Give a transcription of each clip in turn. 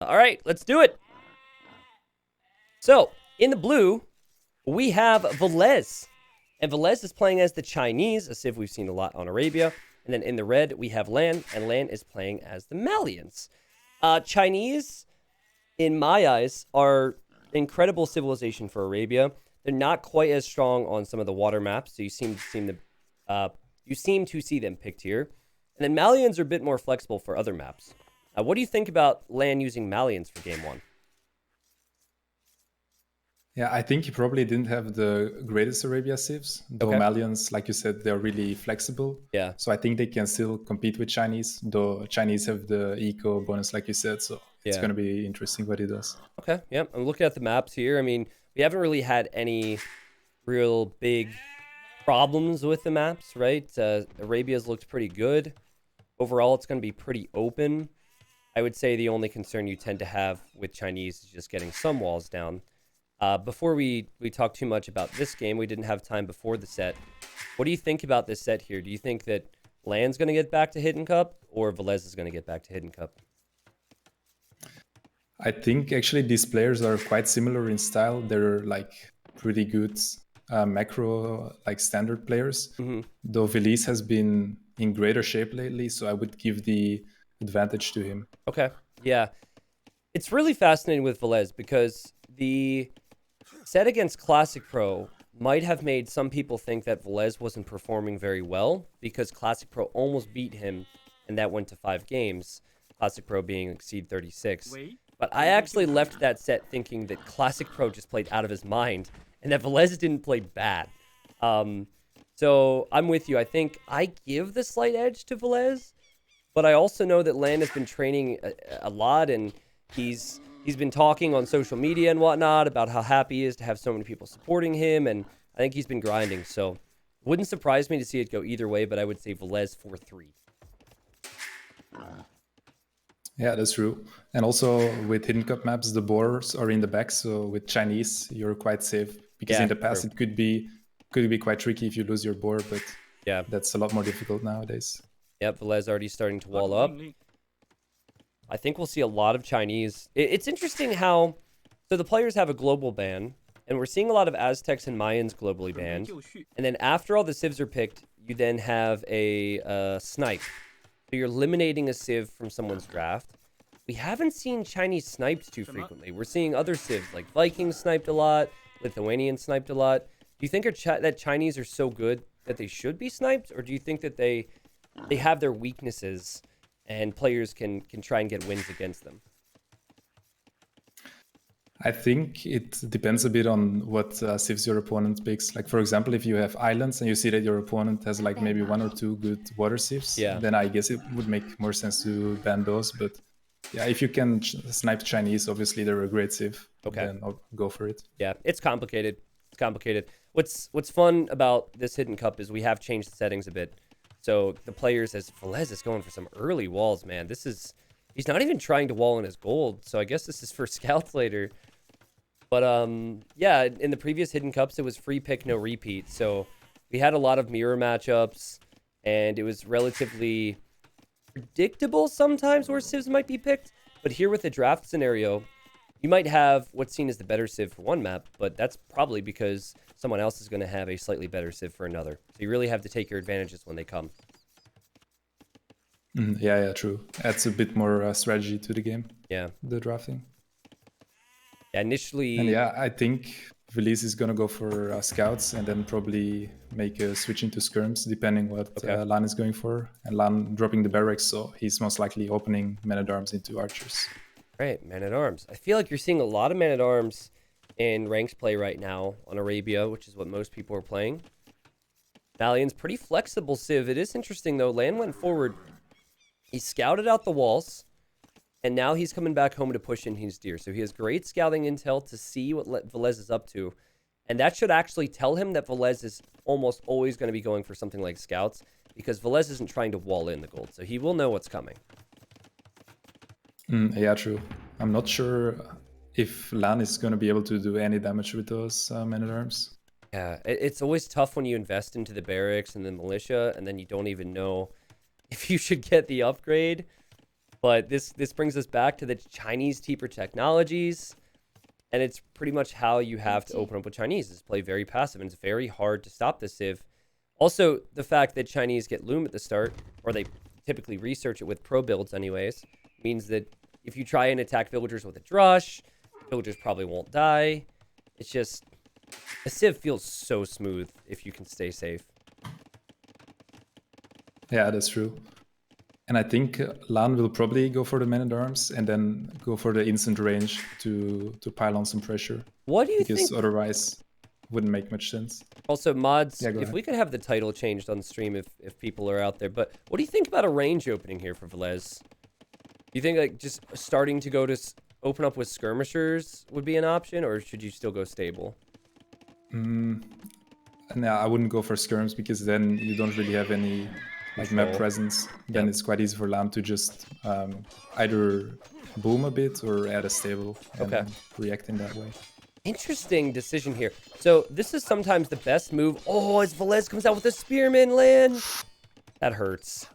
All right, let's do it. So, in the blue, we have Villese. And Villese is playing as the Chinese, a civ we've seen a lot on Arabia. And then in the red, we have LaaaN, and LaaaN is playing as the Malians. Chinese, in my eyes, are incredible civilization for Arabia. They're not quite as strong on some of the water maps, so you seem to see them picked here. And then Malians are a bit more flexible for other maps. What do you think about LaaaN using Malians for game one? Yeah, I think he probably didn't have the greatest Arabia civs, though Okay. Malians, like you said, they're really flexible. Yeah. So I think they can still compete with Chinese, though Chinese have the eco bonus, like you said. So it's Yeah. going to be interesting what he does. Okay. Yep. I'm looking at the maps here. I mean, we haven't really had any real big problems with the maps, right? Arabia's looked pretty good. Overall, it's going to be pretty open. I would say the only concern you tend to have with Chinese is just getting some walls down. Before we talk too much about this game, we didn't have time before the set. What do you think about this set here? Do you think that LaaaN's going to get back to Hidden Cup, or Villese is going to get back to Hidden Cup? I think actually these players are quite similar in style. They're like pretty good macro, like standard players. Mm-hmm. Though Villese has been in greater shape lately, so I would give the advantage to him. Okay. Yeah. It's really fascinating with Villese because the set against Classic Pro might have made some people think that Villese wasn't performing very well because Classic Pro almost beat him, and that went to 5 games. Classic Pro being Exceed 36. But I actually left that set thinking that Classic Pro just played out of his mind and that Villese didn't play bad. So I'm with you. I think I give the slight edge to Villese, but I also know that LaaaN has been training a lot, and he's been talking on social media and whatnot about how happy he is to have so many people supporting him, and I think he's been grinding. So it wouldn't surprise me to see it go either way, but I would say Villese 4-3. Yeah, that's true. And also with Hidden Cup maps, the borders are in the back. So with Chinese, you're quite safe because Yeah, in the past true. it could be quite tricky if you lose your board, but Yeah. that's a lot more difficult nowadays. Yep, Villese already starting to wall up. I think we'll see a lot of Chinese. It's interesting how, so the players have a global ban, and we're seeing a lot of Aztecs and Mayans globally banned. And then after all the civs are picked, you then have a snipe. So you're eliminating a civ from someone's draft. We haven't seen Chinese sniped too frequently. We're seeing other civs, like Vikings sniped a lot, Lithuanians sniped a lot. Do you think that Chinese are so good that they should be sniped, or do you think that they have their weaknesses and players can try and get wins against them? I think it depends a bit on what civs your opponent picks. Like, for example, if you have islands and you see that your opponent has like maybe 1 or 2 good water civs, Yeah. then I guess it would make more sense to ban those. But yeah, if you can snipe Chinese, obviously they're a great civ. Okay. Then I'll go for it. Yeah, it's complicated. It's complicated. What's fun about this Hidden Cup is we have changed the settings a bit. So the players, as Villese is going for some early walls, man. He's not even trying to wall in his gold. So I guess this is for scouts later. But yeah, in the previous Hidden Cups, it was free pick, no repeat. So we had a lot of mirror matchups, and it was relatively predictable sometimes where civs might be picked. But here with the draft scenario, you might have what's seen as the better civ for one map, but that's probably because someone else is going to have a slightly better civ for another. So you really have to take your advantages when they come. Yeah, true. Adds a bit more strategy to the game. Yeah. The drafting. Yeah, initially. And yeah, I think Villese is gonna go for scouts and then probably make a switch into skirms depending what LaaaN is going for. And LaaaN dropping the barracks, so he's most likely opening man-at-arms into archers. Right, man-at-arms. I feel like you're seeing a lot of man-at-arms in ranked play right now on Arabia, which is what most people are playing. Valiant's pretty flexible civ. It is interesting, though. LaaaN went forward. He scouted out the walls, and now he's coming back home to push in his deer. So he has great scouting intel to see what Villese is up to. And that should actually tell him that Villese is almost always going to be going for something like scouts, because Villese isn't trying to wall in the gold. So he will know what's coming. Yeah, true. I'm not sure if LaaaN is going to be able to do any damage with those man-at-arms. Yeah, it's always tough when you invest into the barracks and the militia, and then you don't even know if you should get the upgrade. But this brings us back to the Chinese Teeper technologies. And it's pretty much how you have to open up with Chinese, is play very passive. And it's very hard to stop this Civ. Also, the fact that Chinese get Loom at the start, or they typically research it with pro builds anyways, means that if you try and attack villagers with a Drush, villagers probably won't die. It's just, a Civ feels so smooth if you can stay safe. Yeah, that's true. And I think LaaaN will probably go for the Man-at-Arms and then go for the instant range to pile on some pressure. What do you think? Because otherwise, wouldn't make much sense. Also, mods, Yeah, go if ahead. we could have the title changed on stream if people are out there. But what do you think about a range opening here for Villese? Do you think like just starting to go to open up with skirmishers would be an option, or should you still go stable? No, I wouldn't go for skirms because then you don't really have any like map Control. presence. Then it's quite easy for LaaaN to just either boom a bit or add a stable and react in that way. Interesting decision here. So this is sometimes the best move. Oh, as Villese comes out with a Spearman land. That hurts.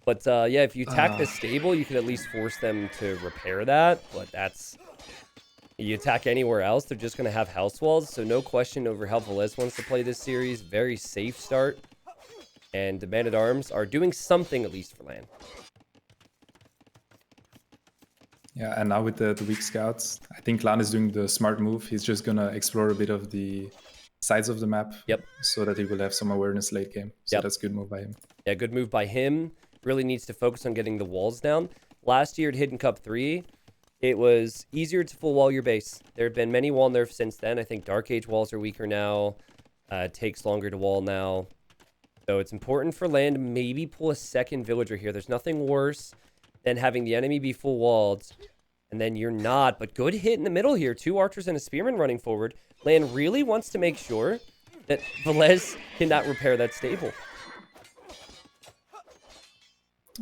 But yeah, if you attack this stable, you can at least force them to repair that. But that's... You attack anywhere else, they're just going to have house walls. So no question over how Villese wants to play this series. Very safe start. And the Man-at-Arms are doing something at least for land. Yeah, and now with the weak scouts, I think LaaaN is doing the smart move. He's just going to explore a bit of the sides of the map. Yep. So that he will have some awareness late game. So that's a good move by him. Yeah, good move by him. Really needs to focus on getting the walls down. Last year at Hidden Cup 3, it was easier to full wall your base. There have been many wall nerfs since then. I think Dark Age walls are weaker now. It takes longer to wall now. So it's important for land to maybe pull a second villager here. There's nothing worse than having the enemy be full walled, and then you're not. But good hit in the middle here. 2 archers and a spearman running forward. Land really wants to make sure that Villese cannot repair that stable.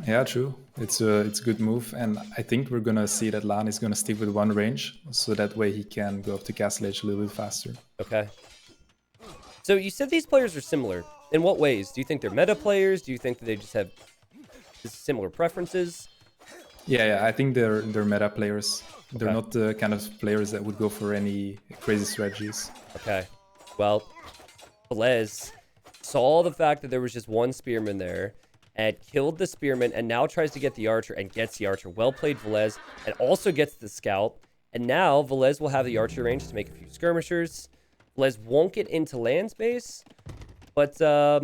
Yeah, true. It's a good move, and I think we're gonna see that LaaaN is gonna stick with one range, so that way he can go up to castle edge a little bit faster. Okay. So you said these players are similar. In what ways? Do you think they're meta players? Do you think that they just have similar preferences? Yeah, I think they're meta players. They're not the kind of players that would go for any crazy strategies. Okay. Well, Villese saw the fact that there was just one spearman there and killed the spearman and now tries to get the archer and gets the archer. Well played, Villese, and also gets the scout. And now Villese will have the archer range to make a few skirmishers. Villese won't get into land space, but I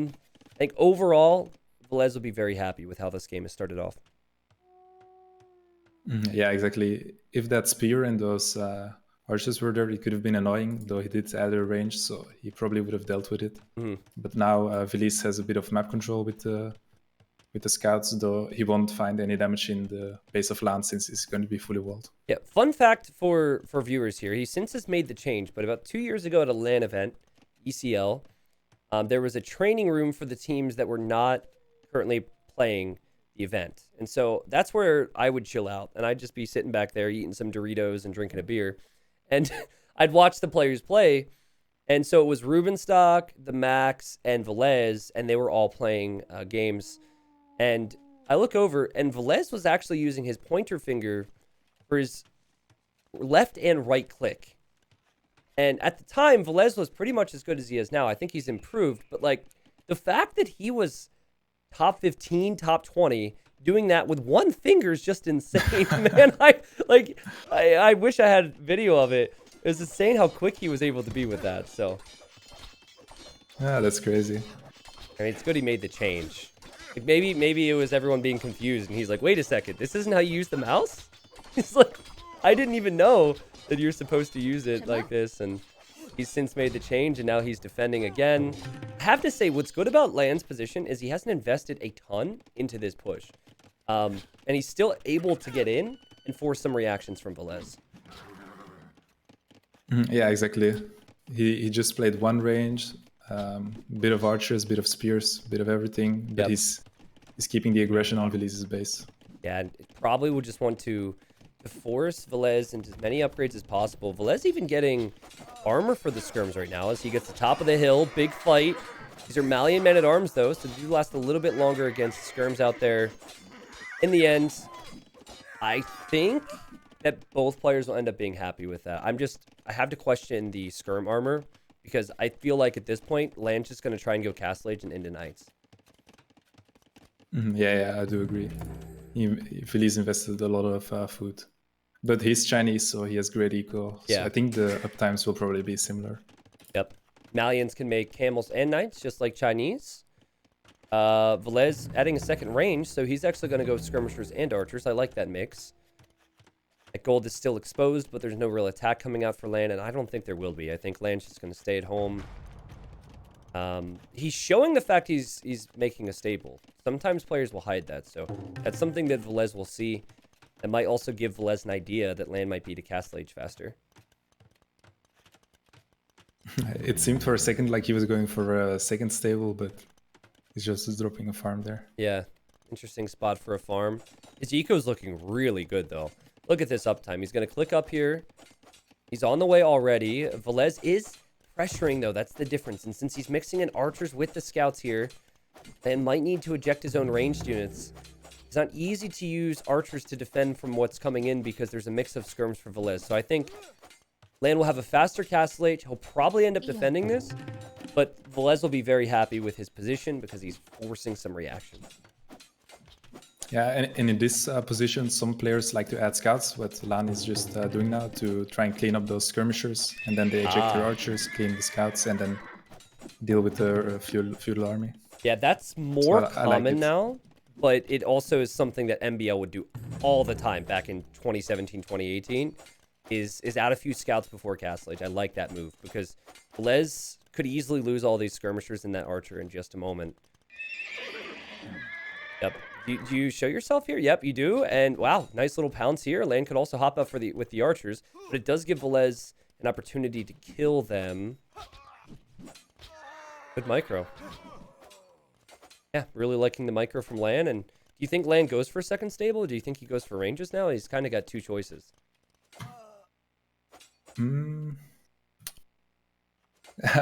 think overall, Villese will be very happy with how this game has started off. Yeah, exactly. If that spear and those archers were there, it could have been annoying, though he did add a range, so he probably would have dealt with it. But now Villese has a bit of map control with the scouts, though he won't find any damage in the base of LaaaN since it's going to be fully walled. Yeah, fun fact for viewers here. He since has made the change, but about 2 years ago at a LAN event, ECL, there was a training room for the teams that were not currently playing the event. And so that's where I would chill out. And I'd just be sitting back there eating some Doritos and drinking a beer. And I'd watch the players play. And so it was Rubenstock, the Max, and Villese, and they were all playing games. And I look over, and Villese was actually using his pointer finger for his left and right click. And at the time, Villese was pretty much as good as he is now. I think he's improved. But, like, the fact that he was top 15, top 20, doing that with one finger is just insane, man. I wish I had video of it. It was insane how quick he was able to be with that, so. Yeah, that's crazy. I mean, it's good he made the change. Like maybe it was everyone being confused, and he's like, wait a second, this isn't how you use the mouse? He's like, I didn't even know that you're supposed to use it like this, and he's since made the change, and now he's defending again. I have to say, what's good about LAAN's position is he hasn't invested a ton into this push. And he's still able to get in and force some reactions from Villese. Yeah, exactly. He just played one range, bit of archers, bit of spears, bit of everything, but he's keeping the aggression on Villese's base. Yeah, and probably would just want to force Villese into as many upgrades as possible. Villese even getting armor for the skirms right now as he gets the top of the hill. Big fight. These are Malian men-at-arms, though, so they do last a little bit longer against skirms out there. in the end, I think that both players will end up being happy with that. I have to question the skirm armor because I feel like at this point, LaaaAN's just going to try and go Castle Age and into Knights. Yeah, I do agree. Villese invested a lot of food. But he's Chinese, so he has great eco. Yeah. So I think the uptimes will probably be similar. Yep. Malians can make camels and knights, just like Chinese. Villese adding a second range, so he's actually going to go skirmishers and archers. I like that mix. That gold is still exposed, but there's no real attack coming out for LaaaAN, and I don't think there will be. I think LaaaAN's just going to stay at home. He's showing the fact he's making a stable. Sometimes players will hide that, so that's something that Villese will see. That might also give Villese an idea that LaaaAN might be to Castle Age faster. It seemed for a second like he was going for a second stable, but he's just dropping a farm there. Yeah, interesting spot for a farm. His eco's looking really good, though. Look at this uptime. He's going to click up here. He's on the way already. Villese is pressuring, though. That's the difference. And since he's mixing in archers with the scouts here, LaaaAN might need to eject his own ranged units. It's not easy to use archers to defend from what's coming in because there's a mix of skirms for Villese. So I think LaaaAN will have a faster Castle Age. He'll probably end up defending this, but Villese will be very happy with his position because he's forcing some reaction. Yeah, and in this position, some players like to add scouts, what LaaaAN is just doing now, to try and clean up those skirmishers, and then they eject their archers, clean the scouts, and then deal with the feudal army. Yeah, that's more common like now, but it also is something that MBL would do all the time back in 2017, 2018, is add a few scouts before Castle Age. I like that move, because Villese could easily lose all these skirmishers and that archer in just a moment. Yep. Do you show yourself here? Yep, you do. And wow, nice little pounce here. LaaaAN could also hop up with the archers, but it does give Villese an opportunity to kill them. Good micro. Yeah, really liking the micro from LaaaAN. And do you think LaaaAN goes for a second stable, or do you think he goes for ranges now? He's kind of got two choices.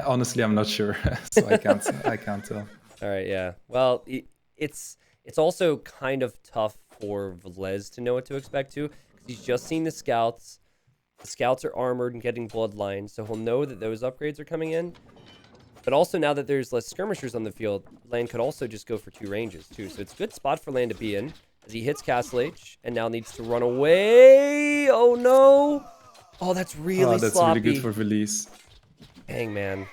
Honestly, I'm not sure, so I can't tell. All right, yeah. Well, it's also kind of tough for Villese to know what to expect too, because he's just seen the scouts. The scouts are armored and getting bloodlines, so he'll know that those upgrades are coming in. But also now that there's less skirmishers on the field, LaaaAN could also just go for two ranges too. So it's a good spot for LaaaAN to be in as he hits Castle Age and now needs to run away. Oh no! Oh, that's really that's sloppy. really good for Villese. Dang, man.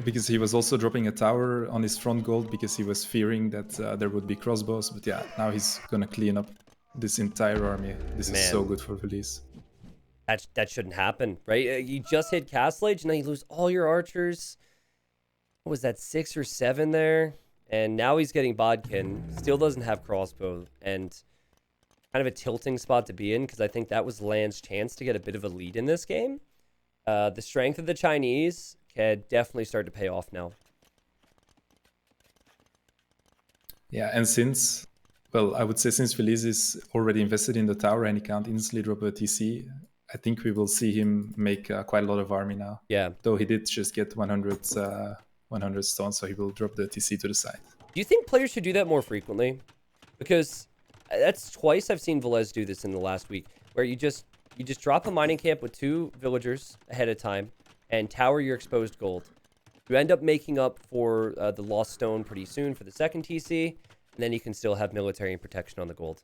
Because he was also dropping a tower on his front gold because he was fearing that there would be crossbows. But yeah, now he's gonna clean up this entire army. This is so good for Villese. That shouldn't happen, right? You just hit Castle Age and now you lose all your archers. What was that, 6 or 7 there? And now he's getting Bodkin. Still doesn't have crossbow. And kind of a tilting spot to be in, because I think that was LaaaAN's chance to get a bit of a lead in this game. The strength of the Chinese can definitely start to pay off now. Yeah, and since Villese is already invested in the tower and he can't instantly drop a TC, I think we will see him make quite a lot of army now. Yeah. Though he did just get 100 stones, so he will drop the TC to the side. Do you think players should do that more frequently? Because that's twice I've seen Villese do this in the last week, where you just drop a mining camp with 2 villagers ahead of time and tower your exposed gold. You end up making up for the lost stone pretty soon for the second TC, and then you can still have military and protection on the gold.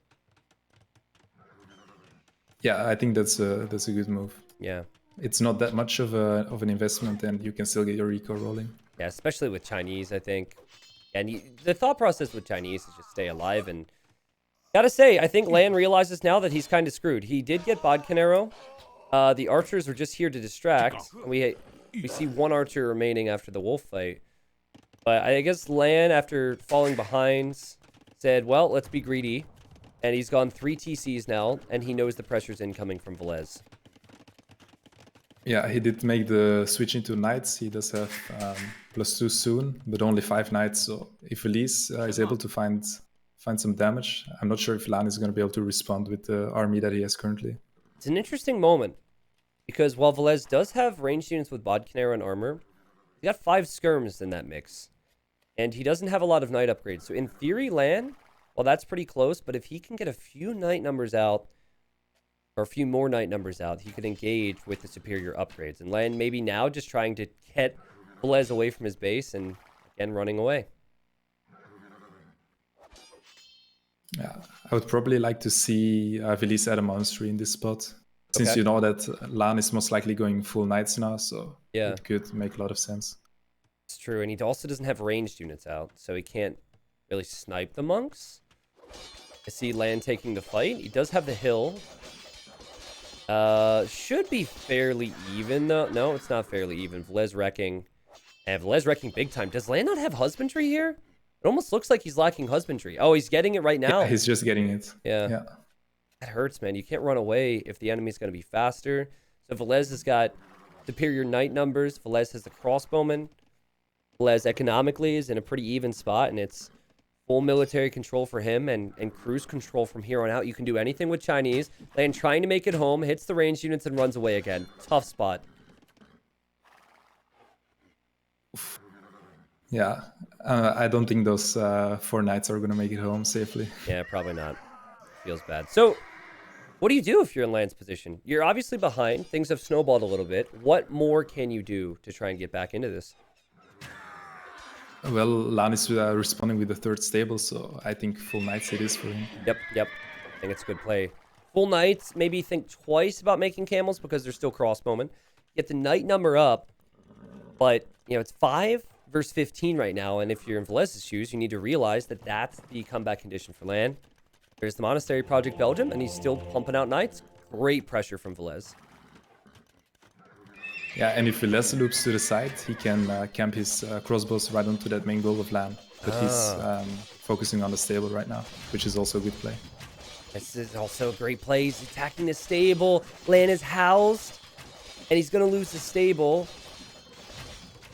Yeah, I think that's a good move. Yeah. It's not that much of an investment, and you can still get your eco rolling. Yeah, especially with Chinese, I think. And the thought process with Chinese is just stay alive. And gotta say, I think LaaaAN realizes now that he's kind of screwed. He did get Bodkin Arrow. The archers were just here to distract. We see 1 archer remaining after the wolf fight. But I guess LaaaAN, after falling behind, said, well, let's be greedy. And he's gone 3 TCs now, and he knows the pressure's incoming from Villese. Yeah, he did make the switch into knights. He does have +2 soon, but only 5 knights. So if Villese is able to find some damage, I'm not sure if LaaaAN is going to be able to respond with the army that he has currently. It's an interesting moment, because while Villese does have ranged units with Bodkin Arrow and armor, he got 5 skirms in that mix. And he doesn't have a lot of knight upgrades. So in theory, LaaaAN Well, that's pretty close, but if he can get a few knight numbers out, or a few more knight numbers out, he could engage with the superior upgrades. And LaaaN maybe now just trying to get Villese away from his base and, again, running away. Yeah, I would probably like to see Villese add a monastery in this spot. Since Okay. you know that LaaaN is most likely going full knights now, so Yeah. it could make a lot of sense. It's true, and he also doesn't have ranged units out, so he can't really snipe the monks. I see LaaaN taking the fight. He does have the hill. Should be fairly even, though. No, it's not fairly even. Villese wrecking. And Villese wrecking big time. Does LaaaN not have husbandry here? It almost looks like he's lacking husbandry. Oh, he's getting it right now. Yeah, he's just getting it. Yeah. That hurts, man. You can't run away if the enemy's going to be faster. So Villese has got superior knight numbers. Villese has the crossbowman. Villese economically is in a pretty even spot, and it's full military control for him and cruise control from here on out. You can do anything with Chinese. LaaaN trying to make it home, hits the ranged units and runs away again. Tough spot. Yeah, I don't think those 4 knights are going to make it home safely. Yeah, probably not. Feels bad. So, what do you do if you're in LaaaN's position? You're obviously behind. Things have snowballed a little bit. What more can you do to try and get back into this? Well, LaaaN is responding with the 3rd stable, so I think full knights it is for him. Yep. I think it's a good play. Full knights, maybe think twice about making camels because they're still crossbowmen. Get the knight number up, but, you know, it's 5 versus 15 right now, and if you're in Villese's shoes, you need to realize that that's the comeback condition for LaaaN. There's the Monastery Project Belgium, and he's still pumping out knights. Great pressure from Villese. Yeah, and if Villese loops to the side, he can camp his crossbows right onto that main goal of LaaaN. But he's focusing on the stable right now, which is also a good play. This is also a great play. He's attacking the stable. LaaaN is housed, and he's going to lose the stable.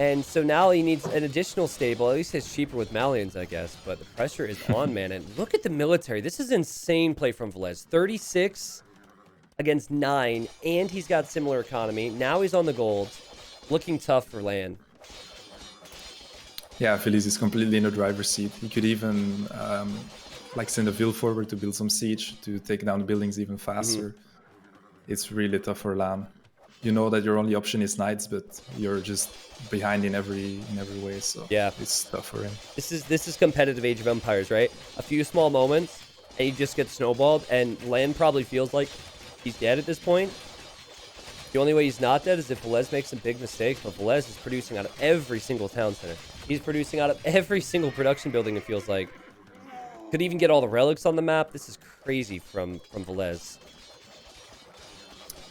And so now he needs an additional stable. At least it's cheaper with Malians, I guess. But the pressure is on, man. And look at the military. This is insane play from Villese. 36 against 9, and he's got similar economy. Now he's on the gold. Looking tough for LaaaN. Yeah, Villese is completely in the driver's seat. He could even like send a Ville forward to build some siege, to take down the buildings even faster. It's really tough for LaaaN. You know that your only option is knights, but you're just behind in every way, so yeah, it's tough for him. This is competitive Age of Empires, right? A few small moments, and you just get snowballed, and LaaaN probably feels like he's dead at this point. The only way he's not dead is if Villese makes some big mistakes, but Villese is producing out of every single town center. He's producing out of every single production building, it feels like. Could even get all the relics on the map. This is crazy from Villese.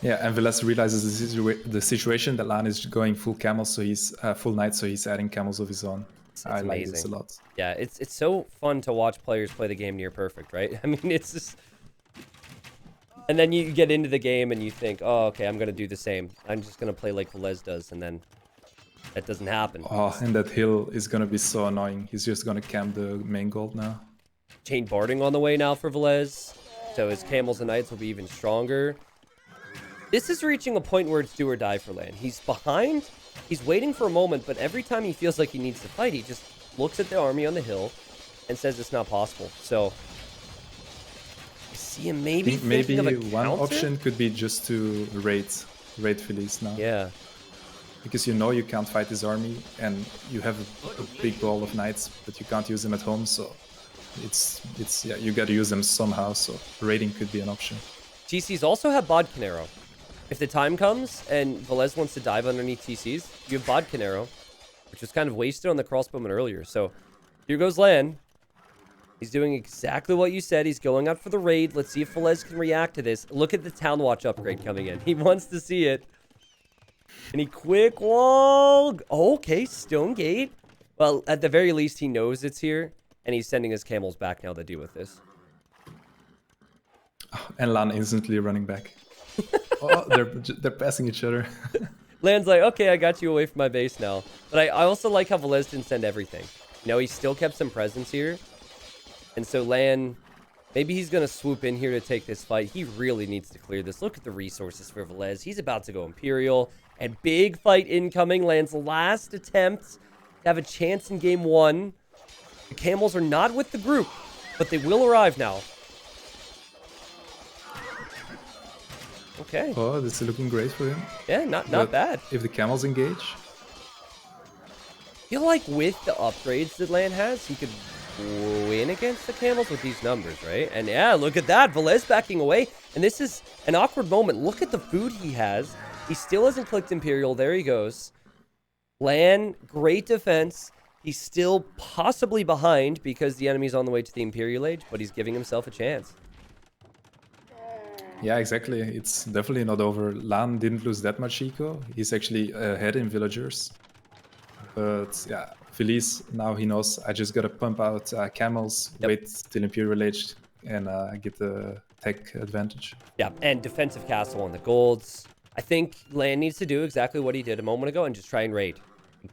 Yeah, and Villese realizes the situation that LaaaN is going full camels, so he's full knights, so he's adding camels of his own. I like this a lot. Yeah, it's so fun to watch players play the game near perfect, right? I mean, it's just... And then you get into the game and you think, oh, okay, I'm going to do the same. I'm just going to play like Villese does, and then that doesn't happen. Oh, and that hill is going to be so annoying. He's just going to camp the main gold now. Chain barding on the way now for Villese, so his camels and knights will be even stronger. This is reaching a point where it's do or die for LaaaN. He's behind, he's waiting for a moment, but every time he feels like he needs to fight, he just looks at the army on the hill and says it's not possible. So, I see him maybe thinking of a one counter? option could be just to raid Villese now. Yeah. Because you know you can't fight his army, and you have a big ball of knights, but you can't use them at home, so yeah, you gotta use them somehow, so raiding could be an option. TCs also have Bodkin Arrow. If the time comes and Villese wants to dive underneath TCs, you have Bodkin Arrow, which was kind of wasted on the crossbowman earlier. So here goes LaaaN. He's doing exactly what you said. He's going out for the raid. Let's see if Villese can react to this. Look at the Town Watch upgrade coming in. He wants to see it. And he quick wall. Okay, Stone Gate. Well, at the very least, he knows it's here. And he's sending his camels back now to deal with this. And LaaaN instantly running back. Oh, they're passing each other. LaaaN's like, okay, I got you away from my base now. But I also like how Villese didn't send everything. You know, he still kept some presence here. And so LaaaN, maybe he's going to swoop in here to take this fight. He really needs to clear this. Look at the resources for Villese. He's about to go Imperial. And big fight incoming. LaaaN's last attempt to have a chance in game 1. The camels are not with the group. But they will arrive now. Okay. Oh, this is looking great for him. Yeah, not But bad. if the camels engage, I feel like with the upgrades that LaaaN has, he could win against the camels with these numbers, right? And yeah, look at that. Villese backing away. And this is an awkward moment. Look at the food he has. He still hasn't clicked Imperial. There he goes. LaaaN, great defense. He's still possibly behind because the enemy's on the way to the Imperial Age, but he's giving himself a chance. yeah, exactly. It's definitely not over. LaaaN didn't lose that much eco. He's actually ahead in villagers. But yeah, Villese, now he knows I just gotta pump out camels, wait till Imperial Age, and get the tech advantage. Yeah, and defensive castle on the golds. I think LaaaN needs to do exactly what he did a moment ago and just try and raid.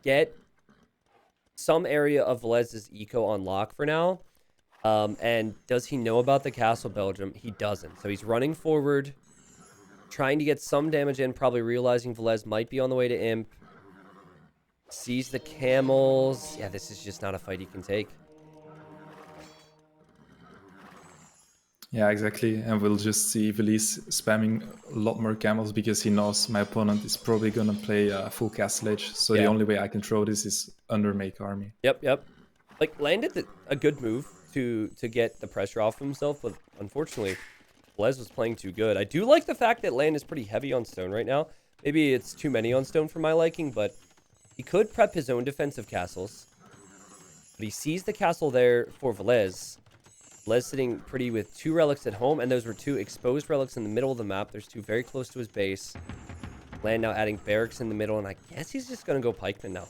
Get some area of Villes's eco on lock for now. And does he know about the castle Belgium? He doesn't. So he's running forward, trying to get some damage in, probably realizing Villese might be on the way to Imp. Sees the camels. Yeah, this is just not a fight he can take. Yeah, exactly. And we'll just see Villese spamming a lot more camels because he knows my opponent is probably going to play full castle age. So the only way I can throw this is under make army. Yep. Like, landed a good move to get the pressure off himself, but unfortunately, Villese was playing too good. I do like the fact that LaaaN is pretty heavy on stone right now. Maybe it's too many on stone for my liking, but he could prep his own defensive castles. But he sees the castle there for Villese. Villese sitting pretty with 2 relics at home, and those were 2 exposed relics in the middle of the map. There's 2 very close to his base. LaaaN now adding barracks in the middle, and I guess he's just going to go pikeman now.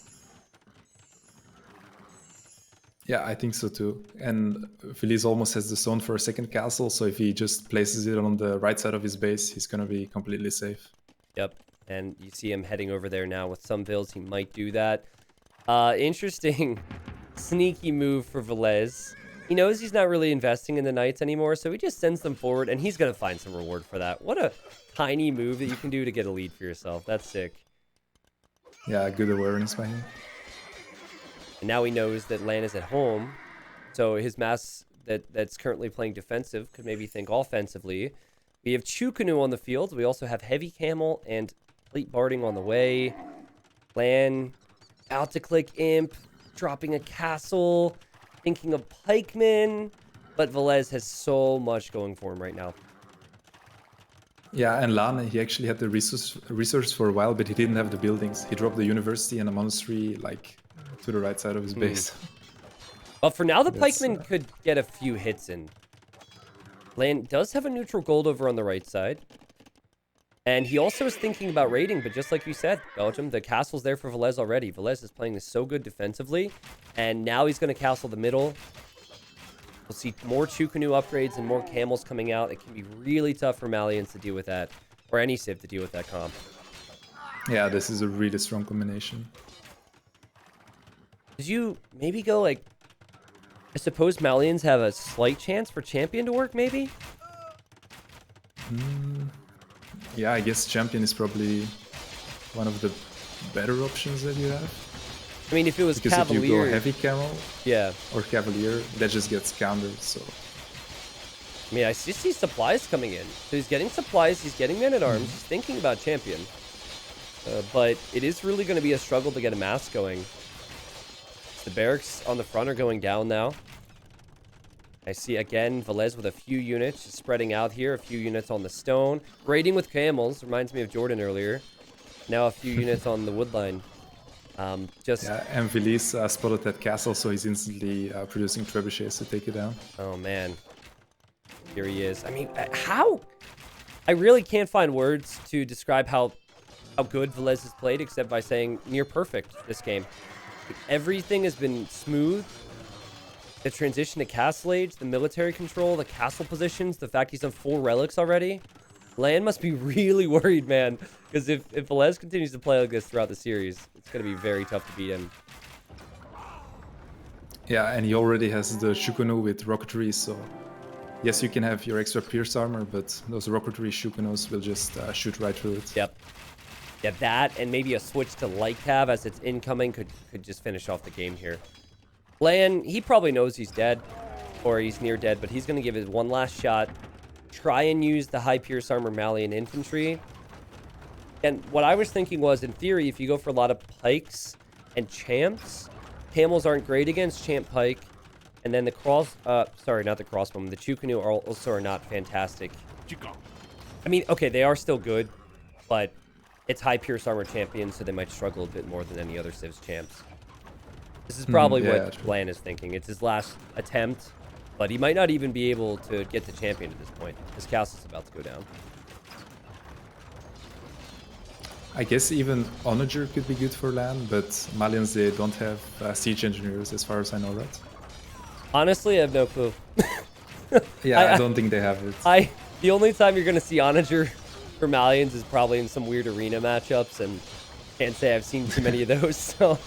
Yeah, I think so too. And Villese almost has the zone for a second castle, so if he just places it on the right side of his base, he's going to be completely safe. Yep, and you see him heading over there now with some builds. He might do that. Interesting, sneaky move for Villese. He knows he's not really investing in the knights anymore, so he just sends them forward, and he's going to find some reward for that. What a tiny move that you can do to get a lead for yourself. That's sick. Yeah, good awareness by him. And now he knows that LaaaN is at home, so his mass that's currently playing defensive could maybe think offensively. We have Chukanu on the field. We also have Heavy Camel and Fleet Barding on the way. LaaaN out to click Imp, dropping a castle, thinking of pikemen, but Villese has so much going for him right now. Yeah, and LaaaN, he actually had the resource for a while, but he didn't have the buildings. He dropped the university and a monastery, like, to the right side of his base. But for now, the pikemen could get a few hits in. LaaaN does have a neutral gold over on the right side. And he also is thinking about raiding, but just like you said, Belgium, the castle's there for Villese already. Villese is playing this so good defensively, and now he's going to castle the middle. We'll see more Chukanu upgrades and more camels coming out. It can be really tough for Malians to deal with that, or any civ to deal with that comp. Yeah, this is a really strong combination. Did you maybe go like, I suppose Malians have a slight chance for champion to work, maybe? Yeah, I guess champion is probably one of the better options that you have. I mean, if it was because Cavalier... if you go heavy camel or Cavalier, that just gets countered, so... I mean, I just see supplies coming in. So he's getting supplies, he's getting men-at-arms, he's thinking about champion. But it is really going to be a struggle to get a mass going. The barracks on the front are going down now. I see, again, Villese with a few units just spreading out here. A few units on the stone. Raiding with camels. Reminds me of Jordan earlier. Now a few units on the woodline. Yeah, and Villese spotted that castle, so he's instantly producing trebuchets to take it down. Oh, man. Here he is. I mean, how? I really can't find words to describe how good Villese has played, except by saying near perfect this game. Everything has been smooth. The transition to Castle Age, the military control, the castle positions, the fact he's done 4 relics already. LaaaN must be really worried, man. Because if Villese continues to play like this throughout the series, it's going to be very tough to beat him. Yeah, and he already has the Chukanu with rocketry, so... Yes, you can have your extra pierce armor, but those rocketry Shukanus will just shoot right through it. Yep. Yeah, that and maybe a switch to light cav as it's incoming could just finish off the game here. LaaaN, he probably knows he's dead. or he's near dead, but he's going to give it one last shot. Try and use the high Pierce Armor Malian infantry. And what I was thinking was, in theory, if you go for a lot of pikes and champs, camels aren't great against champ pike. And then the sorry, not the crossbowmen. The Chukunu also are not fantastic. I mean, okay, they are still good, but it's high Pierce Armor champions, so they might struggle a bit more than any other Civs champs. This is probably what LaaaaaN is thinking. It's his last attempt, but he might not even be able to get to champion at this point. His castle's about to go down. I guess even Onager could be good for LaaaaaN, but Malians, they don't have siege engineers as far as I know, right? Honestly, I have no clue. Yeah, I don't think they have it. The only time you're going to see Onager for Malians is probably in some weird arena matchups, and can't say I've seen too many of those, so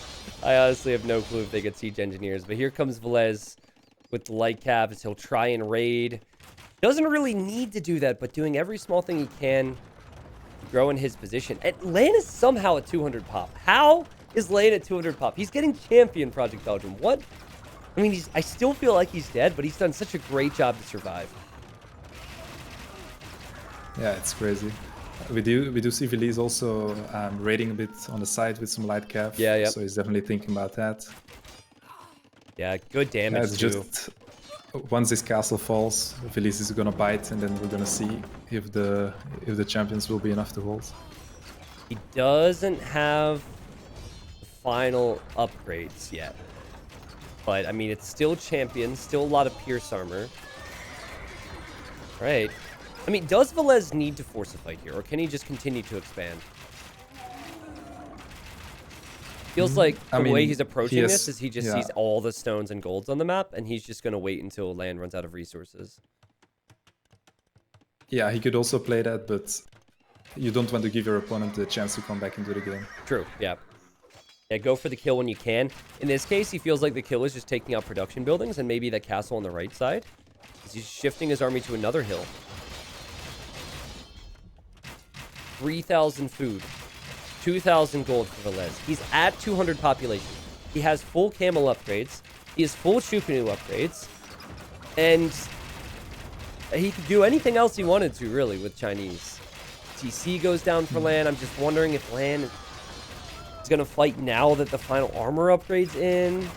I honestly have no clue if they get siege engineers. But here comes Villese with the light caps. He'll try and raid. Doesn't really need to do that, but doing every small thing he can to grow in his position. And LaaaaaN is somehow at 200 pop. How is LaaaaaN at 200 pop? He's getting champion, Project Belgium. What? I mean, I still feel like he's dead, but he's done such a great job to survive. Yeah, it's crazy. We do see Villese also raiding a bit on the side with some light cav. Yeah, yeah. So he's definitely thinking about that. Yeah, good damage it's too. Just once this castle falls, Villese is gonna bite, and then we're gonna see if the champions will be enough to hold. He doesn't have the final upgrades yet. But, I mean, it's still champion, still a lot of Pierce Armor. Right. I mean, does Villese need to force a fight here, or can he just continue to expand? Feels like the way he's approaching this is he just sees all the stones and golds on the map, and he's just going to wait until LaaaaaN runs out of resources. Yeah, he could also play that, but you don't want to give your opponent the chance to come back into the game. True, yeah. Yeah, go for the kill when you can. In this case, he feels like the kill is just taking out production buildings and maybe that castle on the right side. He's shifting his army to another hill. 3,000 food. 2,000 gold for Villese. He's at 200 population. He has full camel upgrades. He has full Chukunu upgrades. And he could do anything else he wanted to, really, with Chinese. TC goes down for LaaaaaN. I'm just wondering if LaaaaaN is going to fight now that the final armor upgrade's in.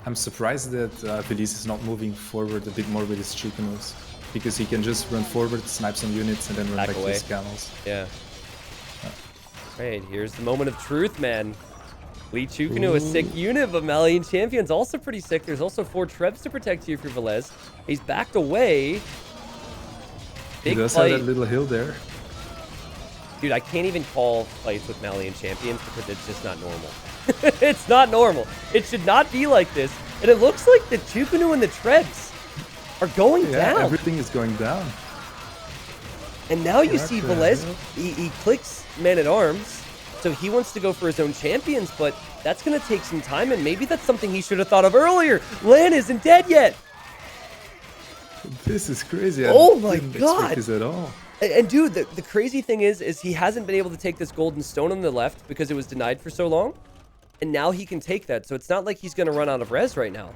I'm surprised that Villese is not moving forward a bit more with his Chukunus, because he can just run forward, snipe some units, and then run back to his camels. Yeah. Right, here's the moment of truth, man. Lee Chukunu, a sick unit, but Malian Champion's also pretty sick. There's also 4 trebs to protect you for Villese. He's backed away. He does have that little hill there. Dude, I can't even call fights with Malian Champions because it's just not normal. It's not normal. It should not be like this. And it looks like the Chukunu and the trebs are going down. Everything is going down. And now you see Villese, he clicks Man-at-Arms, so he wants to go for his own champions, but that's going to take some time, and maybe that's something he should have thought of earlier. LaaaaaN isn't dead yet. This is crazy. Oh my god. I didn't expect this at all. And dude, the crazy thing is he hasn't been able to take this golden stone on the left because it was denied for so long, and now he can take that, so it's not like he's going to run out of res right now.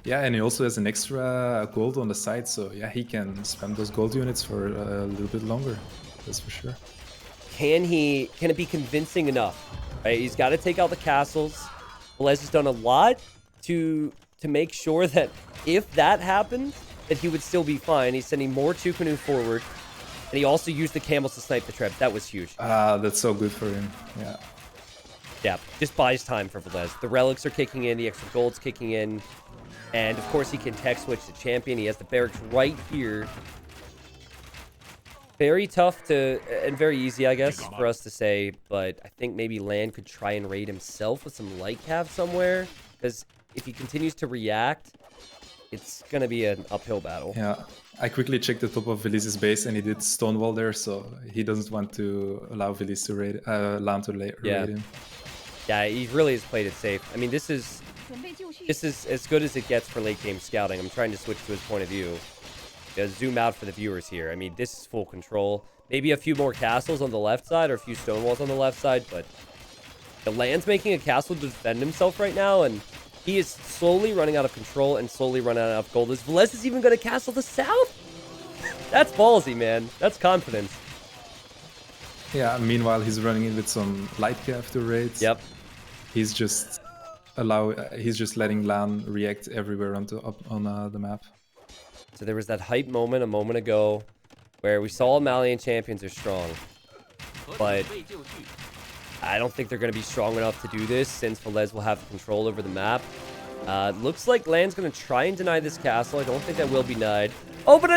Yeah, and he also has an extra gold on the side, so yeah, he can spam those gold units for a little bit longer. That's for sure. Can it be convincing enough? Right, he's got to take out the castles. Villese has done a lot to make sure that if that happened, that he would still be fine. He's sending more Chukunu forward, and he also used the camels to snipe the trebs. That was huge. That's so good for him. Yeah. Yeah, just buys time for Villese. The relics are kicking in, the extra gold's kicking in. And, of course, he can tech switch to champion. He has the barracks right here. Very tough to, and very easy, I guess, for us to say. But I think maybe LaaaaaN could try and raid himself with some light cav somewhere. Because if he continues to react, it's going to be an uphill battle. Yeah, I quickly checked the top of Villese's base, and he did Stonewall there. So he doesn't want to allow Villese to raid, LaaaaaN to raid him. Yeah, he really has played it safe. I mean, this is as good as it gets for late game scouting. I'm trying to switch to his point of view. Zoom out for the viewers here. I mean, this is full control. Maybe a few more castles on the left side or a few stone walls on the left side, but the LaaaAN's making a castle to defend himself right now, and He is slowly running out of control and slowly running out of gold. Is Villese even going to castle the south? That's ballsy, man. That's confidence. Yeah, meanwhile, he's running in with some light cap to raids. Yep. He's just letting LaaaN react everywhere on the map. So there was that hype moment a moment ago where we saw Malian champions are strong. But I don't think they're going to be strong enough to do this since Villese will have control over the map. Looks like LaaaN's going to try and deny this castle. I don't think that will be denied. Oh, but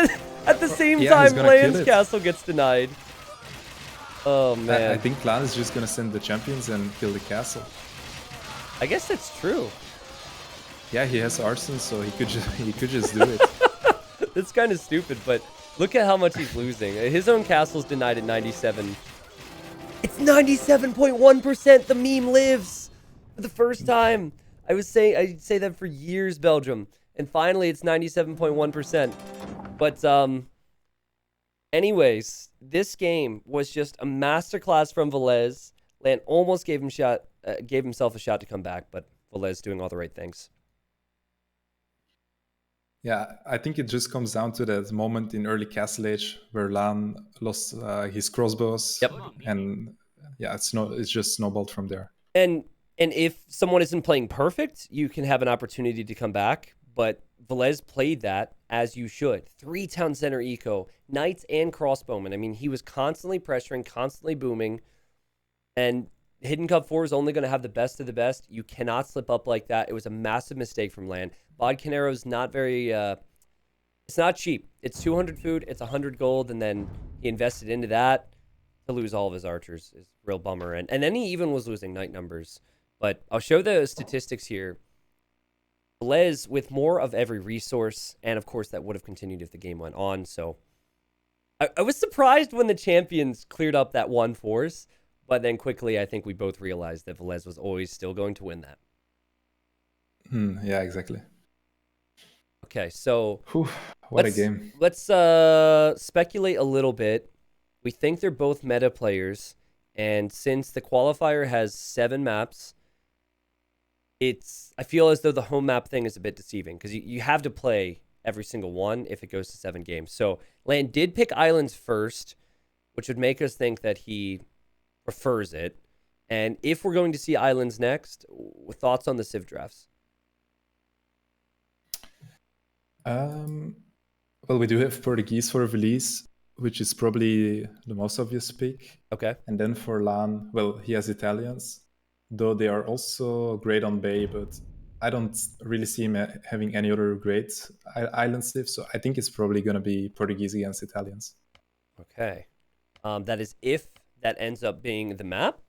at the same time, LaaaN's castle gets denied. Oh, man. I think LaaaN is just going to send the champions and kill the castle. I guess that's true. Yeah, he has arson, so he could just do it. It's kind of stupid, but look at how much he's losing. His own castle's denied at 97. It's 97.1%. The meme lives for the first time. I'd say that for years, Belgium, and finally it's 97.1%. But anyways, this game was just a masterclass from Villese. LaaaN almost gave himself a shot to come back, but Villese doing all the right things. Yeah, I think it just comes down to that moment in early Castle Age where LaaaN lost his crossbows. Yep. And yeah, it's just snowballed from there. And if someone isn't playing perfect, you can have an opportunity to come back. But Villese played that as you should. 3 town center eco, knights and crossbowmen. I mean, he was constantly pressuring, constantly booming. And Hidden Cup 4 is only going to have the best of the best. You cannot slip up like that. It was a massive mistake from LaaaN. Bodcanero's not very... it's not cheap. It's 200 food, it's 100 gold, and then he invested into that. To lose all of his archers is a real bummer. And then he even was losing knight numbers. But I'll show the statistics here. Villese with more of every resource, and of course that would have continued if the game went on. So I was surprised when the champions cleared up that one force, but then quickly I think we both realized that Villese was always still going to win that. Yeah, exactly. Okay, so Whew, what a game. Let's speculate a little bit. We think they're both meta players, and since the qualifier has 7 maps, I feel as though the home map thing is a bit deceiving because you have to play every single one if it goes to 7 games. So LaaaN did pick Islands first, which would make us think that he prefers it. And if we're going to see Islands next, thoughts on the Civ drafts? Well, we do have Portuguese for Villese, which is probably the most obvious pick. Okay. And then for LaaaN, well, he has Italians, though they are also great on Bay, but I don't really see him having any other great island civ, so I think it's probably going to be Portuguese against Italians. Okay. That is if that ends up being the map.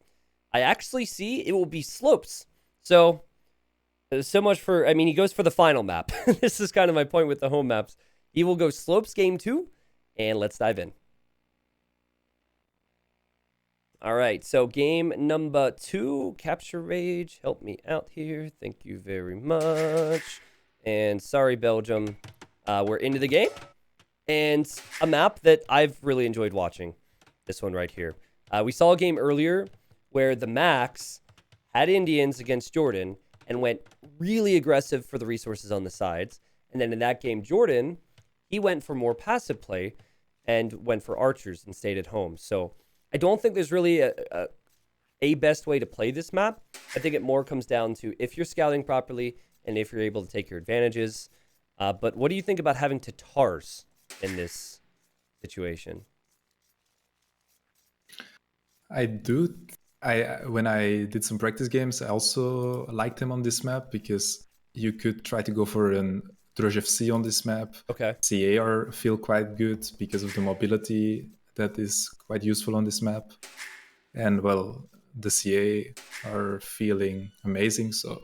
I actually see it will be slopes. So much for, I mean, he goes for the final map. This is kind of my point with the home maps. He will go slopes game 2, and let's dive in. All right, so game number 2, Capture Rage. Help me out here. Thank you very much. And sorry, Belgium. We're into the game. And a map that I've really enjoyed watching. This one right here. We saw a game earlier where the Max had Indians against Jordan and went really aggressive for the resources on the sides. And then in that game, Jordan, he went for more passive play and went for archers and stayed at home. So I don't think there's really a best way to play this map. I think it more comes down to if you're scouting properly and if you're able to take your advantages. But what do you think about having Tatars in this situation? When I did some practice games, I also liked him on this map because you could try to go for an Drozhevc on this map. Okay. CA feel quite good because of the mobility that is quite useful on this map. And well, the CA are feeling amazing. So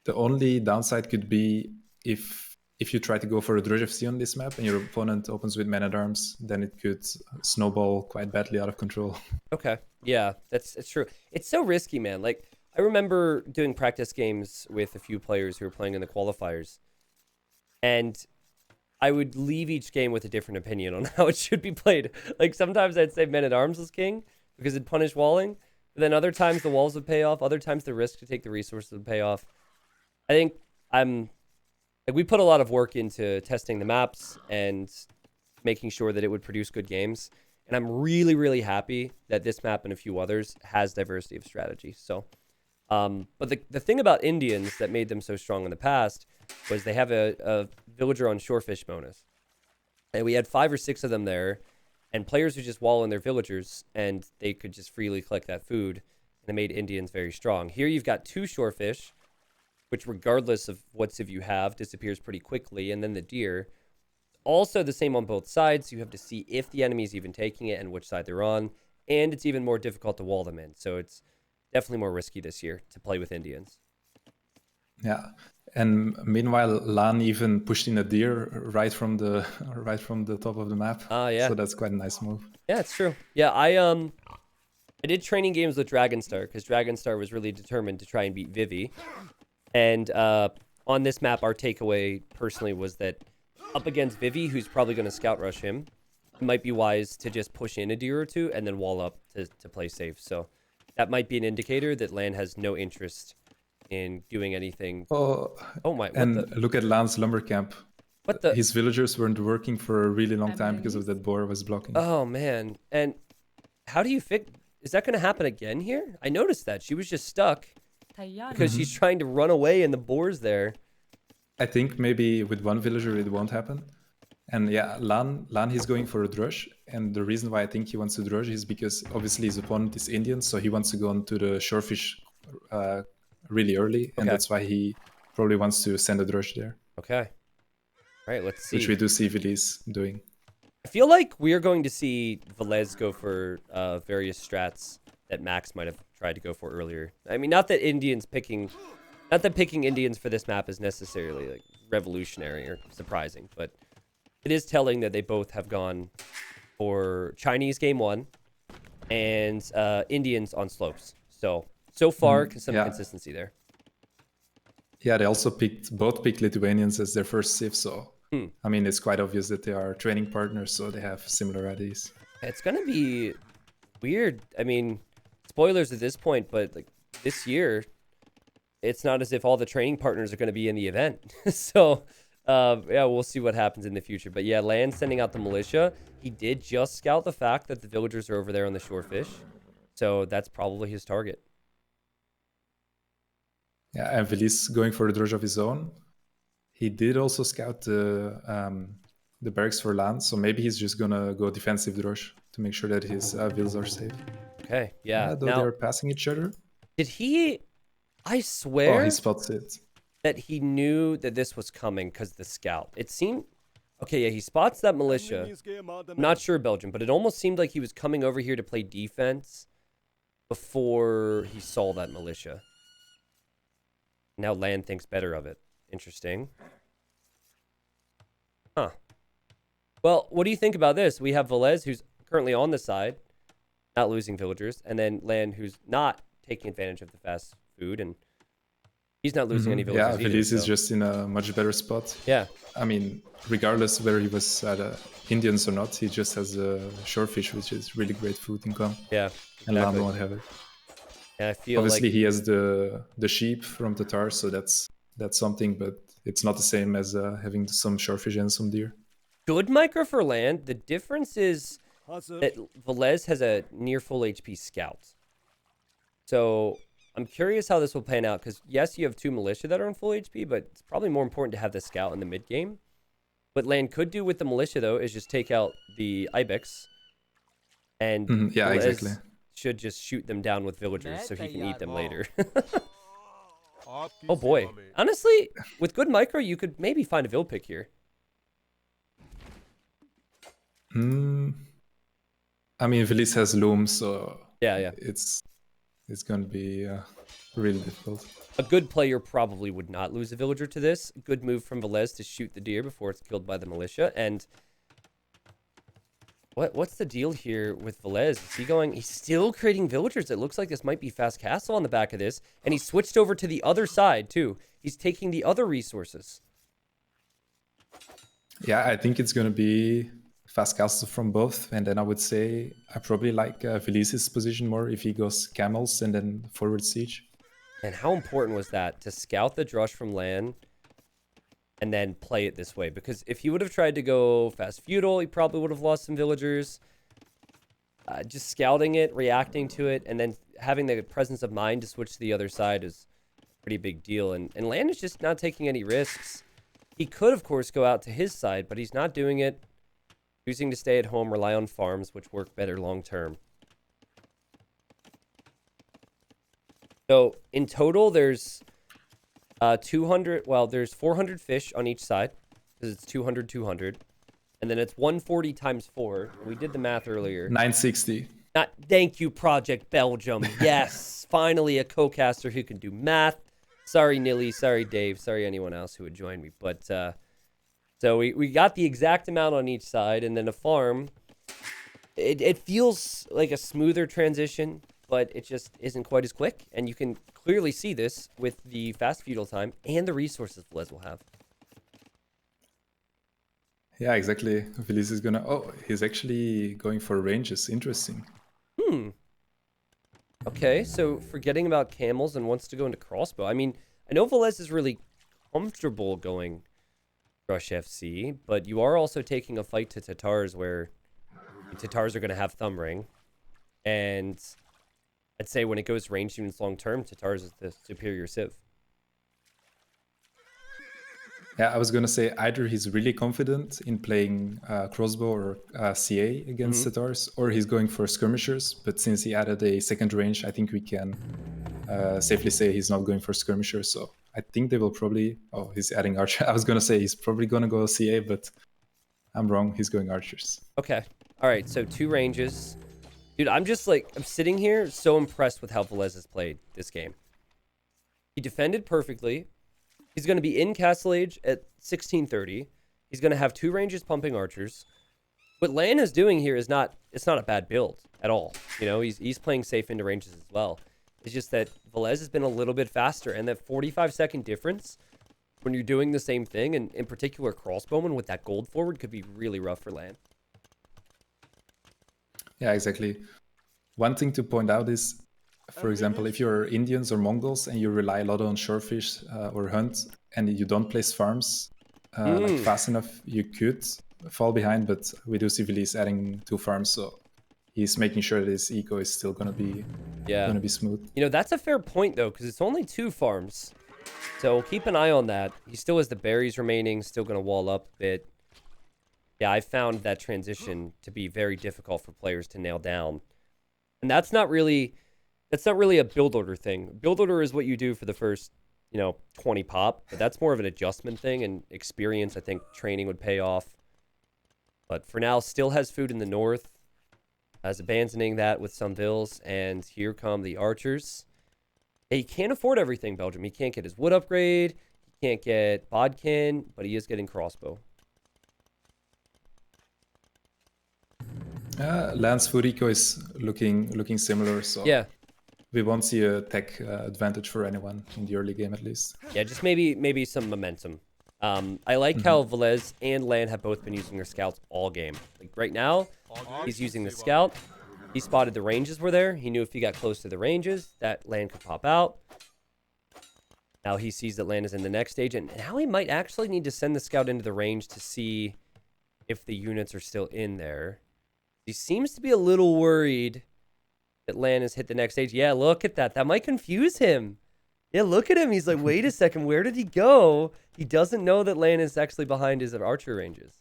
the only downside could be if you try to go for a Drozhevc on this map and your opponent opens with man-at-arms, then it could snowball quite badly out of control. Okay. Yeah, it's true. It's so risky, man. Like, I remember doing practice games with a few players who were playing in the qualifiers, and I would leave each game with a different opinion on how it should be played. Like, sometimes I'd say man-at-arms was king because it'd punish walling, but then other times the walls would pay off, other times the risk to take the resources would pay off. I think I'm like we put a lot of work into testing the maps and making sure that it would produce good games. And I'm really, really happy that this map and a few others has diversity of strategy. So, but the thing about Indians that made them so strong in the past was they have a villager on shorefish bonus. And we had 5 or 6 of them there, and players would just wall in their villagers, and they could just freely collect that food, and it made Indians very strong. Here you've got 2 shorefish, which regardless of what civ you have, disappears pretty quickly, and then the deer. Also the same on both sides. You have to see if the enemy is even taking it and which side they're on, and it's even more difficult to wall them in. So it's definitely more risky this year to play with Indians. Yeah, and meanwhile, LaaaN even pushed in a deer right from the top of the map. Yeah. So that's quite a nice move. Yeah, it's true. Yeah, I did training games with Dragonstar because Dragonstar was really determined to try and beat Vivi. And on this map, our takeaway personally was that up against Vivi, who's probably going to scout rush him, it might be wise to just push in a deer or two and then wall up to play safe. So that might be an indicator that LaaaN has no interest in doing anything. Oh my! Look at LaaaN's lumber camp. What the? His villagers weren't working for a really long time because of that boar was blocking. Oh man! And how do you fix? Is that going to happen again here? I noticed that she was just stuck because she's trying to run away and the boar's there. I think maybe with one villager it won't happen. And yeah, LaaaN he's going for a drush. And the reason why I think he wants to drush is because obviously his opponent is Indian, so he wants to go onto the shorefish really early. And that's why he probably wants to send a drush there. Okay. All right, let's see. Which we do see Villese doing. I feel like we are going to see Villese go for various strats that Max might have tried to go for earlier. I mean, not that picking Indians for this map is necessarily like revolutionary or surprising, but it is telling that they both have gone for Chinese game 1 and Indians on slopes. So far, some consistency there. Yeah, they also both picked Lithuanians as their first civ, so I mean, it's quite obvious that they are training partners, so they have similar ideas. It's gonna be weird. I mean, spoilers at this point, but like this year, it's not as if all the training partners are going to be in the event. So, yeah, we'll see what happens in the future. But yeah, LaaaN sending out the militia. He did just scout the fact that the villagers are over there on the shorefish. So that's probably his target. Yeah, and Villese going for a drush of his own. He did also scout the barracks for LaaaN, so maybe he's just going to go defensive drush to make sure that his vills are safe. Okay, yeah. Though they're passing each other. Did he... I swear he spots it. That he knew that this was coming because the scout. It seemed... Okay, yeah, he spots that militia. I'm not sure, Belgium, but it almost seemed like he was coming over here to play defense before he saw that militia. Now LaaaN thinks better of it. Interesting. Huh. Well, what do you think about this? We have Villese, who's currently on the side, not losing villagers, and then LaaaN, who's not taking advantage of the fast food, and he's not losing any villagers. Yeah, Villese is just in a much better spot. Yeah. I mean, regardless whether he was Indians or not, he just has a shorefish, which is really great food income. Yeah. Exactly. And LaaaN won't have it. And I feel obviously he has the sheep from Tatar, so that's something, but it's not the same as having some shorefish and some deer. Good micro for LaaaN. The difference is that Villese has a near full HP scout. So I'm curious how this will pan out, because yes, you have 2 militia that are on full HP, but it's probably more important to have the scout in the mid game. What LaaaN could do with the militia, though, is just take out the Ibex, and exactly. Should just shoot them down with villagers so he can eat them later. Oh boy. Honestly, with good micro, you could maybe find a vill pick here. I mean, Villese has loom, so yeah. It's going to be really difficult. A good player probably would not lose a villager to this. Good move from Villese to shoot the deer before it's killed by the militia. And what's the deal here with Villese? Is he going... He's still creating villagers. It looks like this might be fast castle on the back of this. And he switched over to the other side, too. He's taking the other resources. Yeah, I think it's going to be fast castle from both. And then I would say I probably like Villese's position more if he goes camels and then forward siege. And how important was that to scout the Drush from LaaaN and then play it this way? Because if he would have tried to go fast feudal, he probably would have lost some villagers. Just scouting it, reacting to it, and then having the presence of mind to switch to the other side is a pretty big deal. And LaaaN is just not taking any risks. He could, of course, go out to his side, but he's not doing it. Choosing to stay at home, rely on farms, which work better long term. So in total, there's 200. Well, there's 400 fish on each side because it's 200, 200. And then it's 140 times 4. We did the math earlier. 960. Thank you, Project Belgium. Yes, finally a co-caster who can do math. Sorry, Nilly. Sorry, Dave. Sorry, anyone else who would join me. But so we got the exact amount on each side, and then a farm. It feels like a smoother transition, but it just isn't quite as quick. And you can clearly see this with the fast feudal time and the resources Villese will have. Yeah, exactly. Villese is gonna... Oh, he's actually going for ranges. Interesting. Okay, so forgetting about camels and wants to go into crossbow. I mean, I know Villese is really comfortable going Rush FC, but you are also taking a fight to Tatars where the Tatars are going to have Thumb Ring. And I'd say when it goes range units long term, Tatars is the superior civ. Yeah, I was gonna say either he's really confident in playing crossbow or CA against Tatars, or he's going for skirmishers. But since he added a second range, I think we can safely say he's not going for skirmishers. So I think they will probably... Oh, he's adding archer. I was gonna say he's probably gonna go CA, but I'm wrong. He's going archers. Okay. All right, so 2 ranges. Dude, I'm just like, I'm sitting here so impressed with how Villese has played this game. He defended perfectly. He's going to be in Castle Age at 1630. He's going to have 2 ranges pumping archers. What LaaaN is doing here is not, it's not a bad build at all. You know, he's playing safe into ranges as well. It's just that Villese has been a little bit faster, and that 45-second difference when you're doing the same thing, and in particular crossbowman with that gold forward, could be really rough for LaaaN. Yeah, exactly. One thing to point out is, for example, if you're Indians or Mongols and you rely a lot on shorefish or hunt, and you don't place farms like fast enough, you could fall behind. But we do see Villese adding 2 farms, so he's making sure that his eco is still gonna be smooth. You know, that's a fair point though, because it's only 2 farms, so keep an eye on that. He still has the berries remaining, still gonna wall up a bit. Yeah, I found that transition to be very difficult for players to nail down, and that's not really a build order thing. Build order is what you do for the first, 20 pop, but that's more of an adjustment thing, and experience, I think training would pay off. But for now, still has food in the north, as abandoning that with some bills, and here come the archers. He can't afford everything, Belgium. He can't get his wood upgrade, he can't get bodkin, but he is getting crossbow. LaaaN's food eco is looking similar, so Yeah. we won't see a tech advantage for anyone in the early game, at least. Yeah, just maybe some momentum. I like how Villese and LaaaN have both been using their scouts all game. Like right now, he's using the scout. He spotted the ranges were there. He knew if he got close to the ranges, that LaaaN could pop out. Now he sees that LaaaN is in the next stage, and now he might actually need to send the scout into the range to see if the units are still in there. He seems to be a little worried that LaaaN has hit the next stage. Yeah, look at that. That might confuse him. Yeah, look at him. He's like, wait a second, where did he go? He doesn't know that LaaaN is actually behind his archer ranges.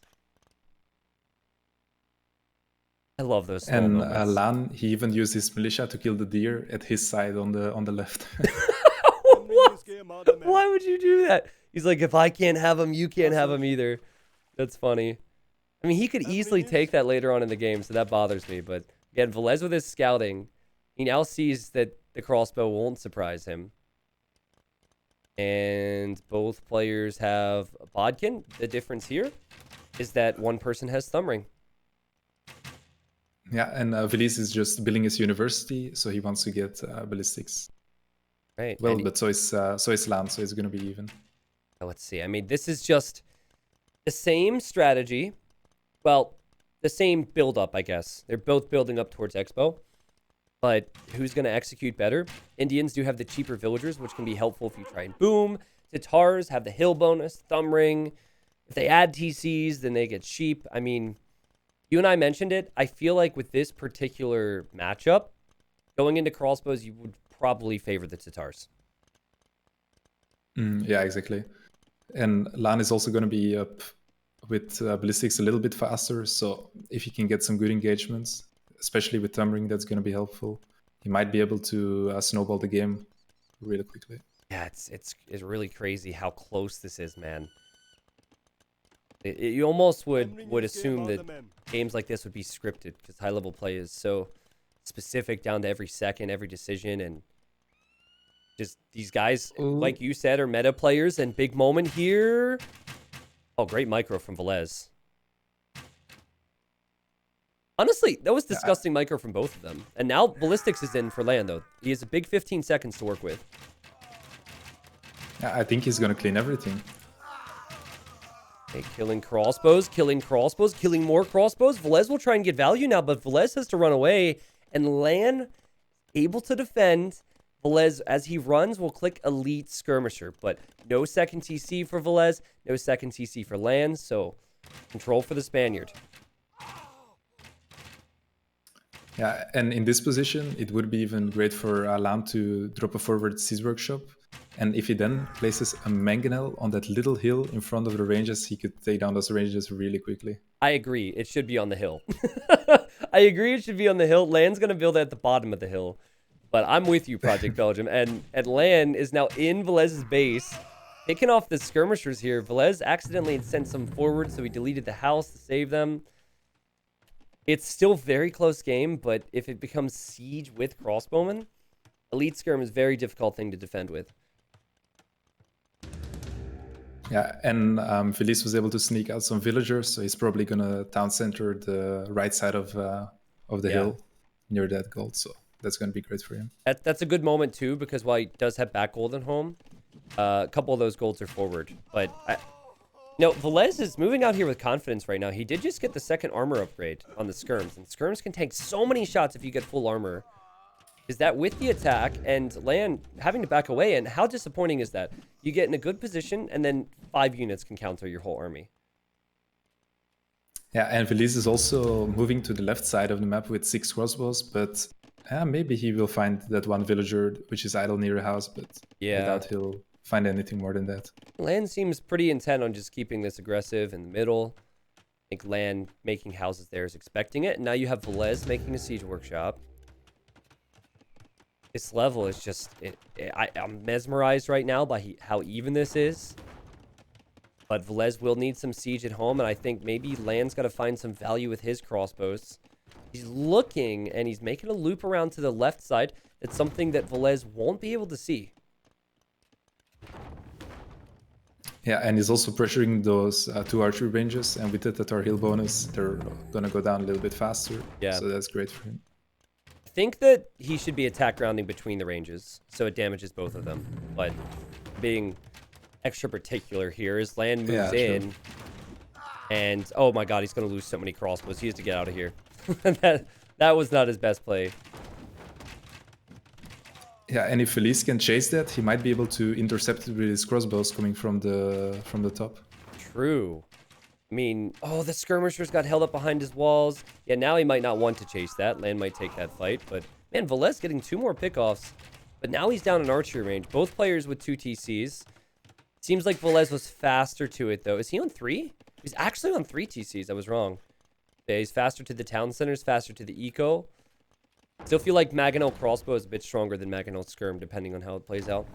I love those small And moments. LaaaN, he even used his militia to kill the deer at his side on the left. What? Why would you do that? He's like, if I can't have him, you can't have him either. That's funny. I mean, he could easily take that later on in the game, so that bothers me. But again, Villese with his scouting, he now sees that the crossbow won't surprise him. And both players have bodkin. The difference here is that one person has thumb ring. Yeah, and Villese is just building his university, so he wants to get ballistics. Right. Well, but so is LaaaN, so it's going to be even. Let's see. I mean, this is just the same strategy. Well, the same build-up, I guess. They're both building up towards Expo. But who's going to execute better? Indians do have the cheaper villagers, which can be helpful if you try and boom. Tatars have the hill bonus, thumb ring. If they add TCs, then they get sheep. I mean, you and I mentioned it. I feel like with this particular matchup, going into crossbows, you would probably favor the Tatars. Yeah, exactly. And LaaaN is also going to be up with ballistics a little bit faster. So if he can get some good engagements, especially with thumb ring, that's going to be helpful. He might be able to snowball the game really quickly. Yeah, it's really crazy how close this is, man. You almost would assume that games like this would be scripted because high-level play is so specific down to every second, every decision, and just these guys, like you said, are meta players. And big moment here. Oh, great micro from Villese. Honestly, that was disgusting micro from both of them. And now Ballistics is in for LaaaN, though. He has a big 15 seconds to work with. I think he's going to clean everything. Okay, killing crossbows, killing more crossbows. Villese will try and get value now, but Villese has to run away. And LaaaN able to defend. Villese, as he runs, will click Elite Skirmisher. But no second TC for Villese, no second TC for LaaaN. So control for the Spaniard. Yeah, and in this position, it would be even great for LaaaN to drop a forward Siege Workshop. And if he then places a mangonel on that little hill in front of the ranges, he could take down those ranges really quickly. I agree. It should be on the hill. I agree it should be on the hill. LaaaN's going to build at the bottom of the hill. But I'm with you, Project Belgium. And LaaaN is now in Villese's base. Picking off the skirmishers here. Villese accidentally sent some forward, so he deleted the house to save them. It's still very close game, but if it becomes siege with crossbowmen, elite skirm is a very difficult thing to defend with. Yeah, and Villese was able to sneak out some villagers, so he's probably gonna town center the right side of the hill near that gold. So that's gonna be great for him. That's a good moment too, because while he does have back gold at home, a couple of those golds are forward. But no, Villese is moving out here with confidence right now. He did just get the second armor upgrade on the skirms, and skirms can tank so many shots if you get full armor. Is that with the attack and LaaaN having to back away? And how disappointing is that? You get in a good position, and then 5 units can counter your whole army. Yeah, and Villese is also moving to the left side of the map with 6 crossbows, but maybe he will find that one villager which is idle near a house, but I doubt he'll find anything more than that. LaaaN seems pretty intent on just keeping this aggressive in the middle. I think LaaaN making houses there is expecting it. And now you have Villese making a siege workshop. This level is just... I'm mesmerized right now by how even this is. But Villese will need some siege at home. And I think maybe LaaaN's got to find some value with his crossbows. He's looking and he's making a loop around to the left side. That's something that Villese won't be able to see. Yeah, and he's also pressuring those 2 archery ranges. And with the Tatar Hill bonus, they're going to go down a little bit faster. Yeah. So that's great for him. I think that he should be attack grounding between the ranges, so it damages both of them. But being extra particular here is LaaaN moves in, and oh my god, he's going to lose so many crossbows. He has to get out of here. that was not his best play. Yeah, and if Villese can chase that, he might be able to intercept it with his crossbows coming from the top. True. I mean, oh, the skirmishers got held up behind his walls. Yeah, now he might not want to chase that. LaaaN might take that fight. But, man, Villese getting 2 more pickoffs. But now he's down in archery range. Both players with 2 TCs. Seems like Villese was faster to it, though. Is he on 3? He's actually on 3 TCs. I was wrong. Yeah, he's faster to the town centers, faster to the eco. Still feel like Mangonel crossbow is a bit stronger than Mangonel skirm, depending on how it plays out.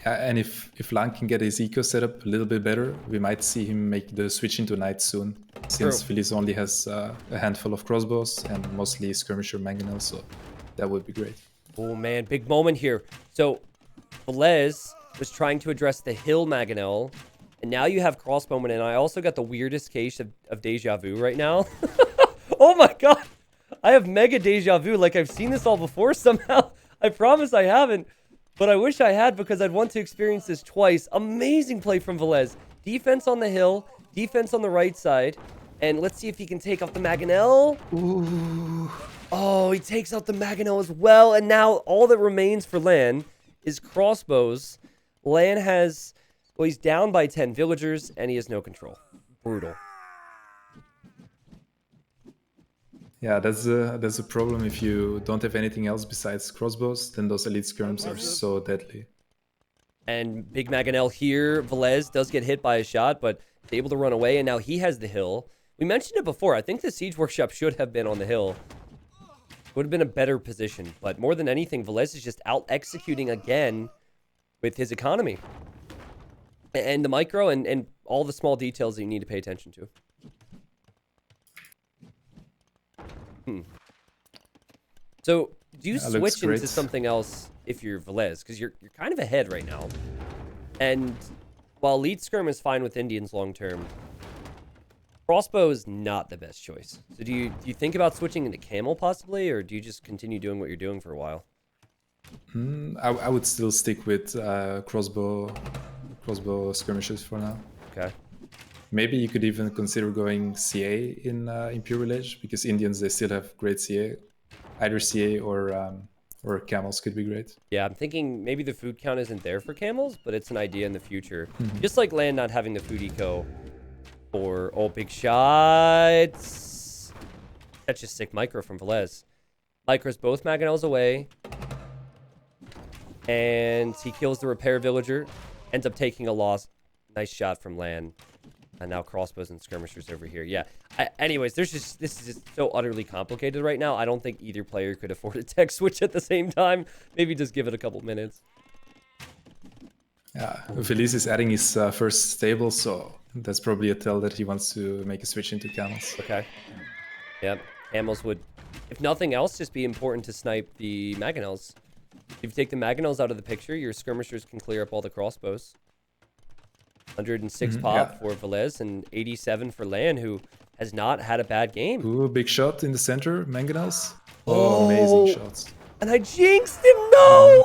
Yeah, and if LaaaN can get his eco set up a little bit better, we might see him make the switch into knight soon. Since Villese only has a handful of crossbows and mostly skirmisher mangonel, so that would be great. Oh man, big moment here. So Villese was trying to address the hill mangonel, and now you have crossbowmen, and I also got the weirdest case of deja vu right now. Oh my god! I have mega deja vu, like I've seen this all before somehow. I promise I haven't. But I wish I had, because I'd want to experience this twice. Amazing play from Villese. Defense on the hill, defense on the right side, And let's see if he can take off the Mangonel. Ooh. Oh, he takes out the Mangonel as well. And now all that remains for LaaaN is crossbows. LaaaN has, well, he's down by 10 villagers, and he has no control. Brutal. Yeah, that's a problem if you don't have anything else besides crossbows. Then those elite skirms are so deadly. And Big Mangonel here, Villese does get hit by a shot, but is able to run away, and now he has the hill. We mentioned it before. I think the Siege Workshop should have been on the hill. Would have been a better position, but more than anything, Villese is just out-executing again with his economy. And the micro and all the small details that you need to pay attention to. So, do you switch into something else if you're Villese? Because you're kind of ahead right now. And while Elite Skirm is fine with Indians long-term, crossbow is not the best choice. So do you think about switching into camel possibly, or do you just continue doing what you're doing for a while? I would still stick with crossbow skirmishes for now. Okay. Maybe you could even consider going CA in Pure Village, because Indians, they still have great CA. Either CA or camels could be great. Yeah, I'm thinking maybe the food count isn't there for camels, but it's an idea in the future. Just like LaaaN not having the food eco for big shots. That's just sick micro from Villese. Micros both Mangonels away. And he kills the repair villager. Ends up taking a loss. Nice shot from LaaaN. And now crossbows and skirmishers over here. Yeah. Anyways, this is just so utterly complicated right now. I don't think either player could afford a tech switch at the same time. Maybe just give it a couple minutes. Yeah, Villese is adding his first stable, so that's probably a tell that he wants to make a switch into camels. Okay. Yep. Camels would, if nothing else, just be important to snipe the Mangonels. If you take the Mangonels out of the picture, your skirmishers can clear up all the crossbows. 106 pop for Villese and 87 for LaaaN, who has not had a bad game. Ooh, big shot in the center, Mangonels. Oh, amazing shots. And I jinxed him, no!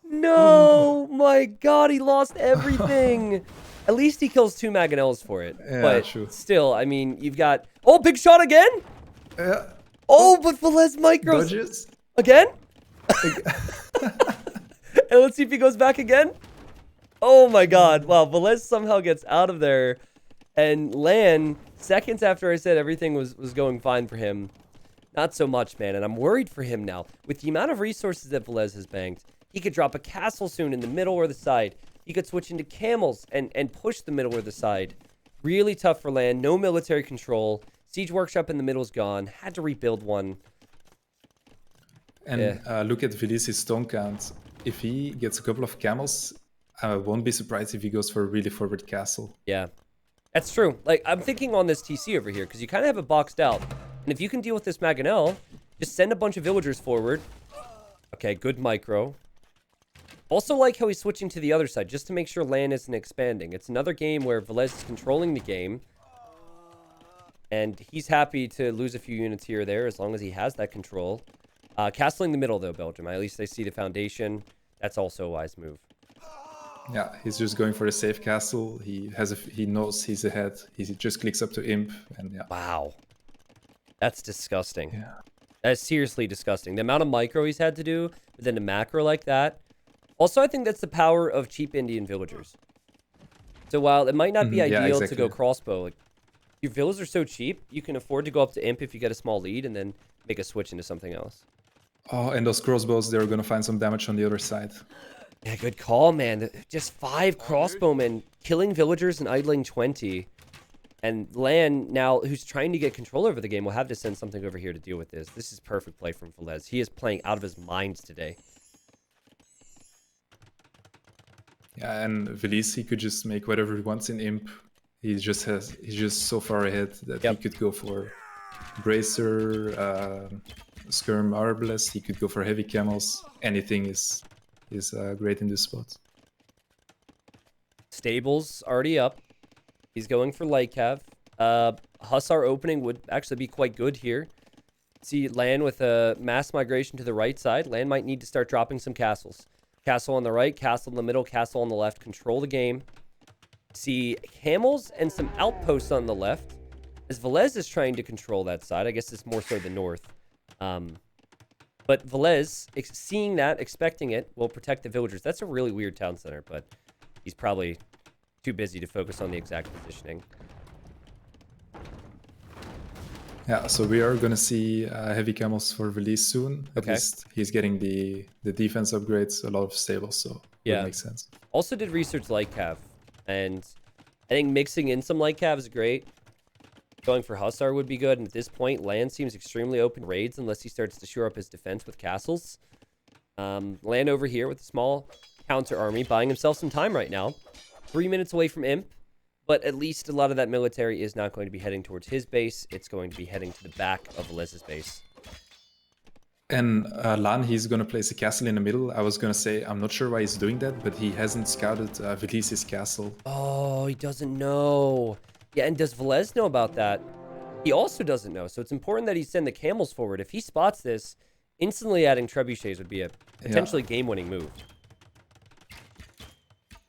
No, my God, he lost everything. At least he kills 2 Mangonels for it. Yeah, but true. Still, I mean, you've got... Oh, big shot again? Yeah. Oh, but Villese micros. Dodges. Again? And let's see if he goes back again. Oh my God. Wow, Villese somehow gets out of there. And LaaaN, seconds after I said everything was going fine for him, not so much, man. And I'm worried for him now. With the amount of resources that Villese has banked, he could drop a castle soon in the middle or the side. He could switch into camels and push the middle or the side. Really tough for LaaaN. No military control. Siege Workshop in the middle is gone. Had to rebuild one. And look at Villese's stone count. If he gets a couple of camels, I won't be surprised if he goes for a really forward castle. Yeah, that's true. Like, I'm thinking on this TC over here, because you kind of have it boxed out. And if you can deal with this Mangonel, just send a bunch of villagers forward. Okay, good micro. Also like how he's switching to the other side, just to make sure LaaaN isn't expanding. It's another game where Villese is controlling the game. And he's happy to lose a few units here or there, as long as he has that control. Castling the middle, though, Belgium. At least they see the foundation. That's also a wise move. Yeah, he's just going for a safe castle. He knows he's ahead. He just clicks up to imp, and yeah. Wow, that's disgusting. Yeah, that's seriously disgusting. The amount of micro he's had to do, but then the macro like that. Also, I think that's the power of cheap Indian villagers. So while it might not be ideal to go crossbow, like your villas are so cheap, you can afford to go up to imp if you get a small lead, and then make a switch into something else. Oh, and those crossbows, they're gonna find some damage on the other side. Yeah, good call, man. Just 5 crossbowmen killing villagers and idling 20. And LaaaN, now, who's trying to get control over the game, will have to send something over here to deal with this. This is perfect play from Villese. He is playing out of his mind today. Yeah, and Villese, he could just make whatever he wants in imp. He's just so far ahead that he could go for bracer, skirm arbalest. He could go for heavy camels. Anything is great in this spot. Stables already up. He's going for light cav. Hussar opening would actually be quite good here. See LaaaN with a mass migration to the right side. LaaaN might need to start dropping some castles. Castle on the right, castle in the middle, castle on the left. Control the game. See camels and some outposts on the left. as Villese is trying to control that side. I guess it's more so the north. But Villese, seeing that, expecting it, will protect the villagers. That's a really weird town center, but he's probably too busy to focus on the exact positioning. Yeah, so we are going to see heavy camels for Villese soon. At least he's getting the defense upgrades, a lot of stables, so it makes sense. Also did research light cav, and I think mixing in some light cav is great. Going for Hussar would be good, and at this point, LaaaaaN seems extremely open raids unless he starts to shore up his defense with castles. LaaaaaN over here with a small counter army, buying himself some time right now. 3 minutes away from Imp, but at least a lot of that military is not going to be heading towards his base. It's going to be heading to the back of Villese's base. And LaaaaaN, he's going to place a castle in the middle. I was going to say, I'm not sure why he's doing that, but he hasn't scouted Villese's castle. Oh, he doesn't know. Yeah, and does Villese know about that? He also doesn't know, so it's important that he send the camels forward. If he spots this, instantly adding trebuchets would be a potentially game-winning move.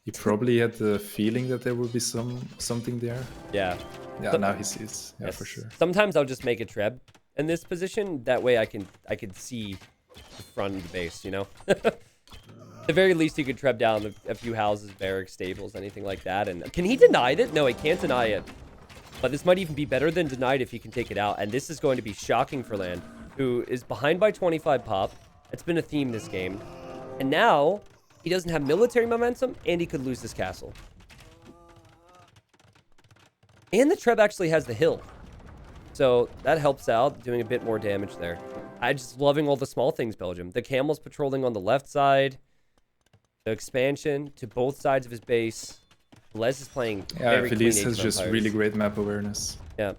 He probably had the feeling that there would be something there. Yeah. Yeah, now he sees. Yeah, for sure. Sometimes I'll just make a treb in this position. That way I can see the front of the base, you know? At the very least, he could treb down a few houses, barracks, stables, anything like that. And can he deny it? No, he can't deny it. But this might even be better than denied if he can take it out. And this is going to be shocking for LaaaaaN, who is behind by 25 pop. It's been a theme this game. And now, he doesn't have military momentum, and he could lose this castle. And the treb actually has the hill. So that helps out, doing a bit more damage there. I'm just loving all the small things, Belgium. The camels patrolling on the left side. The expansion to both sides of his base. Les is playing very clean. Villese has just really great map awareness. Yeah.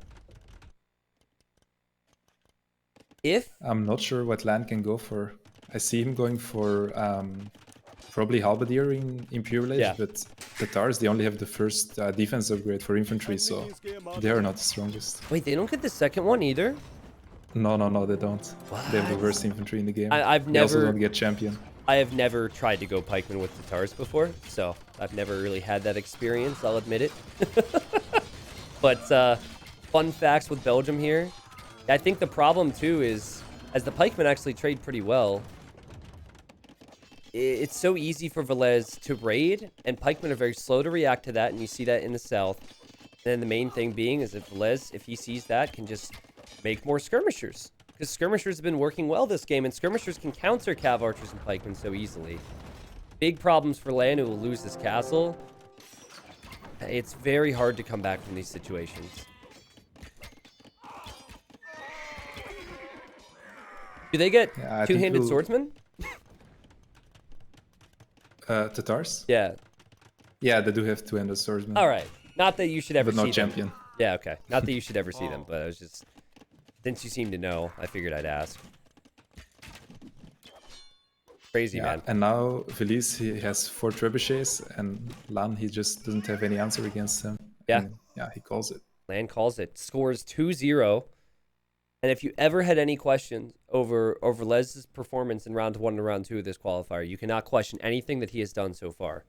I'm not sure what LaaaaaN can go for. I see him going for probably Halberdier in Imperial Age, but the Tars, they only have the first defense upgrade for infantry, so they are not the strongest. Wait, they don't get the second one either? No, they don't. What? They have the worst infantry in the game. I've they never... also don't get champion. I have never tried to go pikeman with the Tars before, so I've never really had that experience, I'll admit it. But fun facts with Belgium here. I think the problem, too, is as the pikemen actually trade pretty well, it's so easy for Villese to raid, and pikemen are very slow to react to that, and you see that in the south. And the main thing being is that Villese, if he sees that, can just make more skirmishers. Because skirmishers have been working well this game, and skirmishers can counter cav archers and pikemen so easily. Big problems for LaaaaaN, who will lose this castle. It's very hard to come back from these situations. Do they get two-handed swordsmen? Tatars? Yeah. Yeah, they do have two-handed swordsmen. All right. Not that you should ever see them. But no champion. Yeah, okay. Not that you should ever see them, but I was just... Since you seem to know, I figured I'd ask. Crazy, man. And now Villese, he has 4 trebuchets, and LaaaaaN, he just doesn't have any answer against him. Yeah. And, he calls it. LaaaaaN calls it. Scores 2-0. And if you ever had any questions over Les's performance in round 1 and round 2 of this qualifier, you cannot question anything that he has done so far.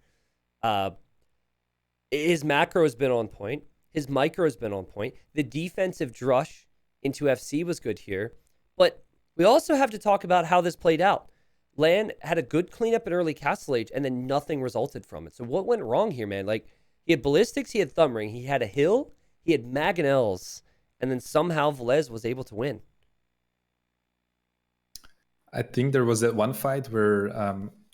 His macro has been on point. His micro has been on point. The defensive drush into FC was good here. But we also have to talk about how this played out. LaaaaaN had a good cleanup in early Castle Age, and then nothing resulted from it. So what went wrong here, man? Like, he had Ballistics, he had Thumb Ring, he had a Hill, he had Mangonels, and then somehow Villese was able to win. I think there was that one fight where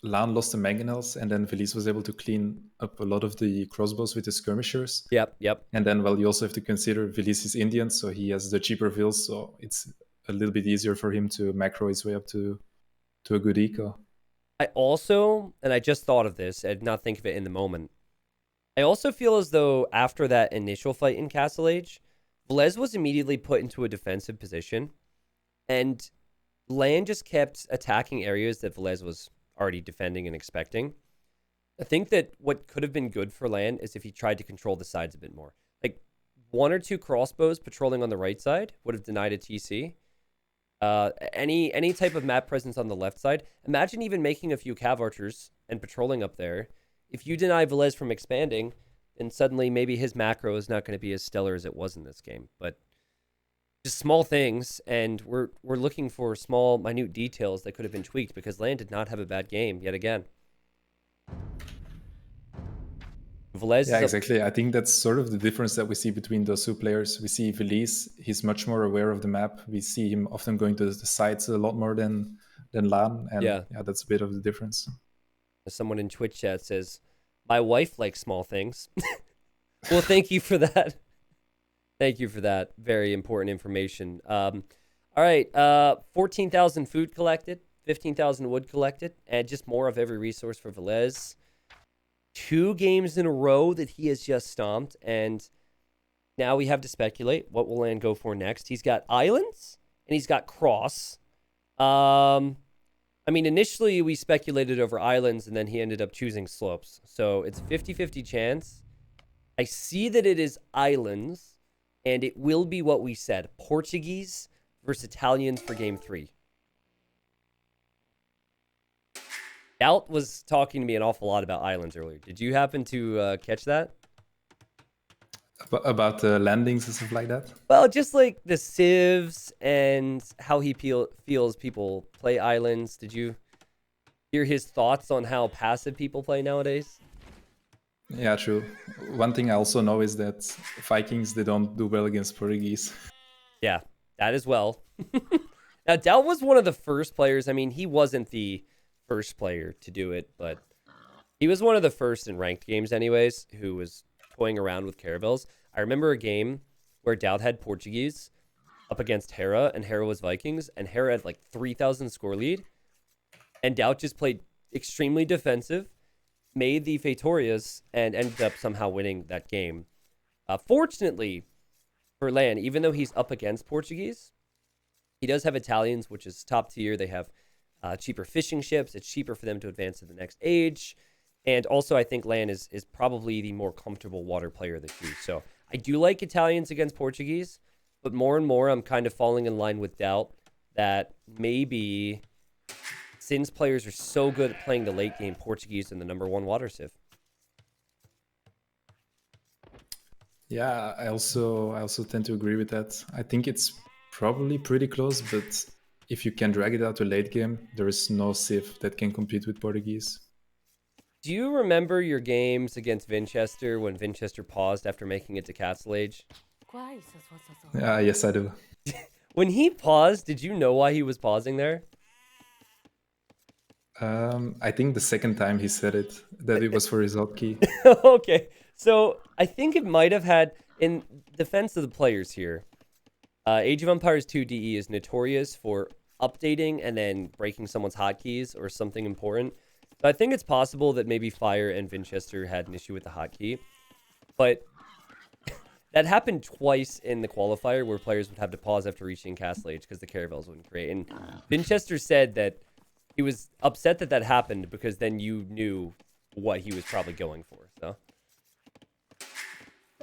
LaaaaaN lost the Mangonels, and then Villese was able to clean up a lot of the crossbows with the skirmishers. Yep. And then, well, you also have to consider Villese is Indian, so he has the cheaper vills, so it's a little bit easier for him to macro his way up to a good eco. I also, and I just thought of this, I did not think of it in the moment. I also feel as though after that initial fight in Castle Age, Villese was immediately put into a defensive position, and LaaaaaN just kept attacking areas that Villese was already defending and expecting. I think that what could have been good for LaaaaaN is if he tried to control the sides a bit more. Like 1 or 2 crossbows patrolling on the right side would have denied a TC. Any type of map presence on the left side. Imagine even making a few cav archers and patrolling up there. If you deny Villese from expanding, and suddenly maybe his macro is not going to be as stellar as it was in this game. But just small things, and we're looking for small, minute details that could have been tweaked because LaaaN did not have a bad game yet again. Villese Yeah, exactly. I think that's sort of the difference that we see between those two players. We see Villese, he's much more aware of the map. We see him often going to the sides a lot more than LaaaN, and yeah, that's a bit of the difference. Someone in Twitch chat says, "My wife likes small things." Well, thank you for that. Thank you for that. Very important information. All right, 14,000 food collected, 15,000 wood collected, and just more of every resource for Villese. 2 games in a row that he has just stomped, and now we have to speculate what will LaaaN go for next. He's got Islands, and he's got Cross. I mean, initially we speculated over Islands, and then he ended up choosing Slopes. So it's 50-50 chance. I see that it is Islands, and it will be what we said. Portuguese versus Italians for game 3. Doubt was talking to me an awful lot about Islands earlier. Did you happen to catch that? About landings and stuff like that? Well, just like the civs and how he feels people play Islands. Did you hear his thoughts on how passive people play nowadays? Yeah, true. One thing I also know is that Vikings, they don't do well against Portuguese. Yeah, that as well. Now, Doubt was one of the first players. I mean, he wasn't the first player to do it, but he was one of the first in ranked games anyways, who was toying around with caravels. I remember a game where Doubt had Portuguese up against Hera, and Hera was Vikings, and Hera had like 3,000 score lead, and Doubt just played extremely defensive, made the Fatorias, and ended up somehow winning that game. Fortunately for LaaaN, even though he's up against Portuguese, he does have Italians, which is top tier. They have cheaper fishing ships. It's cheaper for them to advance to the next age. And also, I think LaaaN is probably the more comfortable water player of the two. So I do like Italians against Portuguese, but more and more I'm kind of falling in line with Doubt that maybe since players are so good at playing the late game, Portuguese and the #1 water civ. Yeah, I also tend to agree with that. I think it's probably pretty close, but if you can drag it out to late game, there is no civ that can compete with Portuguese. Do you remember your games against Winchester when Winchester paused after making it to Castle Age? Yes, I do. When he paused, did you know why he was pausing there? I think the second time he said it, that it was for his hotkey. Okay, so I think it might have had, in defense of the players here, Age of Empires 2 DE is notorious for updating and then breaking someone's hotkeys or something important. So I think it's possible that maybe Fire and Winchester had an issue with the hotkey. But that happened twice in the qualifier where players would have to pause after reaching Castle Age because the caravels wouldn't create. And Winchester said that he was upset that that happened because then you knew what he was probably going for. So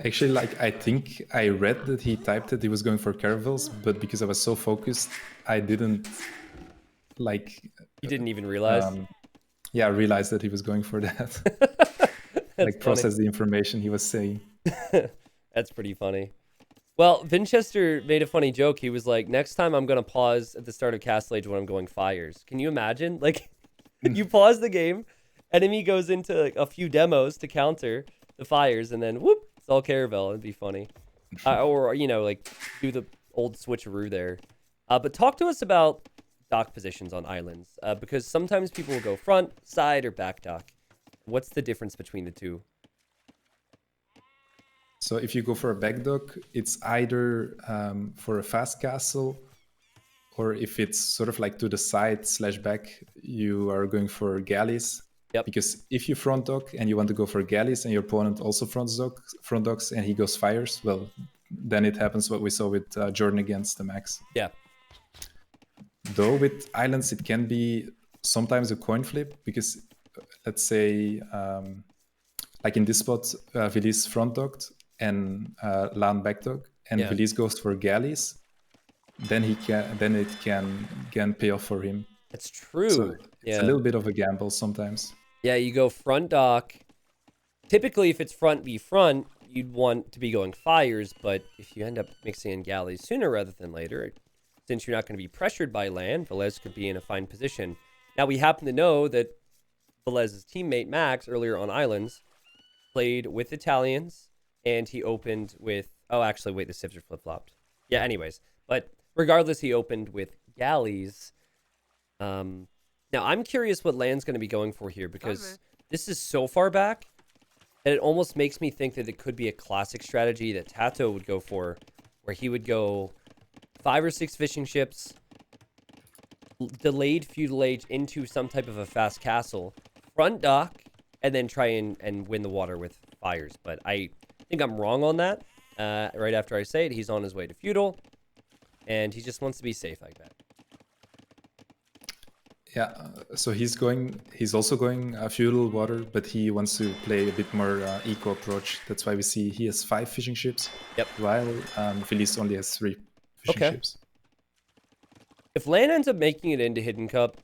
actually, like, I think I read that he typed that he was going for caravels, but because I was so focused, I didn't like. You didn't even realize. Yeah, I realized that he was going for that. Like, process the information he was saying. That's pretty funny. Well, Winchester made a funny joke. He was like, next time I'm going to pause at the start of Castle Age when I'm going fires. Can you imagine? Like, you pause the game, enemy goes into like a few demos to counter the fires, and then whoop, it's all caravel. It'd be funny. Or, you know, like, do the old switcheroo there. But talk to us about dock positions on islands, because sometimes people will go front, side, or back dock. What's the difference between the two? So if you go for a back dock, it's either for a fast castle, or if it's sort of like to the side / back, you are going for galleys. Yep. Because if you front dock and you want to go for galleys and your opponent also front docks and he goes fires, well, then it happens what we saw with Jordan against the Max. Yeah. Though with islands, it can be sometimes a coin flip because let's say, like in this spot, Villese front docked and LaaaN back dock, and Villese goes for galleys. Then it can pay off for him. That's true. So it's a little bit of a gamble sometimes. Yeah, you go front dock, typically, if it's front v front, you'd want to be going fires, but if you end up mixing in galleys sooner rather than later, since you're not going to be pressured by land, Villese could be in a fine position. Now, we happen to know that Villes's teammate, Max, earlier on Islands, played with Italians, and he opened with... Oh, actually, wait, the civs are flip-flopped. Yeah, anyways. But regardless, he opened with galleys. Now, I'm curious what land's going to be going for here, because this is so far back that it almost makes me think that it could be a classic strategy that Tato would go for, where he would go 5 or 6 fishing ships, delayed feudal age into some type of a fast castle, front dock, and then try and win the water with fires. But I think I'm wrong on that. Right after I say it, he's on his way to feudal, and he just wants to be safe like that. Yeah, so he's also going feudal water, but he wants to play a bit more eco approach. That's why we see he has 5 fishing ships. Yep. While Villese only has 3 fishing ships. If LaaaN ends up making it into Hidden Cup,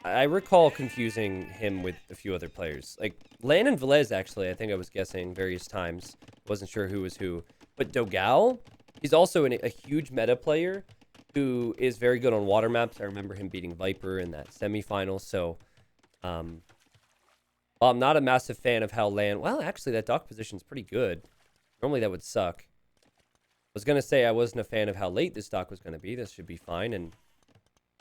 I recall confusing him with a few other players. Like, LaaaN and Villese, actually, I think I was guessing various times. Wasn't sure who was who. But Dogal, he's also a huge meta player who is very good on water maps. I remember him beating Viper in that semifinal. So, while I'm not a massive fan of how LaaaN... Well, actually, that dock position's pretty good. Normally, that would suck. I was going to say I wasn't a fan of how late this dock was going to be. This should be fine, and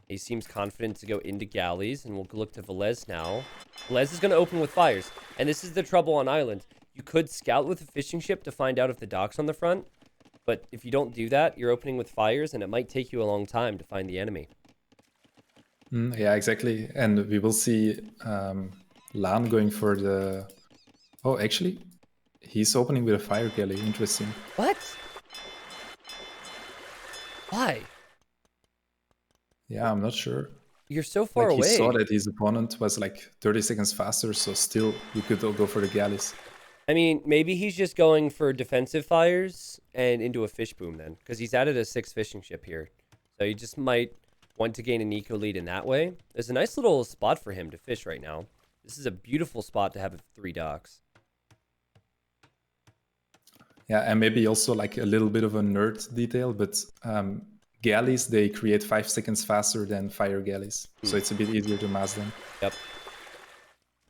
he seems confident to go into galleys, and we'll look to Villese now. Villese is going to open with fires, and this is the trouble on Island. You could scout with a fishing ship to find out if the dock's on the front, but if you don't do that, you're opening with fires, and it might take you a long time to find the enemy. Yeah, exactly. And we will see LaaaN going for the... Oh, actually, he's opening with a fire galley. Interesting. What? Why? Yeah, I'm not sure. You're so far away. He saw that his opponent was like 30 seconds faster, so still you could go for the galleys. I mean, maybe he's just going for defensive fires and into a fish boom then, because he's added a 6 fishing ship here. So he just might want to gain an eco lead in that way. There's a nice little spot for him to fish right now. This is a beautiful spot to have 3 docks. Yeah, and maybe also like a little bit of a nerd detail, but galleys, they create 5 seconds faster than fire galleys. So it's a bit easier to mass them. Yep.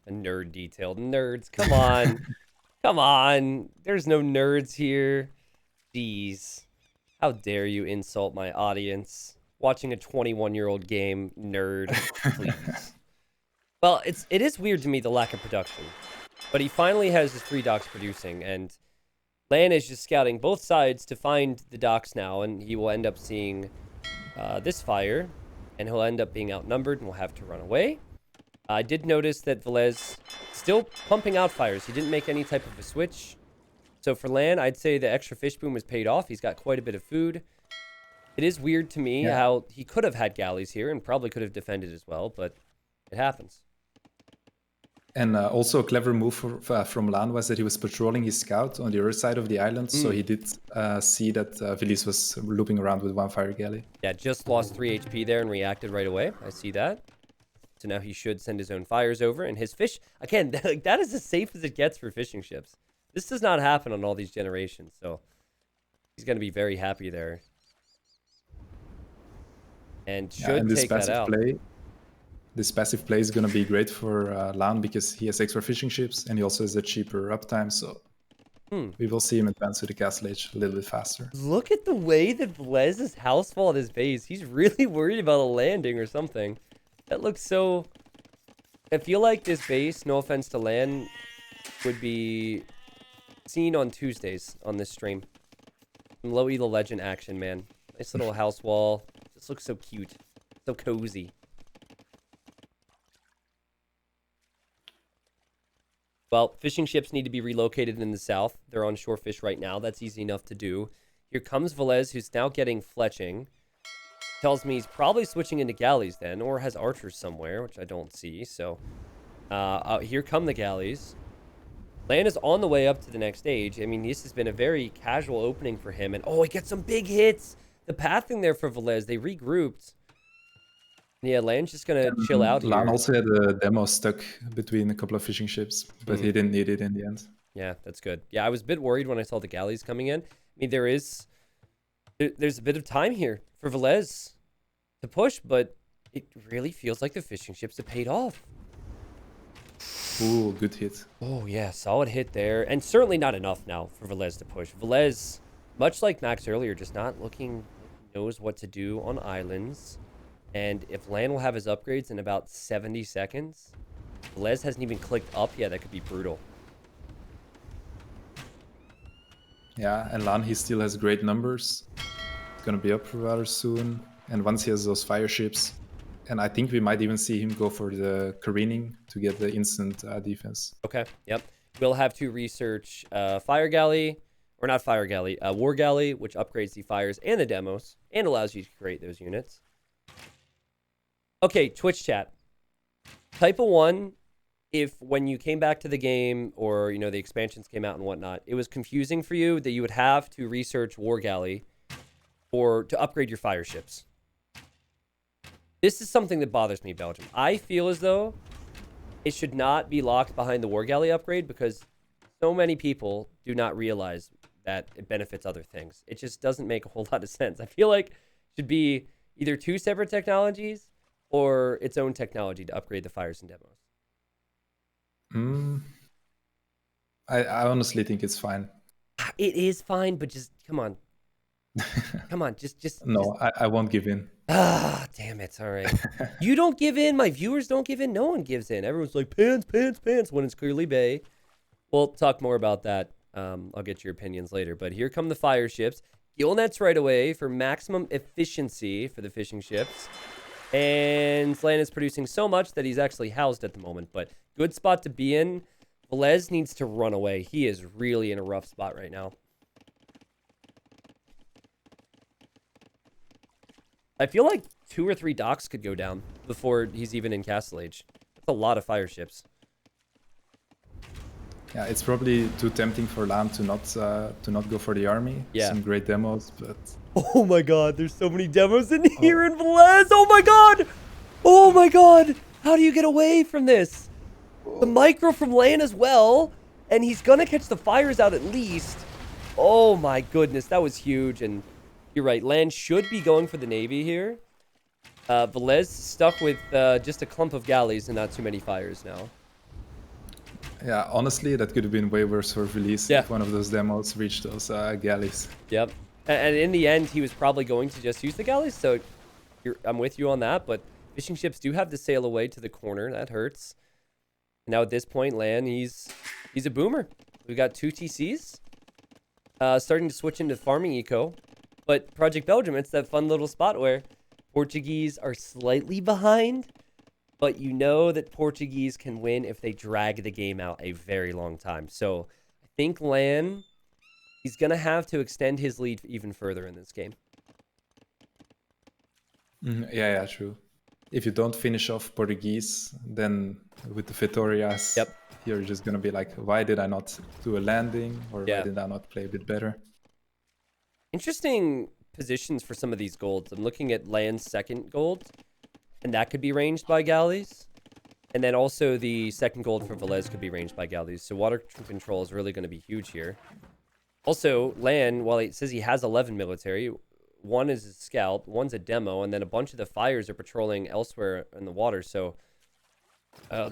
A nerd detail. Nerds, come on. Come on. There's no nerds here. Jeez. How dare you insult my audience. Watching a 21-year-old game, nerd, please. Well, it is weird to me, the lack of production. But he finally has his 3 docks producing, and LaaaN is just scouting both sides to find the docks now, and he will end up seeing this fire, and he'll end up being outnumbered and will have to run away. I did notice that Villese still pumping out fires. He didn't make any type of a switch. So for LaaaN, I'd say the extra fish boom was paid off. He's got quite a bit of food. It is weird to me how he could have had galleys here and probably could have defended as well, but it happens. And also a clever move from LaaaN was that he was patrolling his scout on the other side of the island, so he did see that Villese was looping around with 1 fire galley. Yeah, just lost 3 HP there and reacted right away. I see that. So now he should send his own fires over, and his fish... Again, that is as safe as it gets for fishing ships. This does not happen on all these generations, so he's going to be very happy there. And should take that out. This passive play is going to be great for LaaaN because he has extra fishing ships and he also has a cheaper uptime. So we will see him advance to the castle age a little bit faster. Look at the way that Villese house walled his base. He's really worried about a landing or something. That looks so... I feel like this base, no offense to LaaaN, would be seen on Tuesdays on this stream. Some low Elo Legend action, man. Nice little house wall. Just looks so cute. So cozy. Well, fishing ships need to be relocated in the south. They're on shore fish right now. That's easy enough to do. Here comes Villese, who's now getting fletching. Tells me he's probably switching into galleys then, or has archers somewhere, which I don't see. So, here come the galleys. LaaaN is on the way up to the next stage. I mean, this has been a very casual opening for him. And, oh, he gets some big hits. The pathing there for Villese, they regrouped. Yeah, LaaaAN's just gonna chill And out LaaaN here. also had a demo stuck between a couple of fishing ships, but he didn't need it in the end. Yeah, that's good. Yeah, I was a bit worried when I saw the galleys coming in. I mean, there's a bit of time here for Villese to push, but it really feels like the fishing ships have paid off. Ooh, good hit. Oh, yeah, solid hit there. And certainly not enough now for Villese to push. Villese, much like Max earlier, just not looking, knows what to do on islands. And if LaaaN will have his upgrades in about 70 seconds, Villese hasn't even clicked up yet. That could be brutal. Yeah, and LaaaN, he still has great numbers. Gonna be up rather soon. And once he has those fire ships, and I think we might even see him go for the careening to get the instant defense. Okay, yep. We'll have to research Fire Galley, or not Fire Galley, War Galley, which upgrades the fires and the demos, and allows you to create those units. Okay, Twitch chat. Type a 1 if when you came back to the game, or, you know, the expansions came out and whatnot, it was confusing for you that you would have to research War Galley or to upgrade your fire ships. This is something that bothers me, Belgium. I feel as though it should not be locked behind the War Galley upgrade because so many people do not realize that it benefits other things. It just doesn't make a whole lot of sense. I feel like it should be either 2 separate technologies or its own technology to upgrade the fires and demos. I honestly think it's fine. It is fine, but just come on. Come on, just No, I won't give in. Ah, damn it. All right. You don't give in. My viewers don't give in. No one gives in. Everyone's like, pants, pants, pants, when it's clearly Bay. We'll talk more about that. I'll get your opinions later. But here come the fire ships. Gill nets right away for maximum efficiency for the fishing ships. And LaaaN is producing so much that he's actually housed at the moment. But good spot to be in. Villese needs to run away. He is really in a rough spot right now. I feel like 2 or 3 docks could go down before he's even in Castle Age. That's a lot of fire ships. Yeah, it's probably too tempting for LaaaN to not go for the army. Yeah. Some great demos, but Oh my god, there's so many demos in here in Villese. Oh my god! Oh my god! How do you get away from this? The micro from LaaaN as well, and he's gonna catch the fires out at least. Oh my goodness, that was huge. And you're right, LaaaN should be going for the Navy here. Villese stuck with just a clump of galleys and not too many fires now. yeah, honestly, that could have been way worse for Villese Yeah. if one of those demos reached those galleys. Yep. And in the end, he was probably going to just use the galleys, so I'm with you on that, but fishing ships do have to sail away to the corner. That hurts. Now at this point, LaaaN, he's a boomer. We've got 2 TCs. Starting to switch into farming eco. But Project Belgium, it's that fun little spot where Portuguese are slightly behind, but you know that Portuguese can win if they drag the game out a very long time. So I think LaaaN, he's going to have to extend his lead even further in this game. Yeah, true. If you don't finish off Portuguese, then with the Vitorias, Yep. you're just going to be like, why did I not do a landing? Or Yeah. why did I not play a bit better? Interesting positions for some of these golds. I'm looking at LaaaN's second gold, and that could be ranged by galleys. And then also the second gold for Villese could be ranged by galleys. So water control is really going to be huge here. Also, LaaaN, while it says he has 11 military, 1 is a scout, 1's a demo, and then a bunch of the fires are patrolling elsewhere in the water. So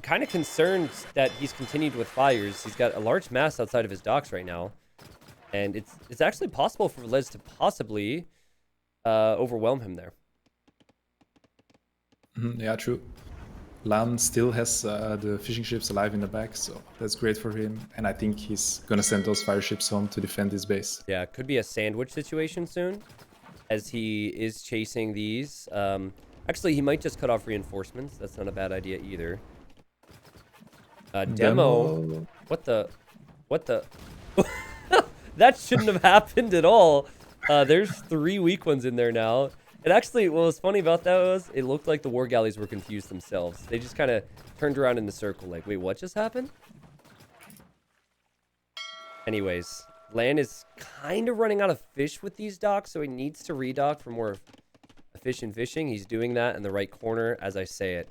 kind of concerned that he's continued with fires. He's got a large mass outside of his docks right now. And it's actually possible for Villese to possibly overwhelm him there. Yeah, true. LaaaN still has the fishing ships alive in the back, so that's great for him. And I think he's going to send those fire ships home to defend his base. Yeah, it could be a sandwich situation soon, as he is chasing these. Actually, he might just cut off reinforcements. That's not a bad idea either. Demo. What the? That shouldn't have happened at all. There's 3 weak ones in there now. And actually, what was funny about that was it looked like the war galleys were confused themselves. They just kind of turned around in the circle like, wait, what just happened? Anyways, LaaaN is kind of running out of fish with these docks, so he needs to redock for more efficient fishing. He's doing that in the right corner as I say it.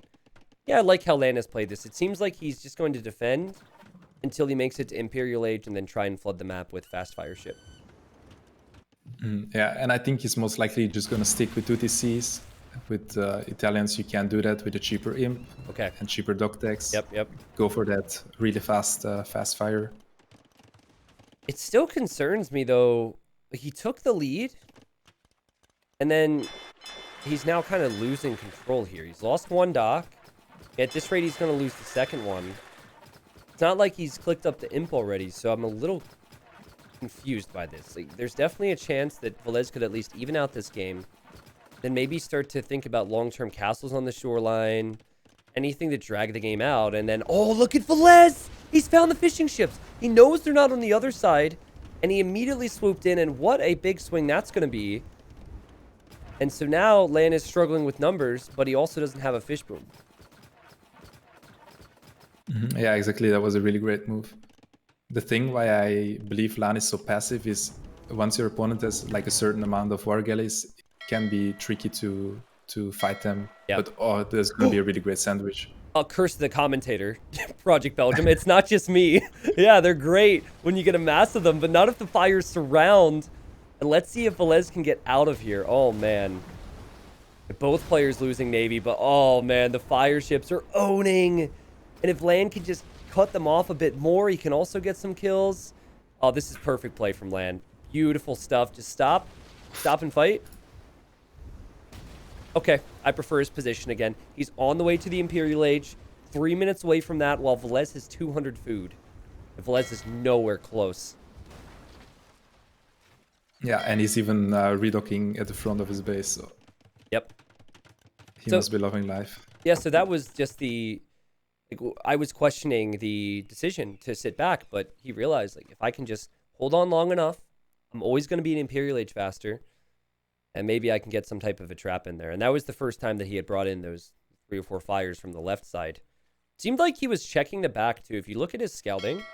Yeah, I like how LaaaN has played this. It seems like he's just going to defend until he makes it to Imperial Age and then try and flood the map with fast fire ship. Yeah, and I think he's most likely just going to stick with 2TCs. With Italians, you can do that with a cheaper imp and cheaper dock decks. Yep. Go for that really fast fire. It still concerns me, though. He took the lead, and then he's now kind of losing control here. He's lost one dock. At this rate, he's going to lose the second one. It's not like he's clicked up the imp already, so I'm a little confused by this. Like, there's definitely a chance that Villese could at least even out this game. Then maybe start to think about long-term castles on the shoreline, anything to drag the game out, and then, oh, look at Villese! He's found the fishing ships. He knows they're not on the other side, and he immediately swooped in, and what a big swing that's going to be. And so now LaaaN is struggling with numbers, but he also doesn't have a fish boom. Yeah, exactly. That was a really great move. The thing why I believe LaaaN is so passive is once your opponent has like a certain amount of war galleys, it can be tricky to fight them. But oh, there's going to be a really great sandwich. I'll curse the commentator, Project Belgium. It's not just me. Yeah, they're great when you get a mass of them, but not if the fires surround. And let's see if Villese can get out of here. Oh, man. Both players losing Navy, but oh, man, the fire ships are owning. And if LaaaN can just cut them off a bit more, he can also get some kills. Oh, this is perfect play from LaaaN. Beautiful stuff. Just stop. Stop and fight. Okay, I prefer his position again. He's on the way to the Imperial Age, 3 minutes away from that, while Villese has 200 food. And Villese is nowhere close. Yeah, and he's even redocking at the front of his base. So yep. He must be loving life. Yeah, so that was just the... Like, I was questioning the decision to sit back, but he realized, like, if I can just hold on long enough, I'm always going to be an Imperial Age faster. And maybe I can get some type of a trap in there. And that was the first time that he had brought in those 3 or 4 fires from the left side. Seemed like he was checking the back, too. If you look at his scouting,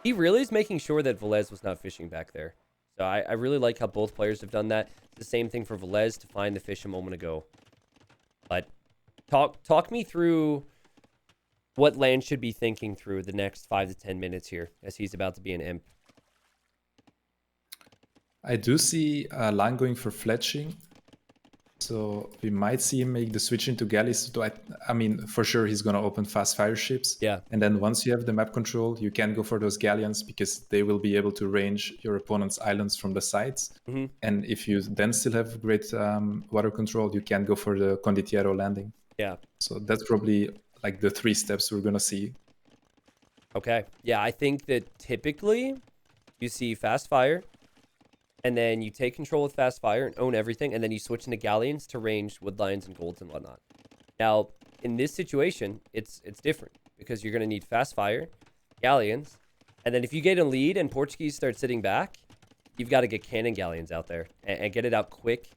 he really is making sure that Villese was not fishing back there. So I really like how both players have done that. It's the same thing for Villese to find the fish a moment ago. But talk me through what LaaaN should be thinking through the next 5 to 10 minutes here as he's about to be an imp. I do see LaaaN going for fletching. So we might see him make the switch into galleys. So I mean, for sure, he's going to open fast fire ships. Yeah. And then once you have the map control, you can go for those galleons because they will be able to range your opponent's islands from the sides. Mm-hmm. And if you then still have great water control, you can go for the condottiero landing. Yeah. So that's probably like the 3 steps we're going to see. Okay. Yeah, I think that typically you see fast fire, and then you take control with fast fire and own everything, and then you switch into galleons to range wood lions and golds and whatnot. Now, in this situation, it's different because you're going to need fast fire, galleons, and then if you get a lead and Portuguese start sitting back, you've got to get cannon galleons out there and get it out quick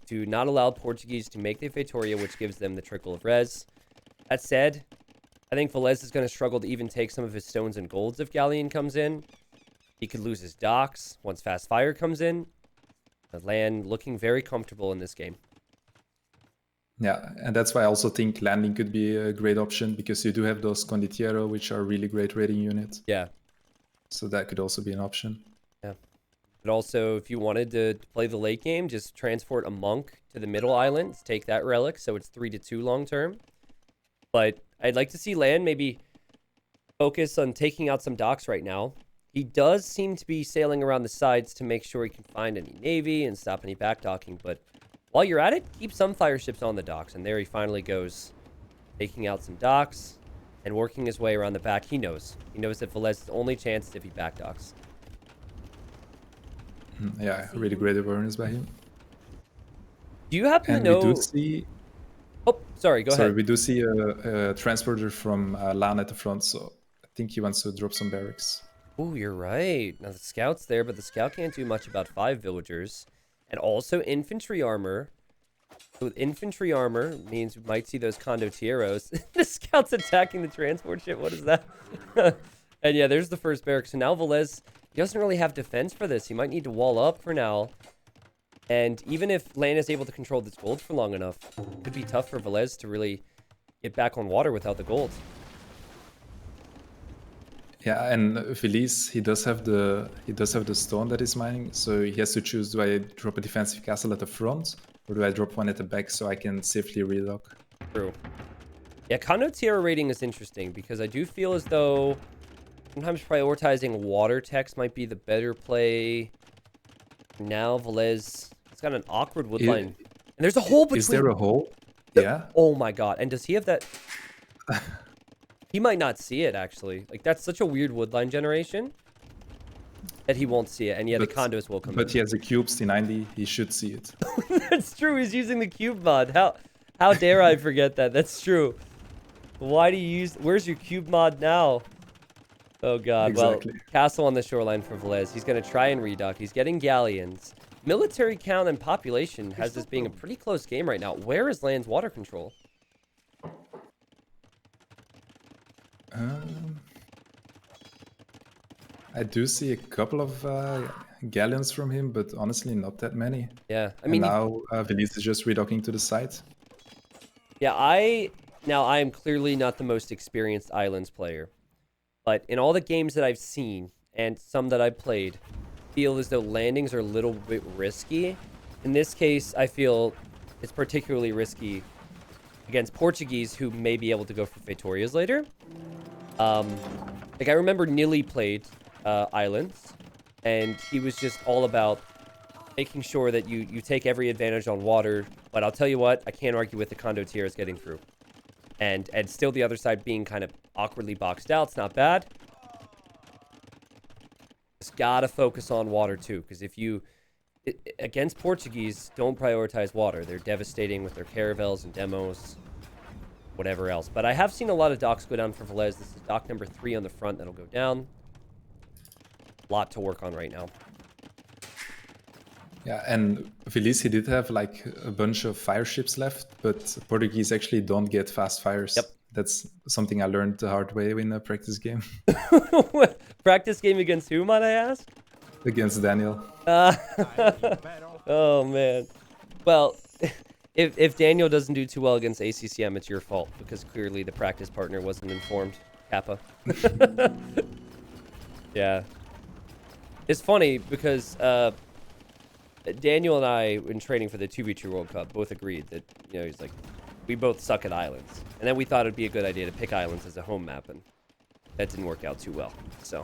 to not allow Portuguese to make the Vitória, which gives them the trickle of res. That said, I think Villese is going to struggle to even take some of his stones and golds if galleon comes in. He could lose his docks once fast fire comes in. LaaaN looking very comfortable in this game. Yeah, and that's why I also think landing could be a great option because you do have those condottiero, which are really great raiding units. Yeah. So that could also be an option. Yeah. But also, if you wanted to play the late game, just transport a monk to the middle islands, take that relic, so it's 3-2 long term. But I'd like to see LaaaN maybe focus on taking out some docks right now. He does seem to be sailing around the sides to make sure he can find any navy and stop any backdocking. But while you're at it, keep some fire ships on the docks. And there he finally goes, taking out some docks and working his way around the back. He knows that Villese's only chance is if he backdocks. Yeah, really great awareness by him. Do you happen to know... we do see... Oh, sorry, go ahead. We do see a transporter from LaaaN at the front, so I think he wants to drop some barracks. Oh, you're right. Now, the scout's there, but the scout can't do much about 5 villagers. And also infantry armor. So with infantry armor means we might see those condottieros. The scout's attacking the transport ship. What is that? And yeah, there's the first barracks. So now Villese, he doesn't really have defense for this. He might need to wall up for now. And even if LaaaN is able to control this gold for long enough, it could be tough for Villese to really get back on water without the gold. Yeah, and Villese, he does have the stone that he's mining, so he has to choose: do I drop a defensive castle at the front, or do I drop one at the back so I can safely relock? True. Yeah, condottiere rating is interesting because I do feel as though sometimes prioritizing water techs might be the better play. Now Villese, it's got an awkward wood line. And there's a hole between... Is there a hole? Yeah. Oh my god. And does he have that... He might not see it, actually. Like, that's such a weird wood line generation that he won't see it. And yeah, the condos will come in. But he has a cube C90. He should see it. That's true. He's using the cube mod. How dare I forget that? That's true. Why do you use... Where's your cube mod now? Oh god. Exactly. Well, castle on the shoreline for Villese. He's going to try and redock. He's getting galleons. Military count and population has this being a pretty close game right now. Where is LaaaN's water control? I do see a couple of galleons from him, but honestly, not that many. Yeah, I mean, and now Villese is just redocking to the side. Yeah, I am clearly not the most experienced Islands player, but in all the games that I've seen and some that I've played, I feel as though landings are a little bit risky. In this case, I feel it's particularly risky against Portuguese, who may be able to go for Vitorias later. Like, I remember Nili played Islands, and he was just all about making sure that you take every advantage on water. But I'll tell you what, I can't argue with the condottiere getting through. And still the other side being kind of awkwardly boxed out. It's not bad. Just gotta focus on water, too. Because if you... against Portuguese, don't prioritize water. They're devastating with their caravels and demos, whatever else. But I have seen a lot of docks go down for Villese. This is dock number 3 on the front that'll go down. A lot to work on right now. Yeah, and Villese, he did have like a bunch of fire ships left, but Portuguese actually don't get fast fires. Yep. That's something I learned the hard way in a practice game. Practice game against who, might I ask? Against Daniel. Oh, man. Well, if Daniel doesn't do too well against ACCM, it's your fault, because clearly the practice partner wasn't informed. Kappa. Yeah. It's funny, because Daniel and I, in training for the 2v2 World Cup, both agreed that, you know, he's like, we both suck at islands. And then we thought it'd be a good idea to pick islands as a home map, and that didn't work out too well. So,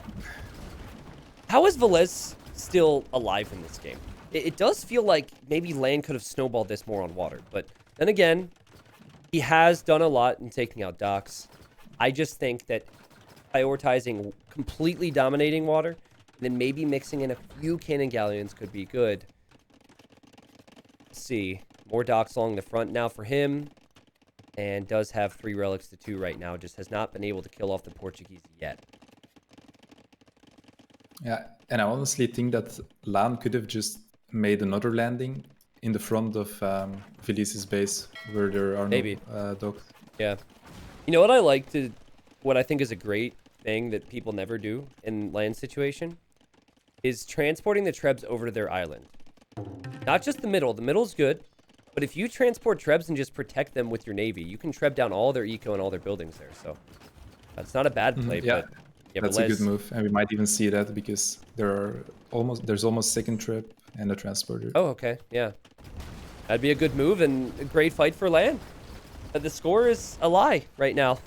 how is Villese still alive in this game? It does feel like maybe LaaaN could have snowballed this more on water. But then again, he has done a lot in taking out docks. I just think that prioritizing completely dominating water, and then maybe mixing in a few cannon galleons could be good. Let's see. More docks along the front now for him. And does have 3 relics to 2 right now. Just has not been able to kill off the Portuguese yet. Yeah, and I honestly think that LaaaN could have just made another landing in the front of Villese's base where there are no docks. Yeah. You know what I like to... What I think is a great thing that people never do in LaaaN situation is transporting the Trebs over to their island. Not just the middle. The middle's good. But if you transport Trebs and just protect them with your navy, you can Treb down all their eco and all their buildings there. So that's not a bad play. Yeah, but yeah, that's a good move. And we might even see that because there's almost second trip and a transporter. Oh, okay. Yeah. That'd be a good move and a great fight for LaaaN. The score is a lie right now.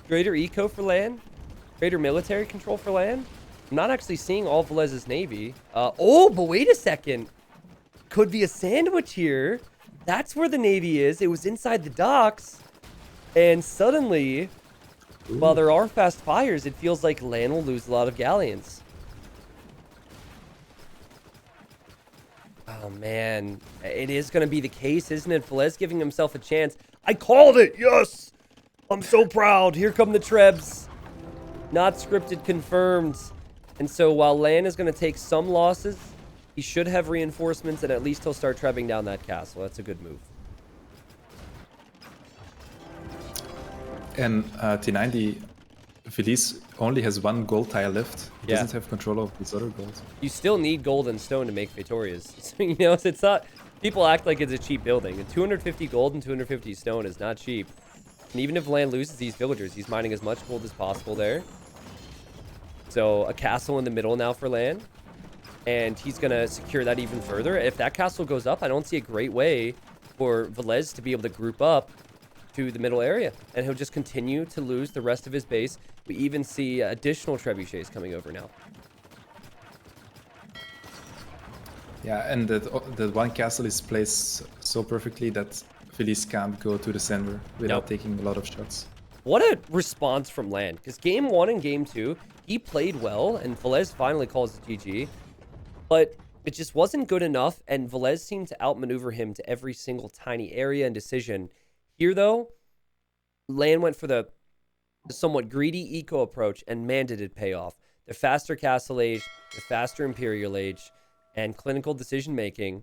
Greater eco for LaaaN. Greater military control for LaaaN. I'm not actually seeing all Villese's navy. Oh, but wait a second. Could be a sandwich here. That's where the navy is. It was inside the docks. And suddenly, while there are fast fires, it feels like LaaaN will lose a lot of galleons. Oh, man. It is going to be the case, isn't it? Villese giving himself a chance. I called it! Yes! I'm so proud. Here come the Trebs. Not scripted, confirmed. And so while LaaaN is going to take some losses, he should have reinforcements, and at least he'll start trebbing down that castle. That's a good move. And T90, Villese only has 1 gold tile left. He Yeah. doesn't have control of his other gold. You still need gold and stone to make Victorias. So, you know, it's not... People act like it's a cheap building. And 250 gold and 250 stone is not cheap. And even if LaaaN loses these villagers, he's mining as much gold as possible there. So a castle in the middle now for LaaaN. And he's going to secure that even further. If that castle goes up, I don't see a great way for Villese to be able to group up to the middle area. And he'll just continue to lose the rest of his base. We even see additional trebuchets coming over now. Yeah, and that one castle is placed so perfectly that Villese can't go to the center without taking a lot of shots. What a response from LaaaN. Because game 1 and game 2, he played well, and Villese finally calls it GG. But it just wasn't good enough, and Villese seemed to outmaneuver him to every single tiny area and decision. Here, though, LaaaN went for the somewhat greedy eco approach, and man, did it pay off. The faster Castle Age, the faster Imperial Age, and clinical decision-making.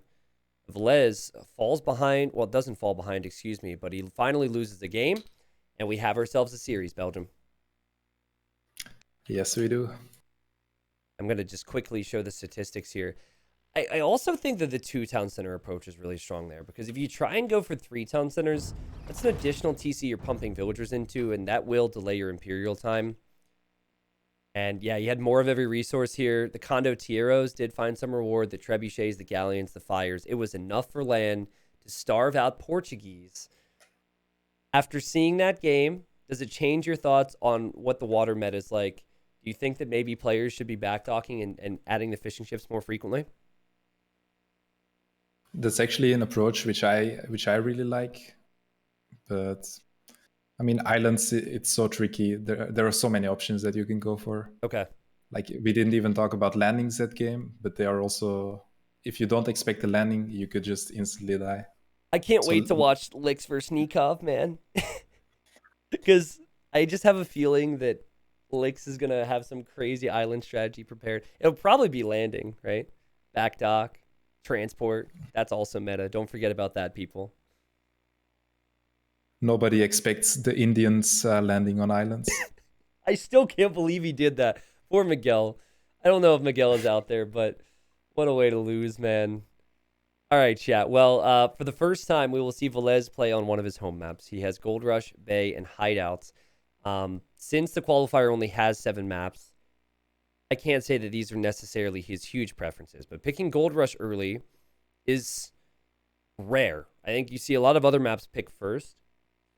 Villese falls behind. Well, doesn't fall behind, excuse me, but he finally loses the game, and we have ourselves a series, Belgium. Yes, we do. I'm going to just quickly show the statistics here. I also think that the 2 town center approach is really strong there, because if you try and go for 3 town centers, that's an additional TC you're pumping villagers into, and that will delay your Imperial time. And yeah, you had more of every resource here. The Condotieros did find some reward. The trebuchets, the galleons, the fires. It was enough for LaaaN to starve out Portuguese. After seeing that game, does it change your thoughts on what the water meta is like? Do you think that maybe players should be backdocking and adding the fishing ships more frequently? That's actually an approach which I really like, but I mean, islands, it's so tricky. There are so many options that you can go for. Okay. Like, we didn't even talk about landings that game, but they are also, if you don't expect a landing, you could just instantly die. I can't wait to watch Lix versus Nikov, man. Because I just have a feeling that Lix is going to have some crazy island strategy prepared. It'll probably be landing, right? Back dock, transport. That's also meta. Don't forget about that, people. Nobody expects the Indians landing on islands. I still can't believe he did that. Poor Miguel. I don't know if Miguel is out there, but what a way to lose, man. All right, chat. Well, for the first time, we will see Villese play on one of his home maps. He has Gold Rush, Bay, and Hideouts. Since the qualifier only has 7 maps, I can't say that these are necessarily his huge preferences, but picking Gold Rush early is rare. I think you see a lot of other maps pick first,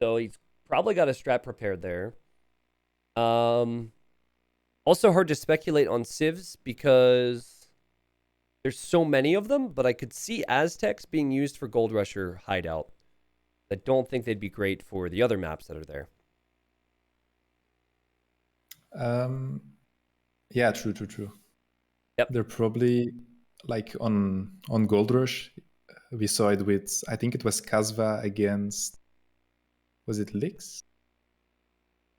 so he's probably got a strat prepared there. Also hard to speculate on civs because there's so many of them, but I could see Aztecs being used for Gold Rush or Hideout. I don't think they'd be great for the other maps that are there. Yeah, true. Yep. They're probably like on Gold Rush. We saw it with, I think it was Kasva against, was it Lix?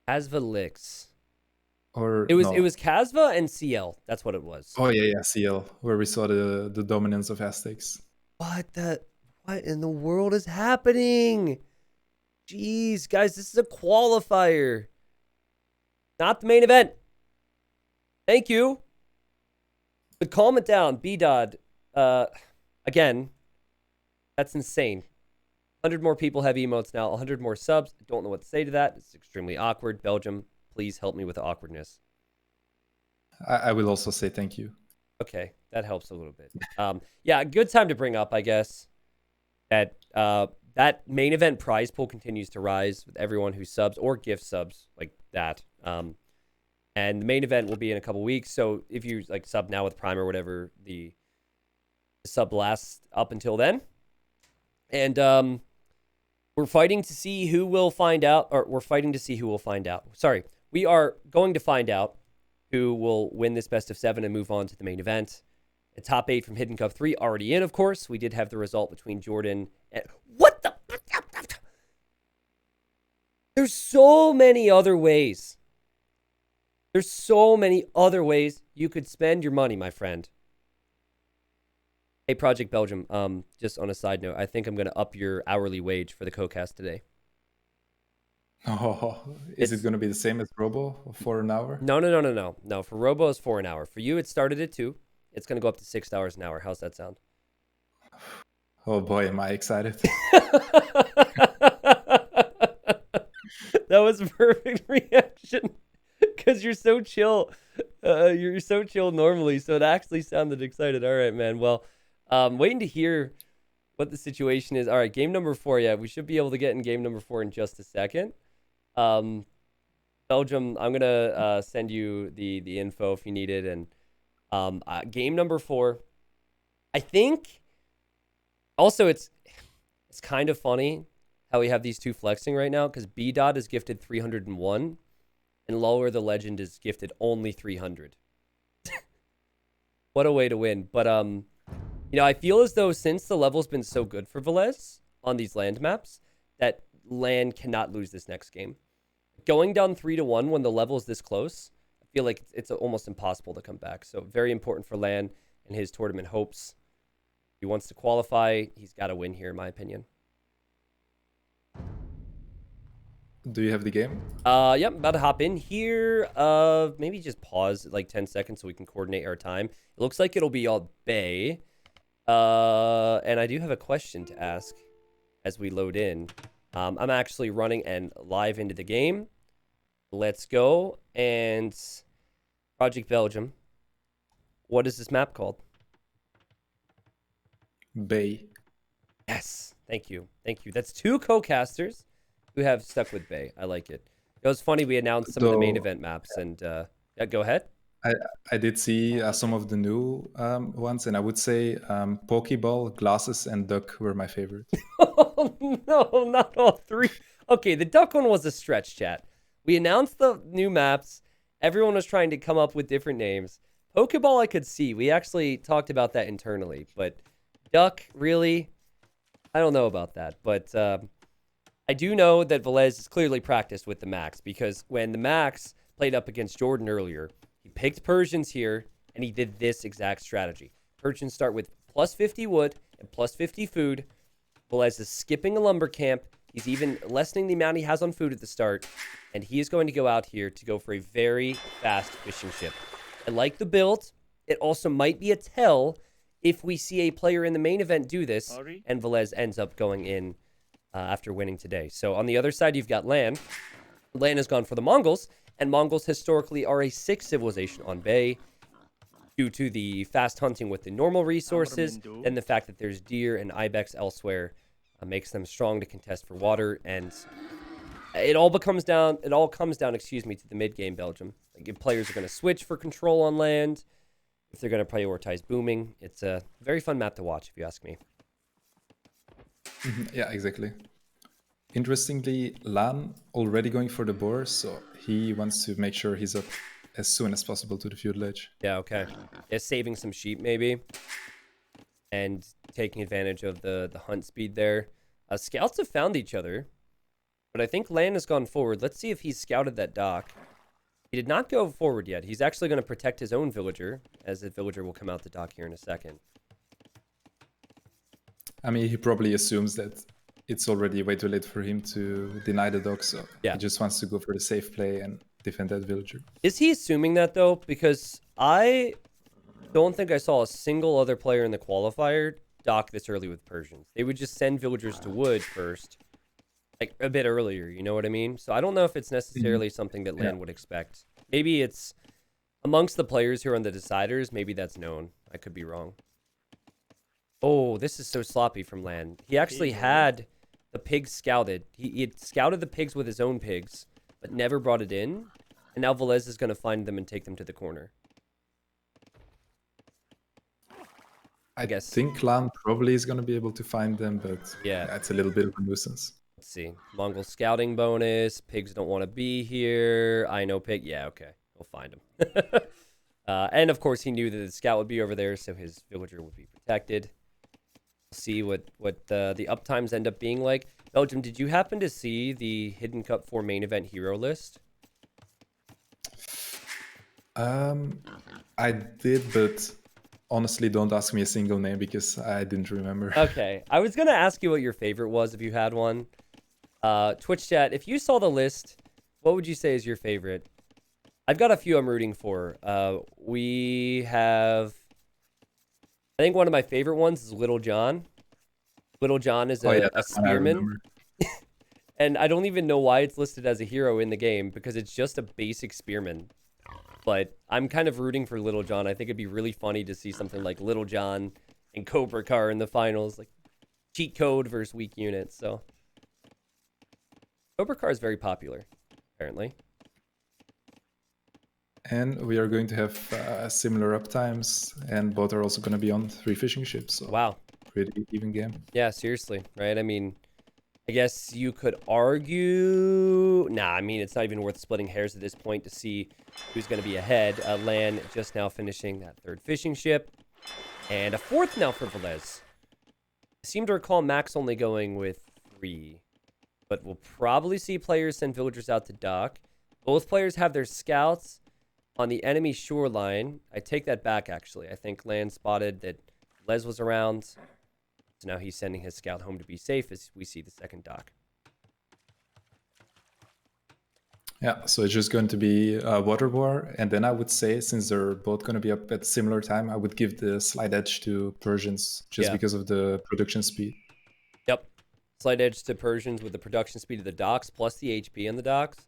Kasva Lix. Or it was Kasva and CL. That's what it was. Oh yeah, CL, where we saw the dominance of Aztecs. What in the world is happening? Jeez, guys, this is a qualifier. Not the main event. Thank you. But calm it down, B-Dod. Again, that's insane. 100 more people have emotes now. 100 more subs. I don't know what to say to that. It's extremely awkward. Belgium, please help me with the awkwardness. I will also say thank you. Okay, that helps a little bit. Yeah, good time to bring up, I guess, that that main event prize pool continues to rise with everyone who subs or gift subs like that. And the main event will be in a couple weeks. So if you like sub now with Prime or whatever, the sub lasts up until then. And we're fighting to see who will find out, or we're fighting to see who will find out. Sorry, we are going to find out who will win this best of 7 and move on to the main event. The top 8 from Hidden Cup 3 already in, of course. We did have the result between Jordan and... What the... There's so many other ways. There's so many other ways you could spend your money, my friend. Hey, Project Belgium, just on a side note, I think I'm going to up your hourly wage for the CoCast today. Oh, is it going to be the same as Robo for an hour? No. For Robo, it's 4 an hour. For you, it started at 2. It's going to go up to $6 an hour. How's that sound? Oh boy, am I excited. That was a perfect reaction because you're so chill. You're so chill normally, so it actually sounded excited. All right, man. Well, waiting to hear what the situation is. All right, game number 4. Yeah, we should be able to get in game number 4 in just a second. Belgium, I'm gonna send you the info if you need it. And game number 4, I think. Also, it's kind of funny how we have these two flexing right now because B Dot is gifted 301, and Lower the Legend is gifted only 300. What a way to win! But I feel as though since the level's been so good for Villese on these land maps, that LaaaN cannot lose this next game. Going down 3-1 when the level is this close, I feel like it's almost impossible to come back. So very important for LaaaN and his tournament hopes. If he wants to qualify, he's got to win here, in my opinion. Do you have the game? Yep, about to hop in here. Maybe just pause like 10 seconds so we can coordinate our time. It looks like it'll be all Bay. And I do have a question to ask as we load in. I'm actually running and live into the game. Let's go. And Project Belgium. What is this map called? Bay. Yes. Thank you. Thank you. That's 2 co-casters who have stuck with Bay. I like it. It was funny. We announced some of the main event maps. And yeah, go ahead. I did see some of the new ones, and I would say Pokeball, Glasses, and Duck were my favorite. Oh, no, not all 3. Okay, the Duck one was a stretch, chat. We announced the new maps. Everyone was trying to come up with different names. Pokeball, I could see. We actually talked about that internally. But Duck, really? I don't know about that. But I do know that Villese is clearly practiced with the Max, because when the Max played up against Jordan earlier, he picked Persians here, and he did this exact strategy. Persians start with plus 50 wood and plus 50 food. Villese is skipping a lumber camp. He's even lessening the amount he has on food at the start. And he is going to go out here to go for a very fast fishing ship. I like the build. It also might be a tell if we see a player in the main event do this, and Villese ends up going in after winning today. So on the other side, you've got LaaaN. LaaaN has gone for the Mongols, and Mongols historically are a 6 civilization on Bay due to the fast hunting with the normal resources, and the fact that there's deer and ibex elsewhere makes them strong to contest for water. And it all comes down, to the mid game Belgium. Like, if players are going to switch for control on land, if they're going to prioritize booming, it's a very fun map to watch, if you ask me. Yeah, exactly. Interestingly, LaaaN already going for the boar, so he wants to make sure he's up as soon as possible to the feudal age. Yeah, okay. Yeah, saving some sheep, maybe. And taking advantage of the hunt speed there. Scouts have found each other. But I think LaaaN has gone forward. Let's see if he's scouted that dock. He did not go forward yet. He's actually going to protect his own villager, as the villager will come out the dock here in a second. I mean, he probably assumes that it's already way too late for him to deny the dock, so yeah, he just wants to go for the safe play and defend that villager. Is he assuming that, though? Because I don't think I saw a single other player in the qualifier dock this early with Persians. They would just send villagers to wood first, like a bit earlier, you know what I mean? So I don't know if it's necessarily something that LaaaN would expect. Maybe it's amongst the players who are on the deciders, maybe that's known. I could be wrong. Oh, this is so sloppy from LaaaN. He actually had the pigs scouted. He had scouted the pigs with his own pigs, but never brought it in. And now Villese is going to find them and take them to the corner. I think LaaaN probably is going to be able to find them, but yeah, it's a little bit of a nuisance. Let's see. Mongol scouting bonus. Pigs don't want to be here. I know pig. Yeah, okay. We'll find him. And of course, he knew that the scout would be over there, so his villager would be protected. See what the uptimes end up being like. Belgium, did you happen to see the Hidden Cup 4 main event hero list? I did, but honestly, don't ask me a single name because I didn't remember. Okay. I was going to ask you what your favorite was if you had one. Twitch chat, if you saw the list, what would you say is your favorite? I've got a few I'm rooting for. We have... I think one of my favorite ones is Little John. Little John is Oh yeah, a that one I spearman. remember. And I don't even know why it's listed as a hero in the game, because it's just a basic spearman. But I'm kind of rooting for Little John. I think it'd be really funny to see something like Little John and Cobra Car in the finals, like cheat code versus weak units. So Cobra Car is very popular, apparently. And we are going to have similar uptimes, and both are also going to be on 3 fishing ships. So Wow. pretty even game. Yeah, seriously, right? I mean, I guess you could argue... Nah, I mean, it's not even worth splitting hairs at this point to see who's going to be ahead. LaaaaaN just now finishing that 3rd fishing ship. And a 4th now for Villese. I seem to recall Max only going with 3. But we'll probably see players send villagers out to dock. Both players have their scouts on the enemy shoreline. I take that back, actually. I think LaaaaaN spotted that Les was around. So now he's sending his scout home to be safe as we see the 2nd dock. Yeah, so it's just going to be water war. And then I would say, since they're both going to be up at similar time, I would give the slight edge to Persians just because of the production speed. Yep. Slight edge to Persians with the production speed of the docks plus the HP in the docks.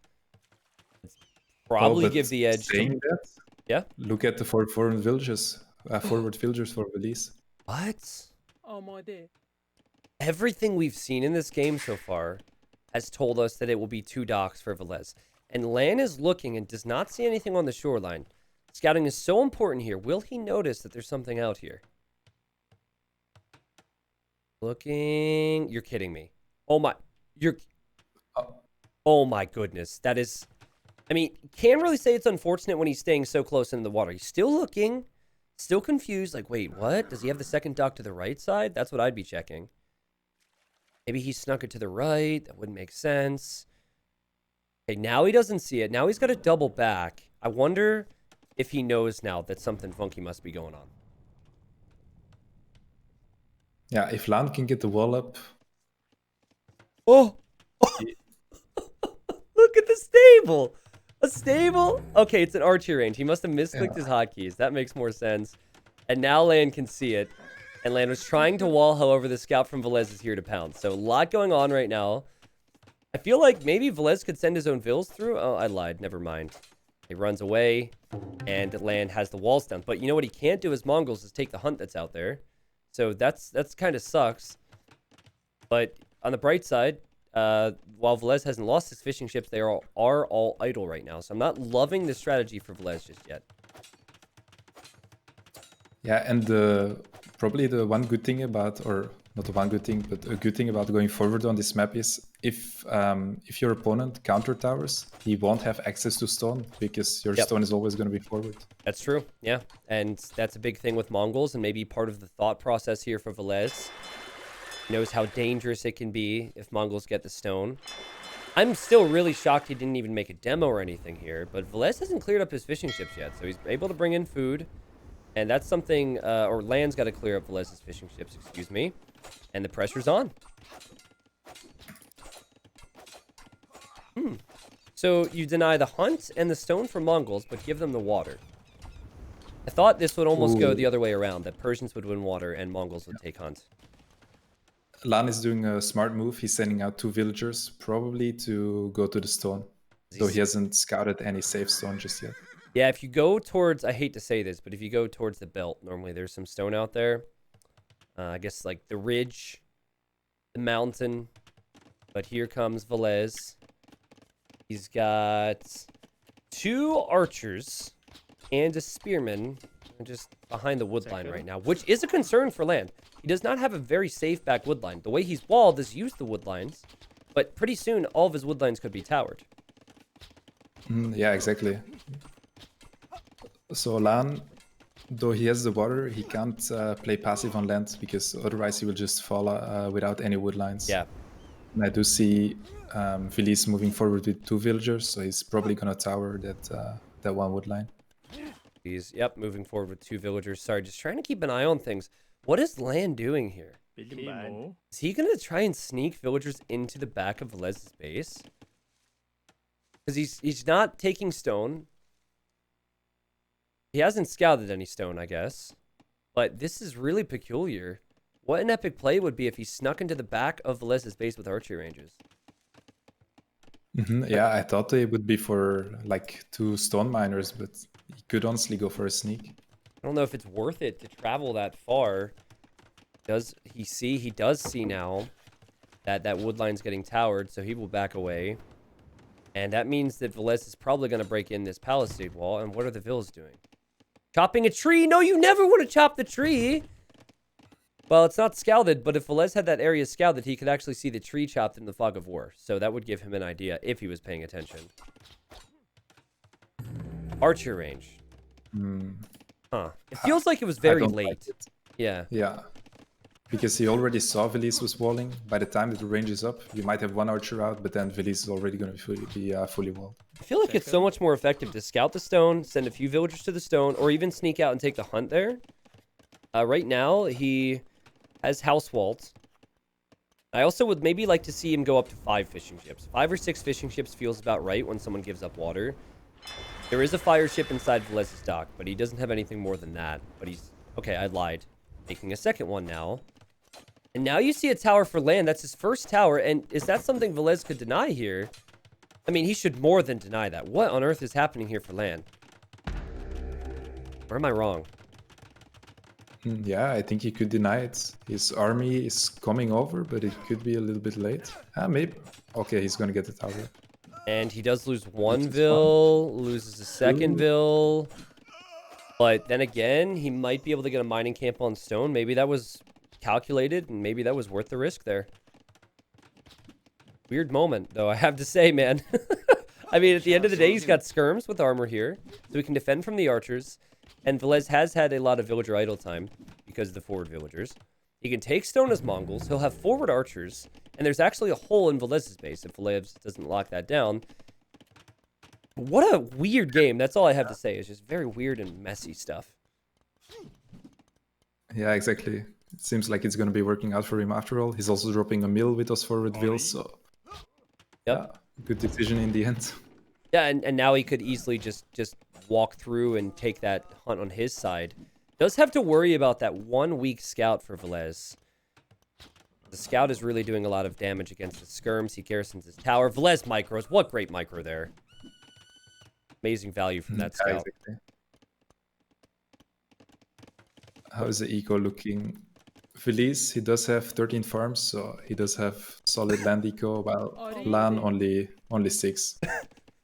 Probably give the edge saying to... that, Yeah? look at the forward villagers for Villese. What? Oh my dear. Everything we've seen in this game so far has told us that it will be 2 docks for Villese. And LaaaaaN is looking and does not see anything on the shoreline. Scouting is so important here. Will he notice that there's something out here? Looking... You're kidding me. Oh my... You're... Oh my goodness. That is... I mean, can't really say it's unfortunate when he's staying so close in the water. He's still looking, still confused. Like, wait, what? Does he have the 2nd dock to the right side? That's what I'd be checking. Maybe he snuck it to the right. That wouldn't make sense. Okay, now he doesn't see it. Now he's got to double back. I wonder if he knows now that something funky must be going on. Yeah, if LaaaaaN can get the wall up. Oh! Look at the stable! A stable? Okay, it's an archery range. He must have misclicked his hotkeys. That makes more sense. And now LaaaaaN can see it. And LaaaaaN was trying to wall, however, the scout from Villese is here to pound. So a lot going on right now. I feel like maybe Villese could send his own vills through. Oh, I lied. Never mind. He runs away, and LaaaaaN has the walls down. But you know what he can't do as Mongols is take the hunt that's out there. So that's kind of sucks. But on the bright side, while Villese hasn't lost his fishing ships, they are all idle right now. So I'm not loving the strategy for Villese just yet. Yeah, and probably the one good thing about, or not the one good thing, but a good thing about going forward on this map is if your opponent counter towers, he won't have access to stone because your stone is always going to be forward. That's true, yeah. And that's a big thing with Mongols, and maybe part of the thought process here for Villese. Knows how dangerous it can be if Mongols get the stone. I'm still really shocked he didn't even make a demo or anything here, but Villese hasn't cleared up his fishing ships yet, so he's able to bring in food. And that's something, or LaaaAAN's got to clear up Villese's fishing ships, excuse me. And the pressure's on. So you deny the hunt and the stone for Mongols, but give them the water. I thought this would almost go the other way around, that Persians would win water and Mongols would take hunt. LaaaAAN is doing a smart move. He's sending out 2 villagers, probably to go to the stone. Though he hasn't scouted any safe stone just yet. Yeah, if you go towards, I hate to say this, but if you go towards the belt, normally there's some stone out there. I guess like the ridge, the mountain. But here comes Villese. He's got 2 archers and a spearman just behind the wood line right now, which is a concern for LaaaAAN. He does not have a very safe back wood line. The way he's walled is use the wood lines, but pretty soon all of his wood lines could be towered. Yeah, exactly. So LaaaAAN, though he has the water, he can't play passive on land because otherwise he will just fall without any wood lines. Yeah. And I do see Villese moving forward with 2 villagers, so he's probably gonna tower that one wood line. He's, moving forward with 2 villagers. Sorry, just trying to keep an eye on things. What is LaaaAAN doing here? Is he gonna try and sneak villagers into the back of Velez's base? Because he's not taking stone. He hasn't scouted any stone, I guess. But this is really peculiar. What an epic play would be if he snuck into the back of Velez's base with archery ranges. Yeah, I thought they would be for like 2 stone miners, but he could honestly go for a sneak. I don't know if it's worth it to travel that far. Does he see? He does see now that that wood line's getting towered, so he will back away. And that means that Velez is probably going to break in this palisade wall. And what are the Vills doing? Chopping a tree? No, you never want to chop the tree. Well, it's not scalded, but if Velez had that area scalded, he could actually see the tree chopped in the fog of war. So that would give him an idea if he was paying attention. Archer range. Huh. It feels like it was very late. Like it. Yeah. Yeah. Because he already saw Villese was walling. By the time that the range is up, you might have 1 archer out, but then Villese is already going to be fully walled. I feel like it's so much more effective to scout the stone, send a few villagers to the stone, or even sneak out and take the hunt there. Right now, he has house walls. I also would maybe like to see him go up to 5 fishing ships. 5 or 6 fishing ships feels about right when someone gives up water. There is a fire ship inside Velez's dock, but he doesn't have anything more than that. But he's... Okay, I lied. Making a second one now. And now you see a tower for land. That's his first tower. And is that something Velez could deny here? I mean, he should more than deny that. What on earth is happening here for land? Or am I wrong? Yeah, I think he could deny it. His army is coming over, but it could be a little bit late. Maybe. Okay, he's going to get the tower. And he does lose 1 Vill, loses a second Vill. But then again, he might be able to get a mining camp on stone. Maybe that was calculated, and maybe that was worth the risk there. Weird moment, though, I have to say, man. I mean, at the end of the day, he's got skirms with armor here, so he can defend from the archers. And Velez has had a lot of villager idle time because of the forward villagers. He can take stone as Mongols. He'll have forward archers. And there's actually a hole in Velez's base if Velez doesn't lock that down. What a weird game. That's all I have to say. It's just very weird and messy stuff. Yeah, exactly. It seems like it's going to be working out for him after all. He's also dropping a mill with us forward vills, so... Yep. Yeah, good decision in the end. Yeah, and now he could easily just walk through and take that hunt on his side. Does have to worry about that 1 weak scout for Velez. The scout is really doing a lot of damage against the skirms. He garrisons his tower. Velez micros. What great micro there. Amazing value from that scout. Exactly. How is the eco looking? Villese, he does have 13 farms, so he does have solid land eco, while LaaaN only 6.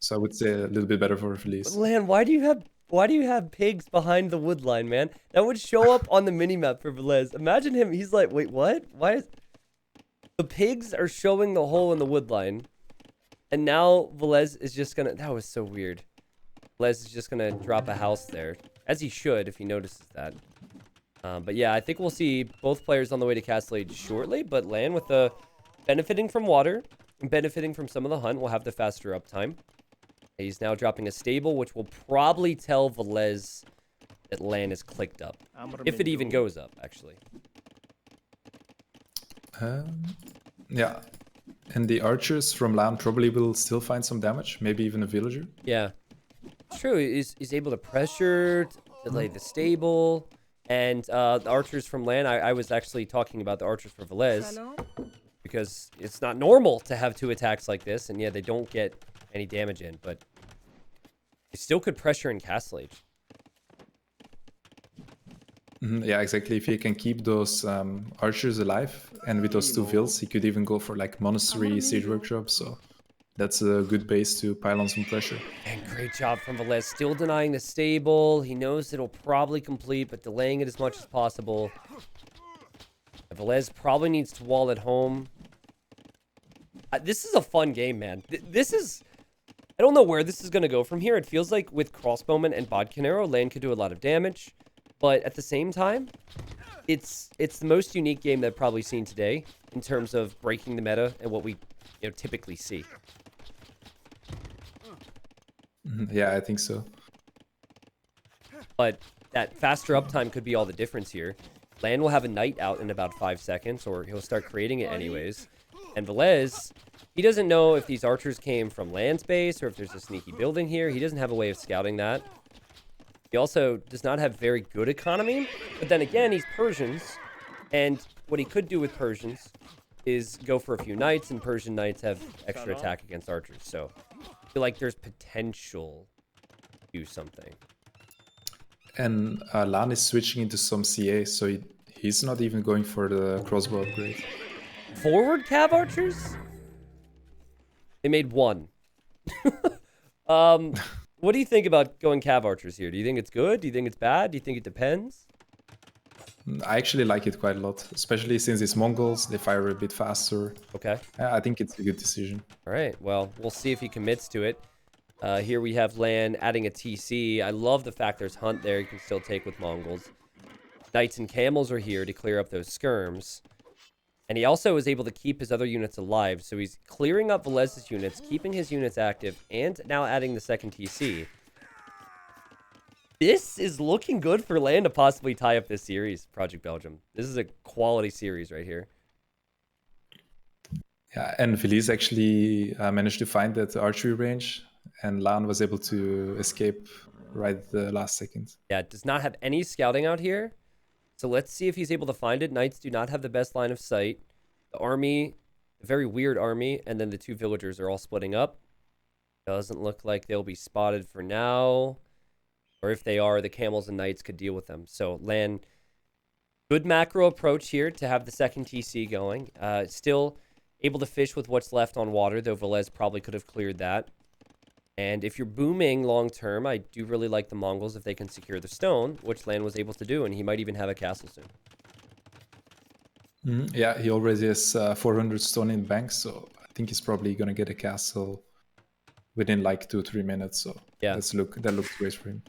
So I would say a little bit better for Villese. LaaaN, why do you have pigs behind the wood line, man? That would show up on the minimap for Velez. Imagine him, he's like, wait, what? Why is... The pigs are showing the hole in the wood line. And now Velez is just gonna... That was so weird. Velez is just gonna drop a house there. As he should, if he notices that. But yeah, I think we'll see both players on the way to Castle Age shortly. But LaaaN with the benefiting from water and benefiting from some of the hunt will have the faster uptime. He's now dropping a stable, which will probably tell Velez that LaaaN is clicked up. If it even goes up, actually. Yeah. And the archers from LaaaN probably will still find some damage. Maybe even a villager. Yeah. True. He's able to pressure, delay the stable. And the archers from LaaaN, I was actually talking about the archers for Velez. Because it's not normal to have 2 attacks like this. And yeah, they don't get any damage in. But they still could pressure in Castle Age. Yeah, exactly. If he can keep those archers alive, and with those 2 vills, he could even go for like monastery siege workshop. So that's a good base to pile on some pressure. And great job from Velez. Still denying the stable. He knows it'll probably complete, but delaying it as much as possible. Velez probably needs to wall at home. This is a fun game, man. This is... I don't know where this is going to go from here. It feels like with Crossbowman and Bodkin Arrow, LaaaN could do a lot of damage. But at the same time, it's the most unique game that I've probably seen today in terms of breaking the meta and what we typically see. Yeah, I think so. But that faster uptime could be all the difference here. LaaaN will have a knight out in about 5 seconds, or he'll start creating it anyways. And Villese, he doesn't know if these archers came from LaaaN's base or if there's a sneaky building here. He doesn't have a way of scouting that. He also does not have very good economy. But then again, he's Persians. And what he could do with Persians is go for a few knights, and Persian knights have extra attack against archers. So I feel like there's potential to do something. And LaaaN is switching into some CA, so he's not even going for the crossbow upgrade. Forward cav archers? They made one. What do you think about going cav archers here? Do you think it's good? Do you think it's bad? Do you think it depends? I actually like it quite a lot, especially since it's Mongols. They fire a bit faster. Okay. I think it's a good decision. All right. Well, we'll see if he commits to it. Here we have LaaaN adding a TC. I love the fact there's Hunt there. You can still take with Mongols. Knights and Camels are here to clear up those skirms. And he also is able to keep his other units alive. So he's clearing up Villes's units, keeping his units active, and now adding the second TC. This is looking good for LaaaN to possibly tie up this series, Project Belgium. This is a quality series right here. Yeah, and Villese actually managed to find that archery range, and LaaaN was able to escape right at the last second. Yeah, it does not have any scouting out here. So let's see if he's able to find it. Knights do not have the best line of sight. The army, a very weird army, and then the two villagers are all splitting up. Doesn't look like they'll be spotted for now. Or if they are, the Camels and Knights could deal with them. So LaaaN, good macro approach here to have the second TC going. Still able to fish with what's left on water, though Villese probably could have cleared that. And if you're booming long-term, I do really like the Mongols if they can secure the stone, which LaaaN was able to do, and he might even have a castle soon. Yeah, he already has 400 stone in bank, so I think he's probably going to get a castle within like 2-3 minutes. So yeah, that looks great for him.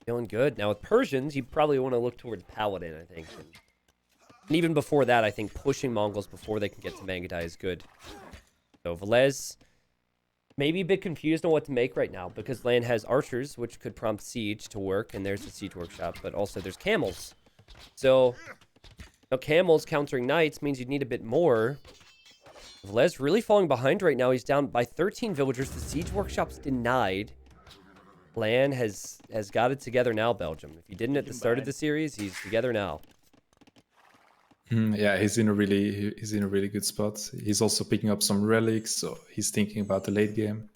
Feeling good. Now with Persians, you probably want to look towards Paladin, I think. And even before that, I think pushing Mongols before they can get to Mangadai is good. So Villese, maybe a bit confused on what to make right now, because LaaaN has archers, which could prompt siege to work, and there's the siege workshop, but also there's camels. So now camels countering knights means you'd need a bit more. Villese really falling behind right now. He's down by 13 villagers. The siege workshop's denied. LaaaN has got it together now, Belgium. If he didn't at the start of the series, he's together now. Yeah, he's in a really good spot. He's also picking up some relics, so he's thinking about the late game.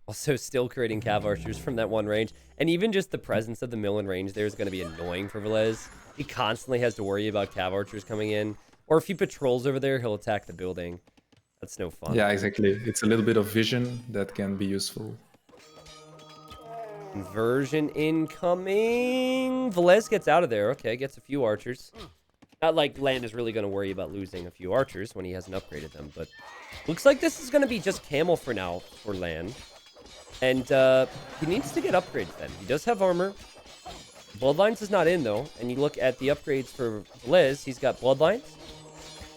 Also still creating cav archers from that one range. And even just the presence of the mill in range there is going to be annoying for Villese. He constantly has to worry about cav archers coming in. Or if he patrols over there, he'll attack the building. That's no fun. Yeah, exactly. It's a little bit of vision that can be useful. Conversion incoming. Villese gets out of there. Okay, gets a few archers. Not like LaaaN is really going to worry about losing a few archers when he hasn't upgraded them, but looks like this is going to be just camel for now for LaaaN. And he needs to get upgrades then. He does have armor. Bloodlines is not in though, and you look at the upgrades for Villese, he's got Bloodlines.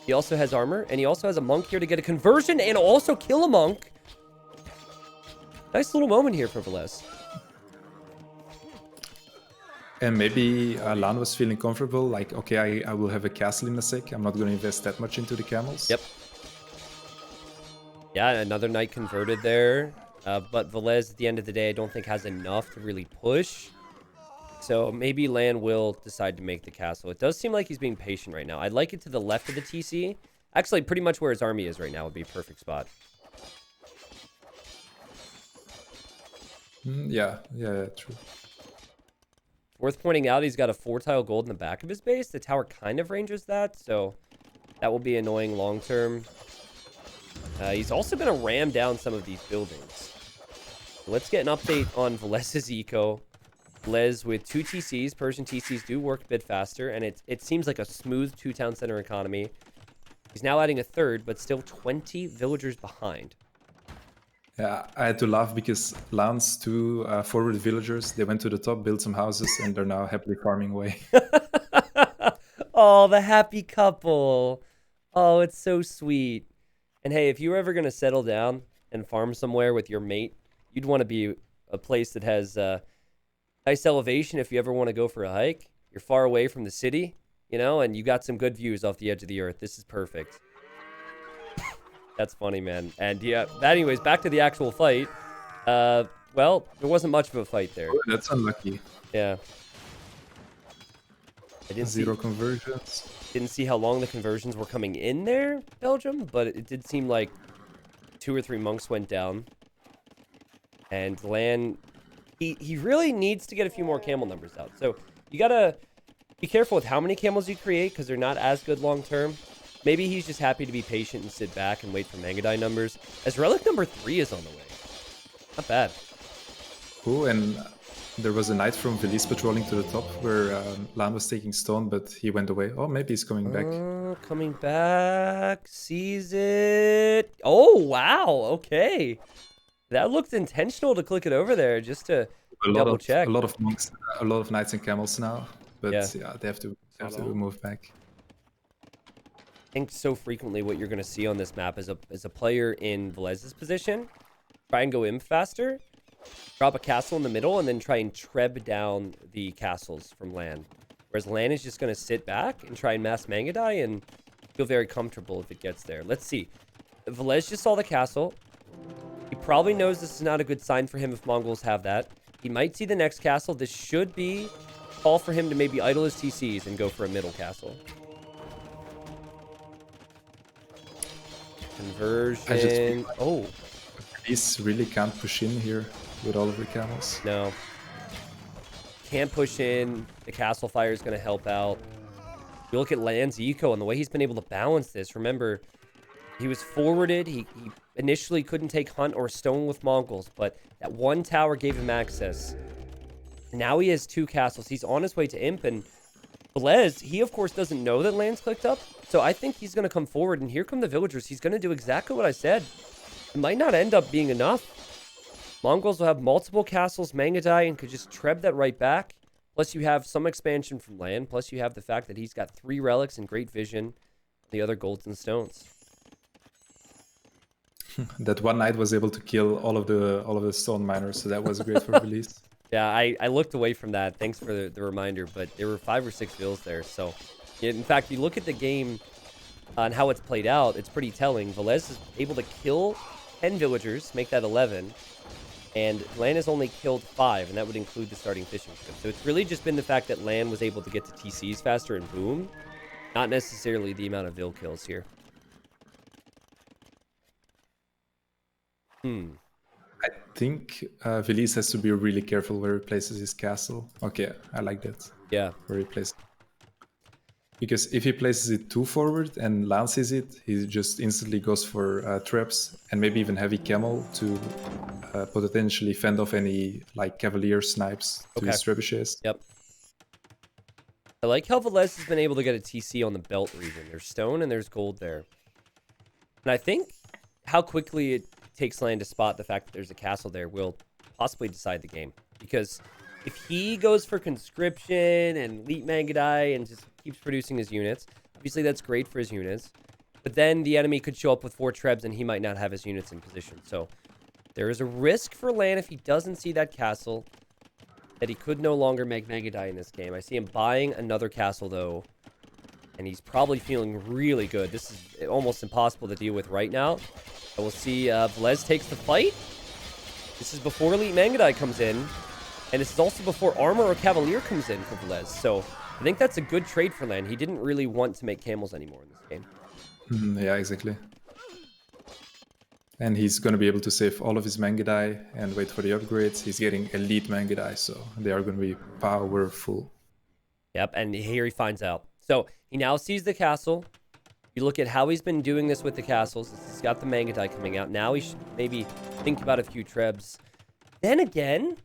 He also has armor, and he also has a monk here to get a conversion and also kill a monk. Nice little moment here for Villese. And maybe LaaaN was feeling comfortable, like, okay, I will have a castle in a sec. I'm not going to invest that much into the camels. Yep. Yeah, another knight converted there. But Villese, at the end of the day, I don't think has enough to really push. So maybe LaaaN will decide to make the castle. It does seem like he's being patient right now. I'd like it to the left of the TC. Actually, pretty much where his army is right now would be a perfect spot. Yeah, true. Worth pointing out, he's got a 4-tile gold in the back of his base. The tower kind of ranges that, so that will be annoying long term. He's also going to ram down some of these buildings. Let's get an update on Villese's eco. Villese with 2 TCs. Persian TCs do work a bit faster, and it seems like a smooth 2-town center economy. He's now adding a 3rd, but still 20 villagers behind. Yeah, I had to laugh because LaaaN's 2 forward villagers, they went to the top, built some houses, and they're now happily farming away. Oh, the happy couple. Oh, it's so sweet. And hey, if you were ever going to settle down and farm somewhere with your mate, you'd want to be a place that has nice elevation if you ever want to go for a hike. You're far away from the city. You can have a nice view. It's a nice place to chill. And hey, if you ever going to settle down and farm somewhere with your mate, you'd want to be a place that has nice elevation if you ever want to go for a hike. You're far away from the city. You can have a nice view. It's a nice place to chill. And hey, if you ever going to settle down and farm somewhere with your mate, you'd want to be a place that has nice elevation if you ever want to go for a hike. You're far away from the city. you know, and you got some good views off the edge of the earth. This is perfect. That's funny, man. And yeah, anyways, back to the actual fight. Well, there wasn't much of a fight there. Oh, that's unlucky. Yeah. I didn't Zero see, conversions. didn't see how long the conversions were coming in there, Belgium, but it did seem like 2 or 3 monks went down. And LaaaN, he really needs to get a few more camel numbers out. So you gotta be careful with how many camels you create, because they're not as good long term. Maybe he's just happy to be patient and sit back and wait for Mangadai numbers. As relic number 3 is on the way. Not bad. Oh, and there was a knight from Villese patrolling to the top where LaaaN was taking stone, but he went away. Oh, maybe he's coming back. Coming back. Sees it. Oh, wow. Okay. That looked intentional to click it over there just to double check. A lot of monks, a lot of knights and camels now. But yeah, they have to move back. I think so frequently what you're going to see on this map is a player in Vilese's position try and go in faster, drop a castle in the middle, and then try and treb down the castles from LaaaN. Whereas LaaaN is just going to sit back and try and mass Mangadai and feel very comfortable if it gets there. Let's see. Villese just saw the castle. He probably knows this is not a good sign for him if Mongols have that. He might see the next castle. This should be a call for him to maybe idle his TCs and go for a middle castle. Conversion. Oh. These really can't push in here with all of the camels. No. Can't push in. The castle fire is going to help out. You look at LaaaN's eco and the way he's been able to balance this. Remember, he was forwarded. He initially couldn't take hunt or stone with Mongols, but that one tower gave him access. Now he has 2 castles. He's on his way to Imp, and Villese, he of course doesn't know that LaaaN's clicked up, so I think he's going to come forward, and here come the villagers. He's going to do exactly what I said. It might not end up being enough. Mongols will have multiple castles, Mangadai, and could just treb that right back. Plus you have some expansion from LaaaN, plus you have the fact that he's got 3 relics and great vision, the other golds and stones. That one knight was able to kill all of the stone miners, so that was great for Villese. Yeah, I looked away from that. Thanks for the reminder, but there were 5 or 6 vills there. So, in fact, you look at the game and how it's played out, it's pretty telling. Villese is able to kill 10 villagers, make that 11, and LaaaN has only killed 5, and that would include the starting fishing ship. So it's really just been the fact that LaaaN was able to get to TCs faster and boom, not necessarily the amount of vill kills here. I think Villese has to be really careful where he places his castle. Okay, I like that. Yeah. Where he places it. Because if he places it too forward and LaaaN sees it, he just instantly goes for traps and maybe even heavy camel to potentially fend off any like cavalier snipes to his trebuchets. Yep. I like how Villese has been able to get a TC on the belt region. There's stone and there's gold there. And I think how quickly it takes LaaaN to spot the fact that there's a castle there will possibly decide the game. Because if he goes for conscription and elite Mangadai and just keeps producing his units, obviously that's great for his units. But then the enemy could show up with 4 trebs and he might not have his units in position. So there is a risk for LaaaN if he doesn't see that castle that he could no longer make Mangadai in this game. I see him buying another castle though. And he's probably feeling really good. This is almost impossible to deal with right now. But we'll see Villese takes the fight. This is before Elite Mangadai comes in. And this is also before Armor or Cavalier comes in for Villese. So I think that's a good trade for LaaaN. He didn't really want to make camels anymore in this game. Yeah, exactly. And he's going to be able to save all of his Mangadai and wait for the upgrades. He's getting elite Mangadai, so they are going to be powerful. Yep, and here he finds out. So he now sees the castle. You look at how he's been doing this with the castles. He's got the Mangadai coming out. Now he should maybe think about a few trebs. Then again,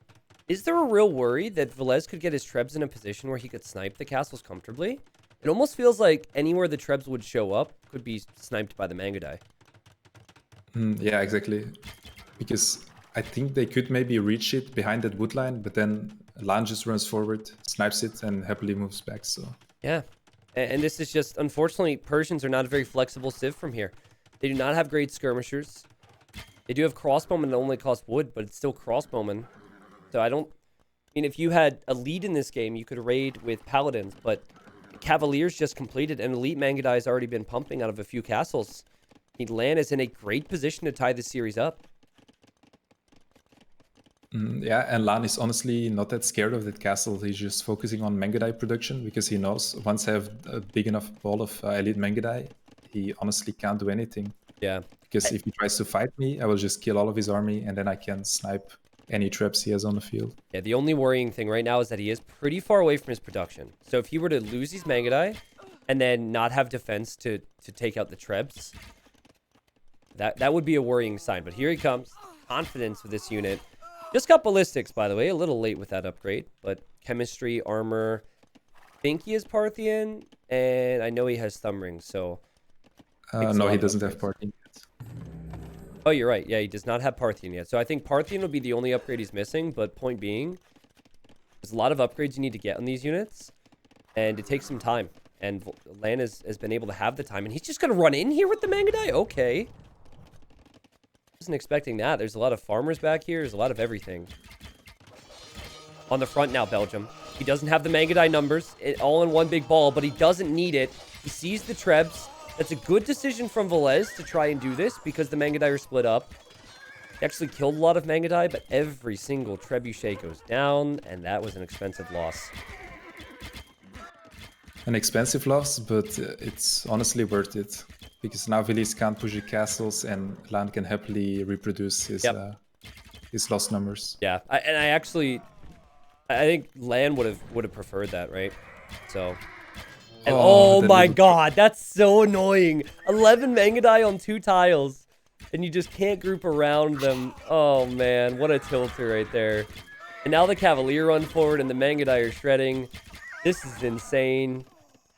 is there a real worry that Villese could get his trebs in a position where he could snipe the castles comfortably? It almost feels like anywhere the trebs would show up could be sniped by the Mangadai. Yeah, exactly. Because I think they could maybe reach it behind that wood line, but then LaaaN just runs forward, snipes it, and happily moves back. So yeah. And this is just, unfortunately, Persians are not a very flexible civ from here. They do not have great skirmishers. They do have crossbowmen that only cost wood, but it's still crossbowmen. So I mean, if you had a lead in this game, you could raid with paladins, but Cavaliers just completed, and Elite Mangudai has already been pumping out of a few castles. LaaaN is in a great position to tie the series up. Yeah, and LaaaN is honestly not that scared of that castle. He's just focusing on Mangudai production because he knows once I have a big enough ball of Elite Mangudai, he honestly can't do anything. Yeah. Because if he tries to fight me, I will just kill all of his army, and then I can snipe any traps he has on the field. Yeah, the only worrying thing right now is that he is pretty far away from his production. So if he were to lose his Mangudai and then not have defense to take out the Trebs, that would be a worrying sign. But here he comes. Confidence with this unit. Just got ballistics, by the way. A little late with that upgrade. But chemistry, armor. I think he has Parthian. And I know he has thumb rings, so... No, he doesn't have Parthian yet. Oh, you're right. Yeah, he does not have Parthian yet. So I think Parthian will be the only upgrade he's missing. But point being, there's a lot of upgrades you need to get on these units. And it takes some time. And LaaaN has been able to have the time. And he's just going to run in here with the Mangudai? Okay. Wasn't expecting that. There's a lot of farmers back here. There's a lot of everything. On the front now, Belgium. He doesn't have the Mangudai numbers all in one big ball, but he doesn't need it. He sees the Trebs. That's a good decision from Villese to try and do this because the Mangudai are split up. He actually killed a lot of Mangudai, but every single trebuchet goes down, and that was an expensive loss. An expensive loss, but it's honestly worth it. Because now Villese can't push the castles, and LaaaN can happily reproduce his lost numbers. Yeah, I think LaaaN would have preferred that, right? So, and oh my god, that's so annoying. 11 Mangudai on 2 tiles, and you just can't group around them. Oh man, what a tilter right there. And now the Cavalier run forward, and the Mangudai are shredding. This is insane.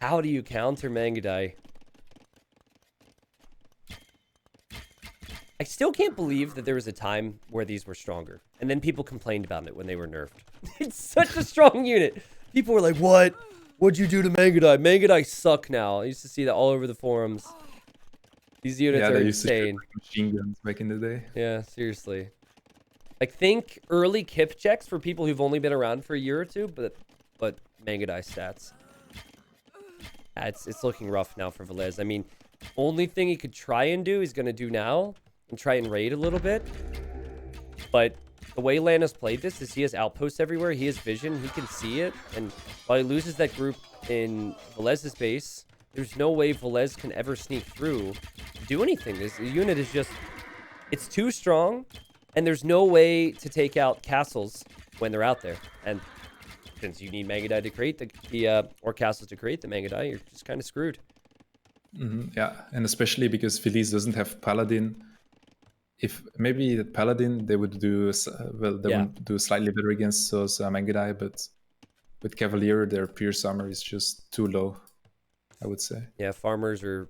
How do you counter Mangudai? I still can't believe that there was a time where these were stronger. And then people complained about it when they were nerfed. It's such a strong unit. People were like, what? What'd you do to Mangudai? Mangudai suck now. I used to see that all over the forums. These units are insane. Like machine guns back in the day. Yeah, seriously. Like, think early kip checks for people who've only been around for a year or two, but Mangudai stats. It's looking rough now for Villese. I mean, only thing he could try and do, he's going to do now. And try and raid a little bit. But the way LaaaN has played this is he has outposts everywhere. He has vision. He can see it. And while he loses that group in Villese's base, there's no way Villese can ever sneak through to do anything. This unit is just... It's too strong. And there's no way to take out castles when they're out there. And since you need Mangudai to create or castles to create the Mangudai, you're just kind of screwed. Yeah, and especially because Villese doesn't have Paladin. If maybe the Paladin, they would do would do slightly better against those Mangudai, but with Cavalier, their Pierce armor is just too low, I would say. Yeah, farmers are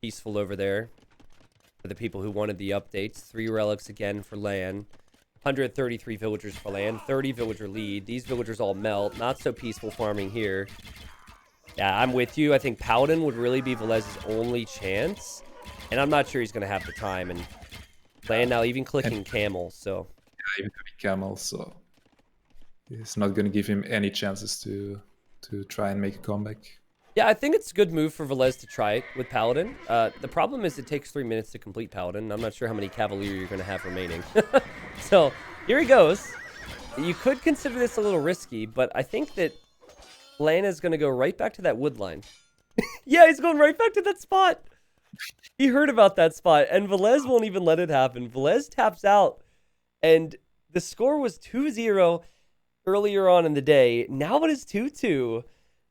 peaceful over there. For the people who wanted the updates, 3 relics again for LaaaN. 133 villagers for LaaaN, 30 villager lead. These villagers all melt. Not so peaceful farming here. Yeah, I'm with you. I think Paladin would really be Villese's only chance. And I'm not sure he's going to have the time. And LaaaN now even clicking Camel, so... Yeah, even clicking Camel, so... It's not going to give him any chances to try and make a comeback. Yeah, I think it's a good move for Villese to try it with Paladin. The problem is it takes 3 minutes to complete Paladin. I'm not sure how many Cavalier you're going to have remaining. So, here he goes. You could consider this a little risky, but I think that LaaaN is going to go right back to that wood line. Yeah, he's going right back to that spot. He heard about that spot, and Villese won't even let it happen. Villese taps out, and the score was 2-0 earlier on in the day. Now it is 2-2.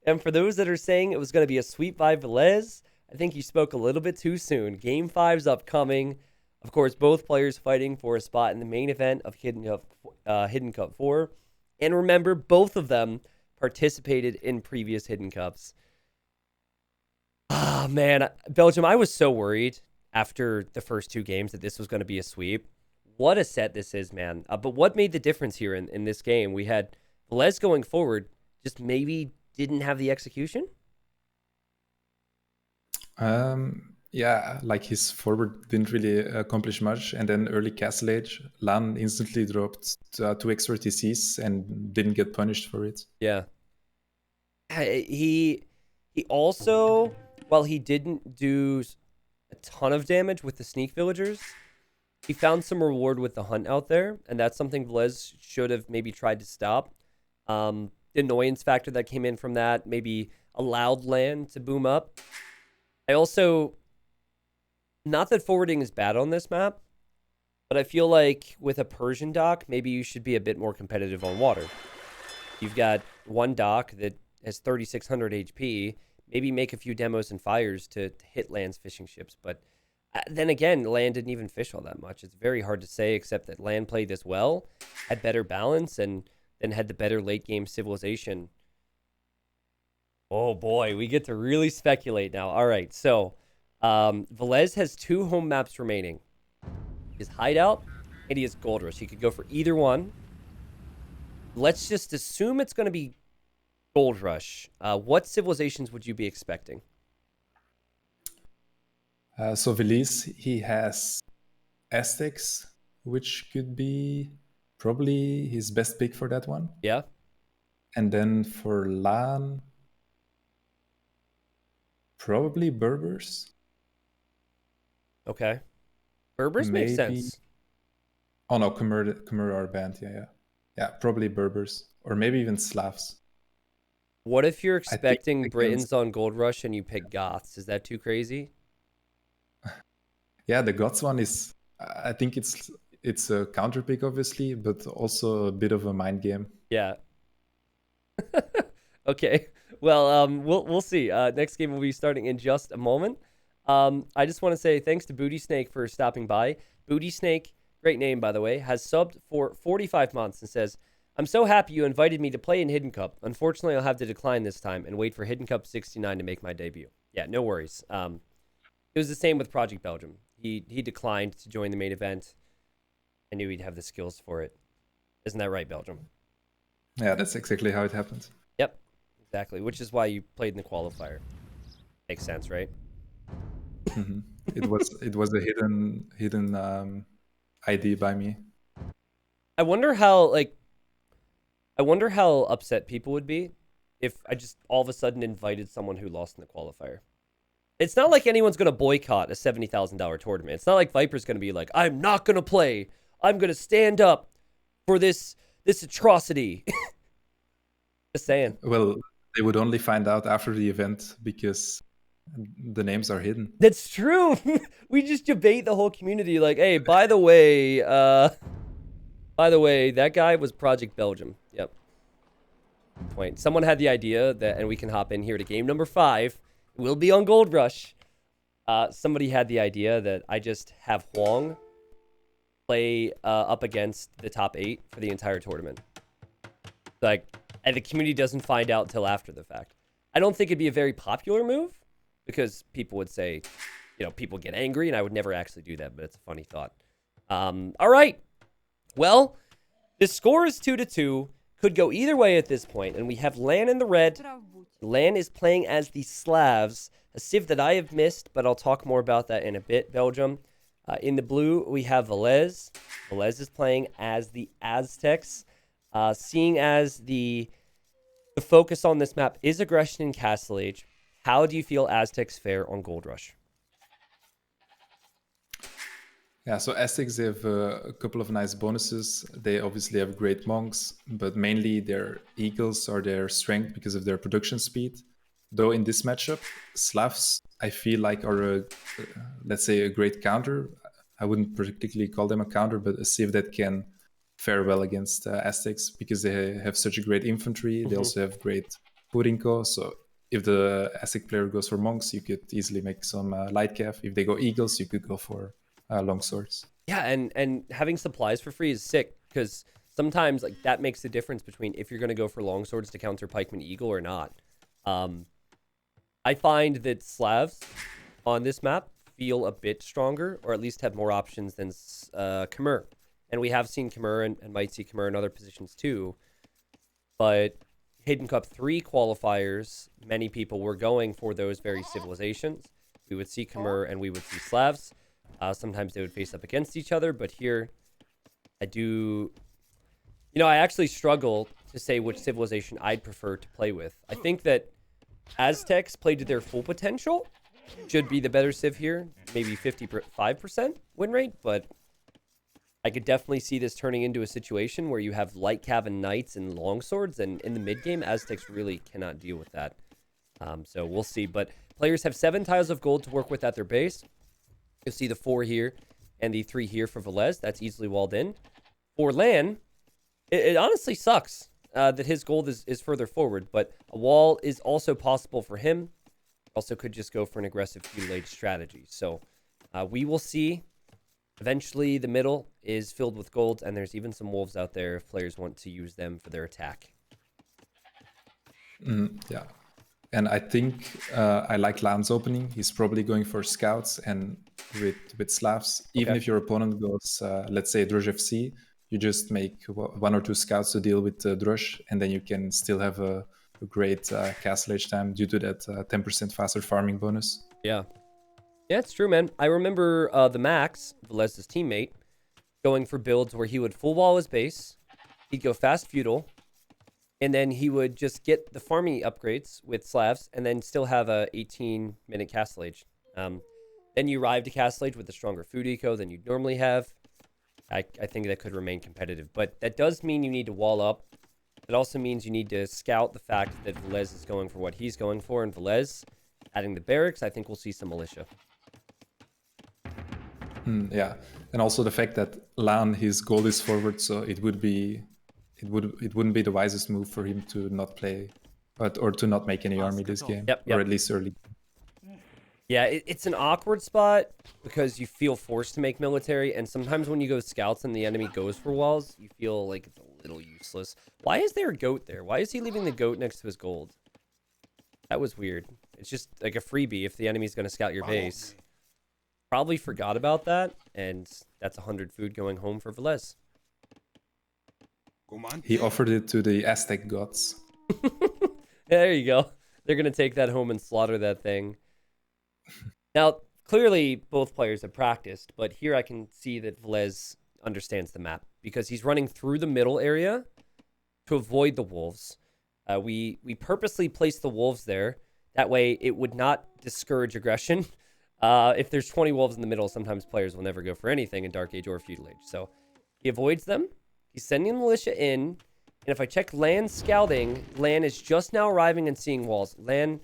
And for those that are saying it was going to be a sweep by Villese, I think you spoke a little bit too soon. Game 5's upcoming. Of course, both players fighting for a spot in the main event of Hidden Cup 4. And remember, both of them participated in previous Hidden Cups. Ah, man. Belgium, I was so worried after the first 2 games that this was going to be a sweep. What a set this is, man. But what made the difference here in this game? We had Villese going forward, just maybe didn't have the execution? Yeah, like his forward didn't really accomplish much. And then early Castle Age, LaaaN instantly dropped 2 extra TCs and didn't get punished for it. Yeah. He He also, while he didn't do a ton of damage with the sneak villagers, he found some reward with the hunt out there, and that's something Villese should have maybe tried to stop. The annoyance factor that came in from that maybe allowed land to boom up. I also, not that forwarding is bad on this map, but I feel like with a Persian dock, maybe you should be a bit more competitive on water. You've got one dock that has 3,600 HP. Maybe make a few demos and fires to hit land's fishing ships. But then again, land didn't even fish all that much. It's very hard to say, except that land played this well, had better balance, and then had the better late game civilization. Oh boy, we get to really speculate now. All right, so Villese has 2 home maps remaining. His hideout and he has Gold Rush. He could go for either one. Let's just assume it's going to be Gold Rush. What civilizations would you be expecting? So Villese, he has Aztecs, which could be probably his best pick for that one. Yeah. And then for LaaaN, probably Berbers. Okay. Berbers makes sense. Oh no, Khmer are banned. Yeah, probably Berbers or maybe even Slavs. What if you're expecting Britons on Gold Rush and you pick Goths? Is that too crazy? Yeah, the Goths one is. I think it's a counter pick, obviously, but also a bit of a mind game. Yeah. Okay. Well, we'll see. Next game will be starting in just a moment. I just want to say thanks to Booty Snake for stopping by. Booty Snake, great name by the way, has subbed for 45 months and says, "I'm so happy you invited me to play in Hidden Cup. Unfortunately, I'll have to decline this time and wait for Hidden Cup 69 to make my debut." Yeah, no worries. It was the same with Project Belgium. He declined to join the main event. I knew he'd have the skills for it. Isn't that right, Belgium? Yeah, that's exactly how it happened. Yep, exactly. Which is why you played in the qualifier. Makes sense, right? Mm-hmm. It was a hidden ID by me. I wonder how upset people would be if I just all of a sudden invited someone who lost in the qualifier. It's not like anyone's going to boycott a $70,000 tournament. It's not like Viper's going to be like, "I'm not going to play. I'm going to stand up for this atrocity." Just saying. Well, they would only find out after the event because the names are hidden. That's true. We just debate the whole community like, "Hey, by the way, that guy was Project Belgium." Yep. Point. Someone had the idea that, and we can hop in here to game number 5. We'll be on Gold Rush. Somebody had the idea that I just have Huang play up against the top 8 for the entire tournament. Like, and the community doesn't find out till after the fact. I don't think it'd be a very popular move because people would say, people get angry, and I would never actually do that, but it's a funny thought. All right. Well, the score is 2-2. Could go either way at this point, and we have LaaaN in the red. LaaaN is playing as the Slavs, a civ that I have missed, but I'll talk more about that in a bit, Belgium. In the blue, we have Villese. Villese is playing as the Aztecs. Seeing as the focus on this map is aggression and Castle Age, how do you feel Aztecs fare on Gold Rush? Yeah, so Aztecs, they have a couple of nice bonuses. They obviously have great monks, but mainly their eagles are their strength because of their production speed. Though in this matchup, Slavs, I feel like are let's say a great counter. I wouldn't particularly call them a counter, but a civ that can fare well against Aztecs because they have such a great infantry. Mm-hmm. They also have great Purinko. So if the Aztec player goes for monks, you could easily make some light cav. If they go eagles, you could go for long swords. Yeah, and having supplies for free is sick because sometimes like that makes the difference between if you're going to go for long swords to counter pikeman eagle or not. I find that Slavs on this map feel a bit stronger, or at least have more options than Khmer. And we have seen Khmer and might see Khmer in other positions too. But Hidden Cup 3 qualifiers, many people were going for those very civilizations. We would see Khmer and we would see Slavs. Sometimes they would face up against each other, but here I do... I actually struggle to say which civilization I'd prefer to play with. I think that Aztecs played to their full potential. Should be the better civ here. Maybe 55% win rate, but I could definitely see this turning into a situation where you have light cav and knights and longswords, and in the mid game, Aztecs really cannot deal with that. So we'll see. But players have 7 tiles of gold to work with at their base. You'll see the 4 here and the 3 here for Villese. That's easily walled in. For LaaaaaN, it honestly sucks that his gold is further forward, but a wall is also possible for him. Also could just go for an aggressive feudal age strategy. So we will see. Eventually, the middle is filled with gold, and there's even some wolves out there if players want to use them for their attack. Yeah. And I think I like LaaaAN's opening. He's probably going for scouts and with Slavs. Even if your opponent goes, let's say, Drush FC, you just make 1 or 2 scouts to deal with Drush, and then you can still have a great castle age time due to that 10% faster farming bonus. Yeah. Yeah, it's true, man. I remember the Max, Velese's teammate, going for builds where he would full wall his base, he'd go fast feudal, and then he would just get the farming upgrades with Slavs, and then still have a 18-minute castle age. Then you arrive to castle age with a stronger food eco than you'd normally have. I think that could remain competitive, but that does mean you need to wall up. It also means you need to scout the fact that Villese is going for what he's going for, and Villese adding the barracks. I think we'll see some militia. Yeah, and also the fact that LaaaAN, his gold is forward, so it wouldn't be the wisest move for him to not play, or to not make any army this game, or at least early. Yeah, it's an awkward spot because you feel forced to make military, and sometimes when you go scouts and the enemy goes for walls, you feel like it's a little useless. Why is there a goat there? Why is he leaving the goat next to his gold? That was weird. It's just like a freebie if the enemy's going to scout your base. Probably forgot about that, and that's 100 food going home for Villese. He offered it to the Aztec gods. There you go. They're going to take that home and slaughter that thing. Now, clearly, both players have practiced, but here I can see that Villese understands the map because he's running through the middle area to avoid the wolves. We purposely placed the wolves there. That way, it would not discourage aggression. If there's 20 wolves in the middle, sometimes players will never go for anything in Dark Age or Feudal Age. So he avoids them. He's sending militia in. And if I check LaaaAN's scouting, LaaaAN is just now arriving and seeing walls. LaaaAN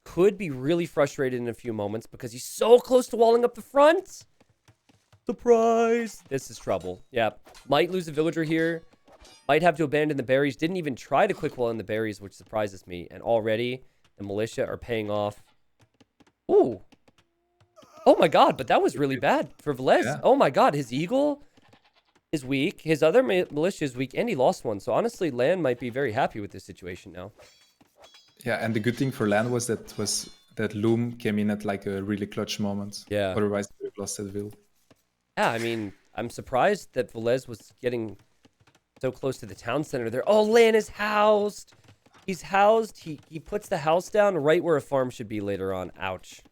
could be really frustrated in a few moments because he's so close to walling up the front. Surprise! This is trouble. Yeah, might lose a villager here. Might have to abandon the berries. Didn't even try to quick wall in the berries, which surprises me. And already, the militia are paying off. Ooh. Oh my god, but that was really bad for Villese. Yeah. Oh my god, his eagle is weak. His other militia is weak, and he lost one. So honestly, LaaaAN might be very happy with this situation now. Yeah, and the good thing for LaaaAN was that Loom came in at like a really clutch moment. Yeah. Otherwise, we would have lost that Ville. Yeah, I mean, I'm surprised that Villese was getting so close to the town center there. Oh, LaaaAN is housed. He's housed. He puts the house down right where a farm should be later on. Ouch.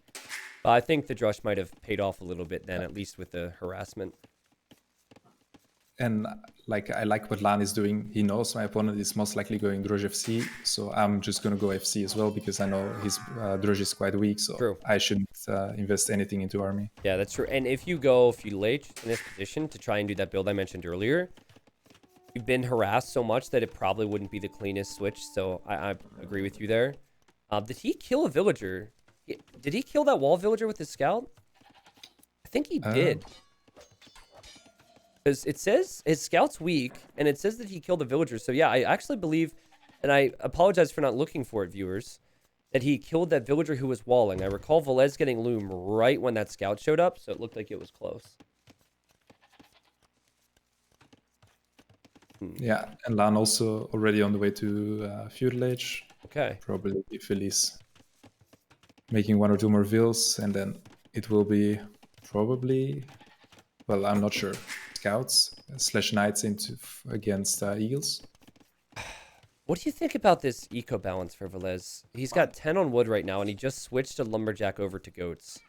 I think the Drush might have paid off a little bit then, at least with the harassment. And I like what LaaaAN is doing. He knows my opponent is most likely going Drush FC, so I'm just going to go FC as well because I know his Drush is quite weak, so true. I shouldn't invest anything into army. Yeah, that's true. And if you go Feudal Age in this position to try and do that build I mentioned earlier, you've been harassed so much that it probably wouldn't be the cleanest switch, so I agree with you there. Did he kill a villager? Did he kill that wall villager with his scout? I think he did. Because it says his scout's weak, and it says that he killed a villager. So yeah, I actually believe, and I apologize for not looking for it, viewers, that he killed that villager who was walling. I recall Villese getting Loom right when that scout showed up, so it looked like it was close. Yeah, and LaaaAN also already on the way to Feudal Age. Okay. Probably Villese making 1 or 2 more vills, and then it will be probably, well, I'm not sure, scouts / knights against eagles. What do you think about this eco balance for Villese? He's got 10 on wood right now, and he just switched a lumberjack over to goats.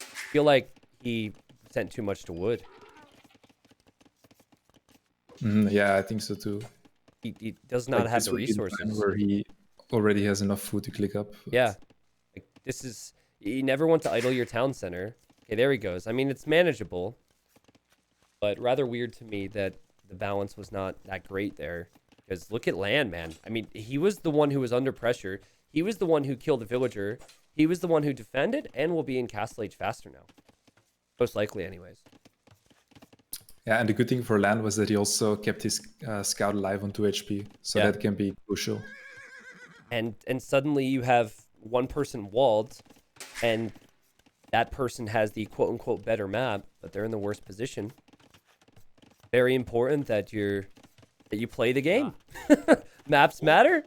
I feel like he sent too much to wood. Yeah, I think so too. He does not have the resources. Where he already has enough food to click up. But Yeah. Like, this is... You never want to idle your town center. Okay, there he goes. I mean, it's manageable. But rather weird to me that the balance was not that great there. Because look at LaaaaaN, man. I mean, he was the one who was under pressure. He was the one who killed the villager. He was the one who defended and will be in Castle Age faster now. Most likely, anyways. yeah, and the good thing for LaaaN was that he also kept his scout alive on 2 HP. So Yeah. that can be crucial. And suddenly you have one person walled, and that person has the quote-unquote better map, but they're in the worst position. Very important that you play the game. Maps matter.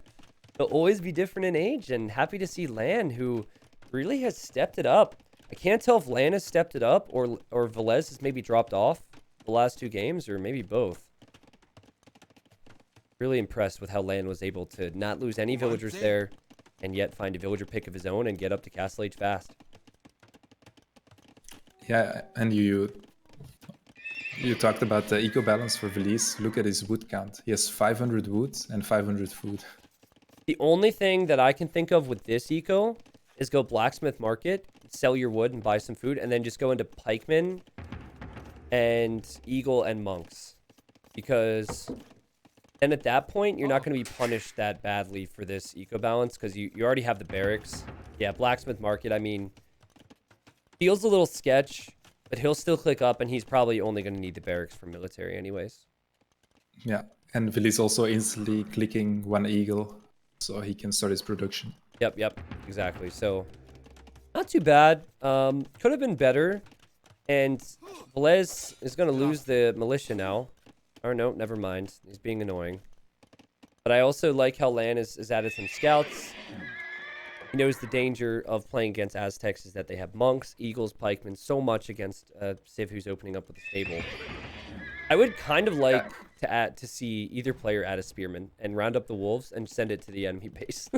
They'll always be different in age, and happy to see LaaaaaN, who really has stepped it up. I can't tell if LaaaaaN has stepped it up or Villese has maybe dropped off the last 2 games, or maybe both. Really impressed with how LaaaaaN was able to not lose any villagers there, and yet find a villager pick of his own and get up to Castle Age fast. Yeah, and you talked about the eco balance for Villese. Look at his wood count. He has 500 wood and 500 food. The only thing that I can think of with this eco is go blacksmith market, sell your wood and buy some food, and then just go into pikemen and eagle and monks. Because then at that point, you're not going to be punished that badly for this eco balance because you already have the barracks. Yeah, blacksmith market, I mean, feels a little sketch, but he'll still click up, and he's probably only going to need the barracks for military anyways. Yeah, and Villese also instantly clicking 1 eagle, so he can start his production. Yep, exactly. So, not too bad. Could have been better. And Villese is going to lose the militia now. Or no, never mind. He's being annoying. But I also like how LaaaaaN is added some scouts. He knows the danger of playing against Aztecs is that they have monks, eagles, pikemen, so much against Civ who's opening up with a stable. I would kind of like to see either player add a spearman and round up the wolves and send it to the enemy base.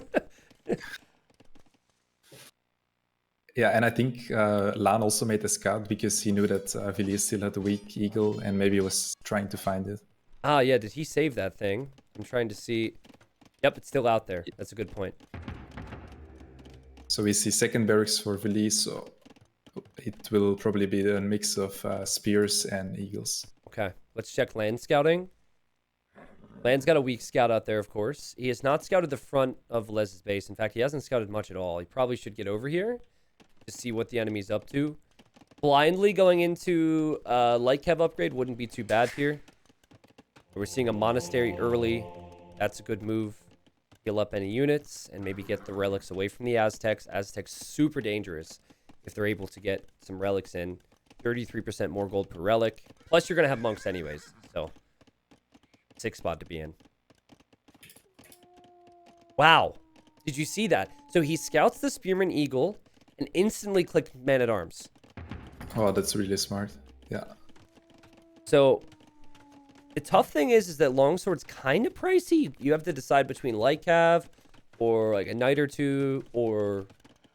Yeah, and I think LaaaaaN also made a scout because he knew that Villese still had a weak eagle and maybe was trying to find it. Ah, yeah, did he save that thing? I'm trying to see. Yep, it's still out there. That's a good point. So we see second barracks for Villese, so it will probably be a mix of spears and eagles. Okay, let's check land scouting. LaaaAN's got a weak scout out there, of course. He has not scouted the front of Villese's base. In fact, he hasn't scouted much at all. He probably should get over here to see what the enemy's up to. Blindly going into light cav upgrade wouldn't be too bad here. We're seeing a monastery early. That's a good move. Heal up any units and maybe get the relics away from the Aztecs. Aztecs super dangerous if they're able to get some relics in. 33% more gold per relic. Plus, you're going to have monks anyways. So, 6th spot to be in. Wow. Did you see that? So, he scouts the Spearman Eagle and instantly clicked Man-at-Arms. Oh, that's really smart. Yeah. So, the tough thing is that longsword's kind of pricey. You have to decide between light cav or like a knight or two or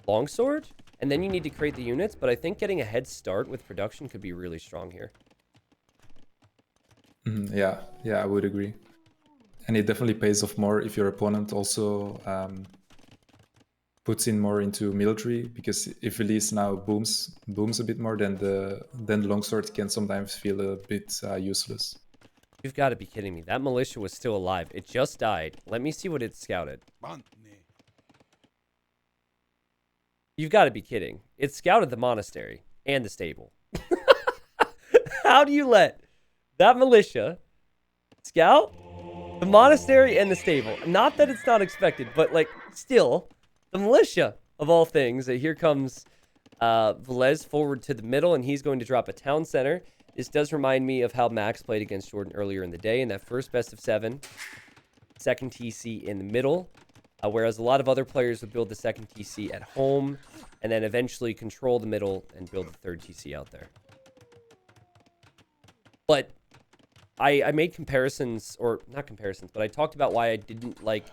longsword. And then you need to create the units. But I think getting a head start with production could be really strong here. Yeah, I would agree. And it definitely pays off more if your opponent also puts in more into military, because if Villese now booms a bit more, then the longsword can sometimes feel a bit useless. You've got to be kidding me. That militia was still alive. It just died. Let me see what it scouted. You've got to be kidding. It scouted the monastery and the stable. How do you let that militia scout the monastery and the stable? Not that it's not expected, but like still, the militia of all things. Here comes Villese forward to the middle, and he's going to drop a town center. This does remind me of how Max played against Jordan earlier in the day in that first best of 7. Second TC in the middle. Whereas a lot of other players would build the second TC at home and then eventually control the middle and build the third TC out there. But I made comparisons, or not comparisons, but I talked about why I didn't like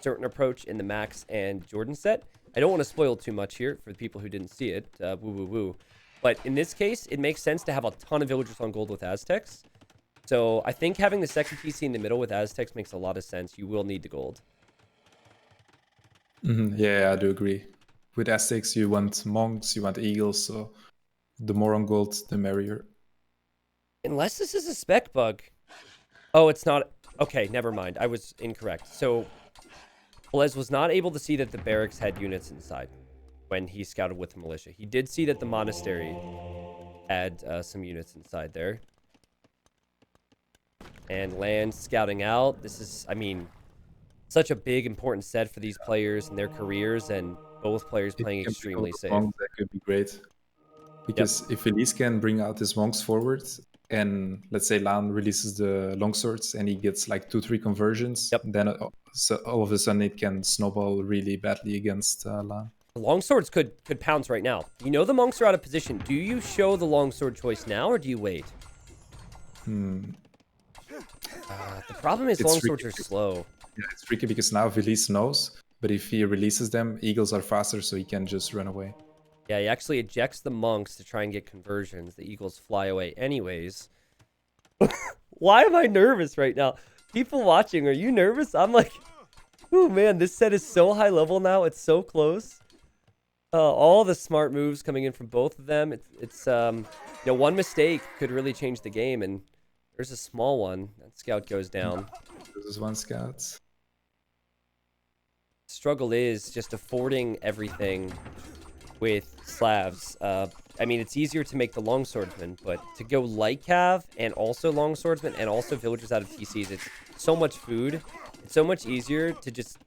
certain approach in the Max and Jordan set. I don't want to spoil too much here for the people who didn't see it. Woo. But in this case, it makes sense to have a ton of villagers on gold with Aztecs. So I think having the second TC in the middle with Aztecs makes a lot of sense. You will need the gold. Yeah, I do agree. With Aztecs, you want monks, you want eagles, so the more on gold, the merrier. Unless this is a spec bug. Oh, it's not. Okay, never mind. I was incorrect. So, Velez was not able to see that the barracks had units inside when he scouted with the militia. He did see that the monastery had some units inside there. And LaaaaaN scouting out. This is, I mean, such a big, important set for these players and their careers, and both players If playing you can bring extremely out safe. monks, that could be great. Yep. Because if Elise can bring out his monks forward, and let's say LaaaN releases the longswords and he gets like 2-3 conversions, Yep. then so all of a sudden it can snowball really badly against LaaaN. The longswords could pounce right now. You know the monks are out of position. Do you show the longsword choice now, or do you wait? The problem is longswords are slow. Yeah, it's tricky because now Villese knows, but if he releases them, eagles are faster, so he can just run away. Yeah, he actually ejects the monks to try and get conversions. The eagles fly away anyways. Why am I nervous right now? People watching, are you nervous? I'm like, oh man, this set is so high level now. It's so close. All the smart moves coming in from both of them. It's you know, one mistake could really change the game, and there's a small one. That scout goes down. This is one scout. Struggle is just affording everything with Slavs. I mean, it's easier to make the longswordsman, but to go light cav and also longswordsman and also villagers out of TCs, it's so much food. It's so much easier to just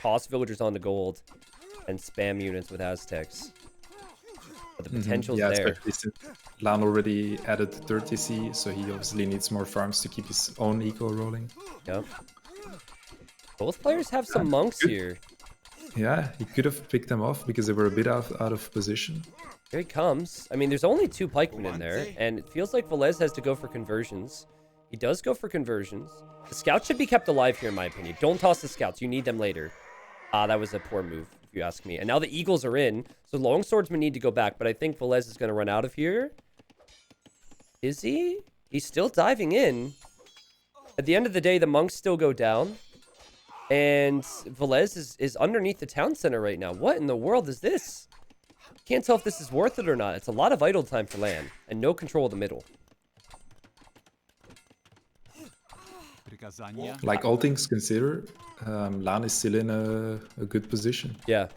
toss villagers onto gold and spam units with Aztecs. But the potential's there. Especially since LaaaN already added 30C, so he obviously needs more farms to keep his own eco rolling. Yep. Both players have some monks here. Yeah, he could have picked them off because they were a bit out of position. Here he comes. I mean, there's only 2 pikemen in there, and it feels like Velez has to go for conversions. He does go for conversions. The scouts should be kept alive here, in my opinion. Don't toss the scouts. You need them later. That was a poor move, if you ask me. And now the eagles are in, so longswordsmen need to go back, but I think Velez is going to run out of here. Is he? He's still diving in. At the end of the day, the monks still go down. And Velez is underneath the town center right now. What in the world is this? Can't tell if this is worth it or not. It's a lot of idle time for LaaaaaN and no control of the middle. Like all things considered, LaaaN is still in a good position. Yeah.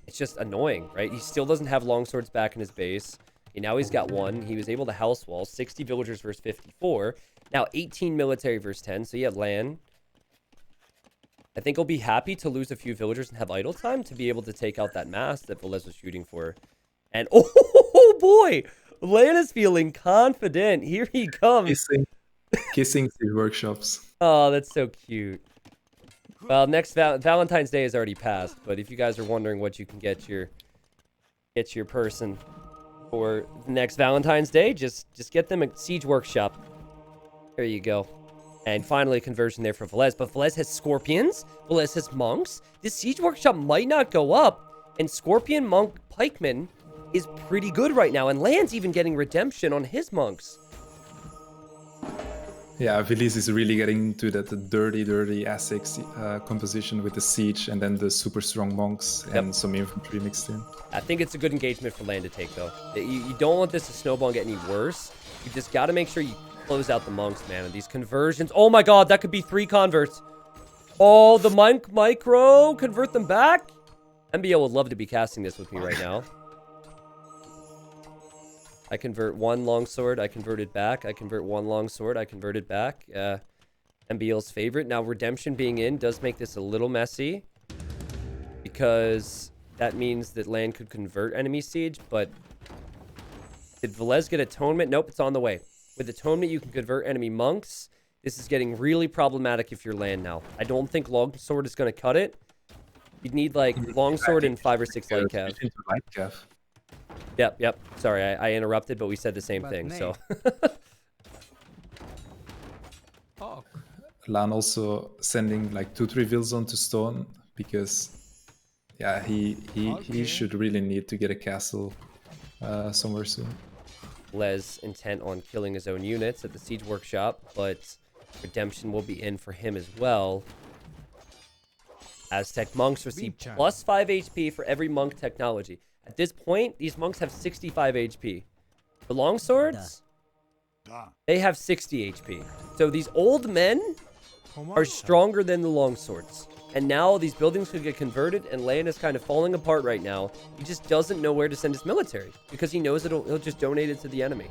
It's just annoying, right? He still doesn't have longswords back in his base. And now he's got 1. He was able to house wall. 60 villagers versus 54. Now 18 military versus 10. So yeah, LaaaaaN, I think he'll be happy to lose a few villagers and have idle time to be able to take out that mass that Velez was shooting for. And oh boy, LaaaaaN is feeling confident. Here he comes. Kissing the workshops. Oh, that's so cute. Well, next Valentine's Day has already passed, but if you guys are wondering what you can get your person for the next Valentine's Day, just get them a siege workshop. There you go. And finally, a conversion there for Velez. But Velez has scorpions. Velez has monks. This siege workshop might not go up. And scorpion monk pikeman is pretty good right now. And LaaaAAN's even getting redemption on his monks. Yeah, Villese is really getting into that dirty Aztecs composition with the siege and then the super strong monks and some infantry mixed in. I think it's a good engagement for LaaaAAN to take, though. You don't want this to snowball and get any worse. You just got to make sure you close out the monks, man. And these conversions. Oh my god, that could be 3 converts. Oh, the monk micro. Convert them back. MBO would love to be casting this with me right now. I convert 1 longsword. I convert it back. I convert 1 longsword. I convert it back. MBL's favorite. Now, redemption being in does make this a little messy. Because that means that LaaaAAN could convert enemy siege. But did Velez get atonement? Nope, it's on the way. With atonement, you can convert enemy monks. This is getting really problematic if you're LaaaAAN now. I don't think longsword is going to cut it. You'd need, like, longsword and 5 or 6 light cav. Yep. Sorry, I interrupted, but we said the same thing, so. LaaaAAN also sending like 2-3 vills onto stone because, yeah, he should really need to get a castle somewhere soon. Les intent on killing his own units at the siege workshop, but redemption will be in for him as well. Aztec monks receive plus 5 HP for every monk technology. At this point, these monks have 65 HP. The longswords, they have 60 HP. So these old men are stronger than the longswords. And now these buildings could get converted, and LaaaaaN is kind of falling apart right now. He just doesn't know where to send his military because he knows he'll just donate it to the enemy.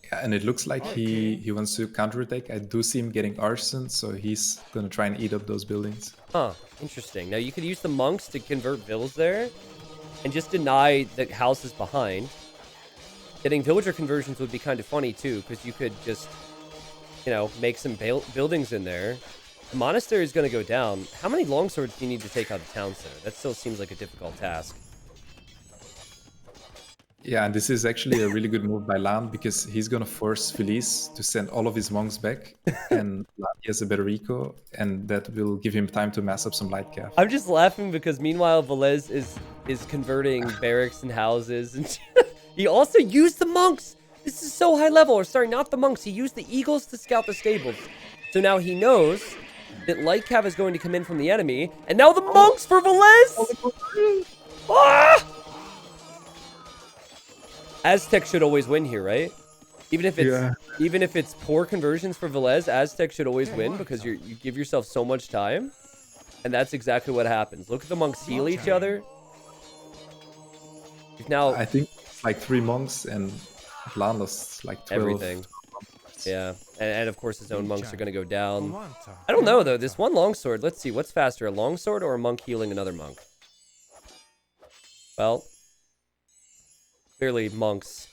Yeah, and it looks like he wants to counterattack. I do see him getting arson, so he's going to try and eat up those buildings. Huh, interesting. Now you could use the monks to convert villas there and just deny the houses behind. Getting villager conversions would be kind of funny too, because you could just, you know, make some buildings in there. The monastery is going to go down. How many longswords do you need to take out the town center? That still seems like a difficult task. Yeah, and this is actually a really good move by LaaaaaN because he's going to force Villese to send all of his monks back, and he has a better eco, and that will give him time to mass up some light cav. I'm just laughing because meanwhile Villese is converting barracks and houses, and he also used the monks. This is so high level. Or sorry, not the monks. He used the eagles to scout the stables. So now he knows that light cav is going to come in from the enemy, and now the monks for Villese. Ah! Aztec should always win here, right? Even if it's poor conversions for Villese, Aztec should always win because you give yourself so much time, and that's exactly what happens. Look at the monks heal each other. Now I think it's like 3 monks, and LaaaaaN lost like 12. Everything. Yeah, and of course his own monks are going to go down. I don't know though. This one longsword. Let's see, what's faster, a longsword or a monk healing another monk? Well, clearly monks,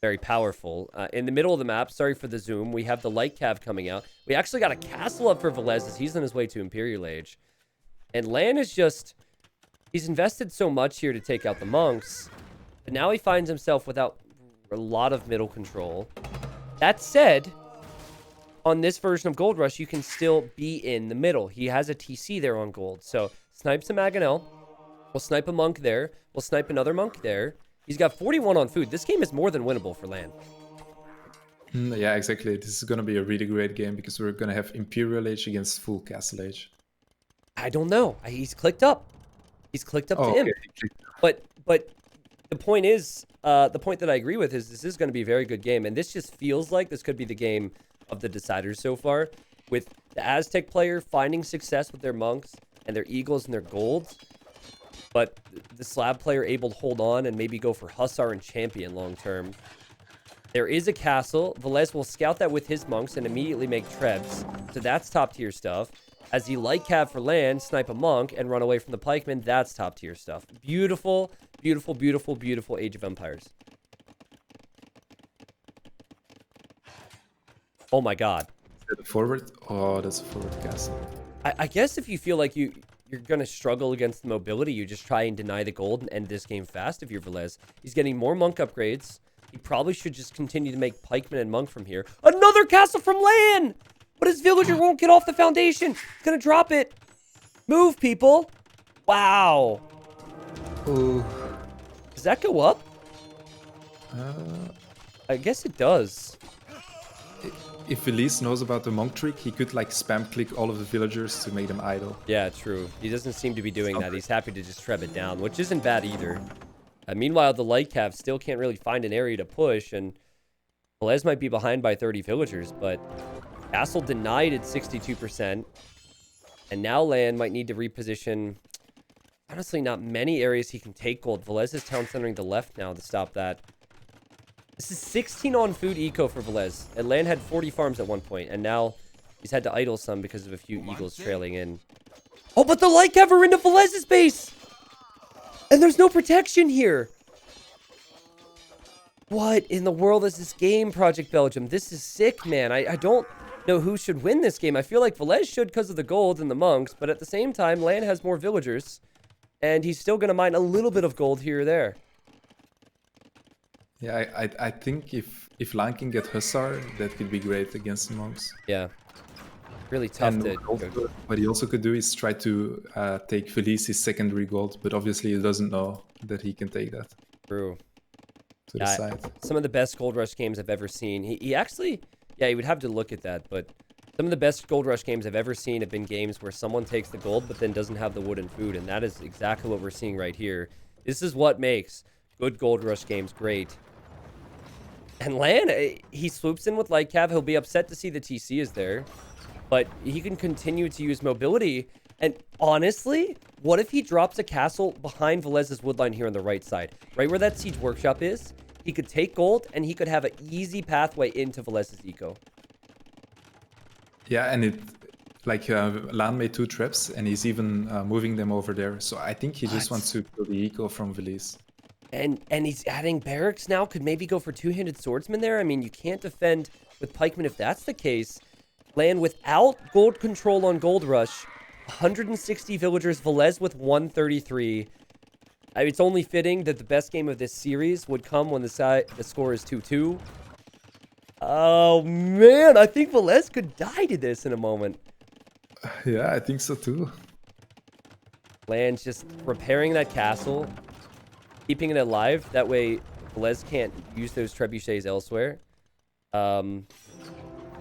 very powerful. In the middle of the map, sorry for the zoom, we have the light cav coming out. We actually got a castle up for Villese as he's on his way to Imperial Age. And LaaaaaN is just, he's invested so much here to take out the monks, but now he finds himself without a lot of middle control. That said, on this version of Gold Rush, you can still be in the middle. He has a TC there on gold. So, snipes a Maganel. We'll snipe a monk there. We'll snipe another monk there. He's got 41 on food. This game is more than winnable for LaaaaaN. Yeah, exactly. This is going to be a really great game because we're going to have Imperial Age against full Castle Age. I don't know. He's clicked up. He's clicked up to him. But the point is, the point that I agree with is this is going to be a very good game. And this just feels like this could be the game of the deciders so far. With the Aztec player finding success with their monks and their eagles and their golds. But the slab player able to hold on and maybe go for Hussar and Champion long term. There is a castle. Villese will scout that with his monks and immediately make trebs. So that's top tier stuff. As he light cav for land, snipe a monk, and run away from the pikemen, that's top tier stuff. Beautiful, beautiful, beautiful, beautiful Age of Empires. Oh my god. Is that a forward? Oh, that's a forward castle. I guess if you feel like you're going to struggle against the mobility, you just try and deny the gold and end this game fast if you're Villese. He's getting more monk upgrades. He probably should just continue to make pikemen and monk from here. Another castle from LaaaaaN! But his villager won't get off the foundation. He's going to drop it. Move, people. Wow. Oh. Does that go up? I guess it does. If Villese knows about the monk trick, he could like spam click all of the villagers to make them idle. Yeah, true. He doesn't seem to be doing that. He's happy to just treb it down, which isn't bad either. Meanwhile, the light cav still can't really find an area to push, and Villese might be behind by 30 villagers, but castle denied at 62%. And now LaaaaaN might need to reposition. Honestly, not many areas he can take gold. Villese is town centering the left now to stop that. This is 16 on food eco for Villese. And LaaaaaN had 40 farms at one point, and now he's had to idle some because of a few eagles trailing in. Oh, but the light cav are into Villese's base! And there's no protection here! What in the world is this game, Project Belgium? This is sick, man. I don't know who should win this game. I feel like Villese should because of the gold and the monks, but at the same time, LaaaaaN has more villagers, and he's still going to mine a little bit of gold here or there. Yeah, I think if LaaaaaN can get Hussar, that could be great against the monks. Yeah. Really tough and to... what he also could do is try to take Villese's secondary gold, but obviously he doesn't know that he can take that. True. To the side. Some of the best Gold Rush games I've ever seen. He actually... Yeah, he would have to look at that, but Some of the best Gold Rush games I've ever seen have been games where someone takes the gold but then doesn't have the wood and food, and that is exactly what we're seeing right here. This is what makes good Gold Rush games great. And LaaaN, he swoops in with Light Cav. He'll be upset to see the TC is there, but he can continue to use mobility. And honestly, what if he drops a castle behind Villes's woodline here on the right side? Right where that Siege Workshop is, he could take gold, and he could have an easy pathway into Villes's eco. Yeah, and LaaaN made 2 traps, and he's even moving them over there. So I think he just wants to kill the eco from Villese. And he's adding barracks now. Could maybe go for two-handed swordsman there. I mean, you can't defend with pikemen if that's the case. LaaaN without gold control on Gold Rush. 160 villagers. Villese with 133. I mean, it's only fitting that the best game of this series would come when the score is 2-2. Oh, man. I think Villese could die to this in a moment. Yeah, I think so too. LaaaN's just repairing that castle, keeping it alive. That way, Villese can't use those trebuchets elsewhere.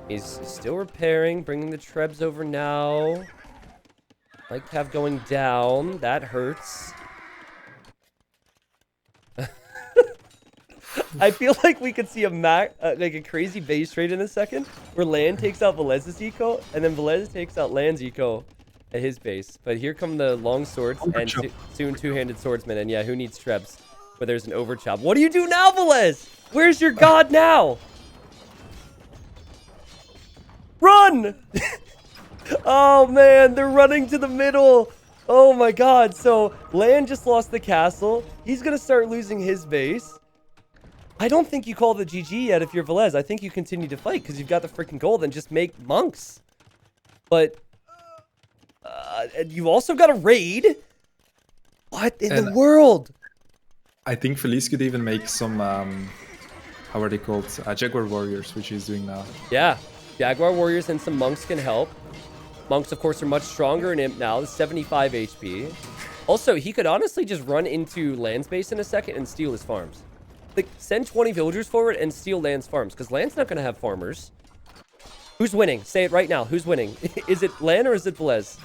He's still repairing, bringing the trebs over now. Like Cav going down. That hurts. I feel like we could see a crazy base trade in a second, where LaaaN takes out Villes's eco, and then Villese takes out LaaaN's eco at his base. But here come the long swords, and soon two-handed swordsmen. And yeah, who needs trebs where there's an overchop? What do you do now, Villese? Where's your god now? Run! Oh, man, they're running to the middle. Oh, my God. So, LaaaN just lost the castle. He's going to start losing his base. I don't think you call the GG yet if you're Villese. I think you continue to fight because you've got the freaking gold and just make monks. But, you've also got a raid. What in the world? I think Villese could even make some, how are they called? Jaguar Warriors, which he's doing now. Yeah. Jaguar Warriors and some monks can help. Monks, of course, are much stronger in Imp now. 75 HP. Also, he could honestly just run into LaaaN's base in a second and steal his farms. Like, send 20 villagers forward and steal LaaaN's farms, because LaaaN's not going to have farmers. Who's winning? Say it right now. Who's winning? Is it LaaaN or is it Villese?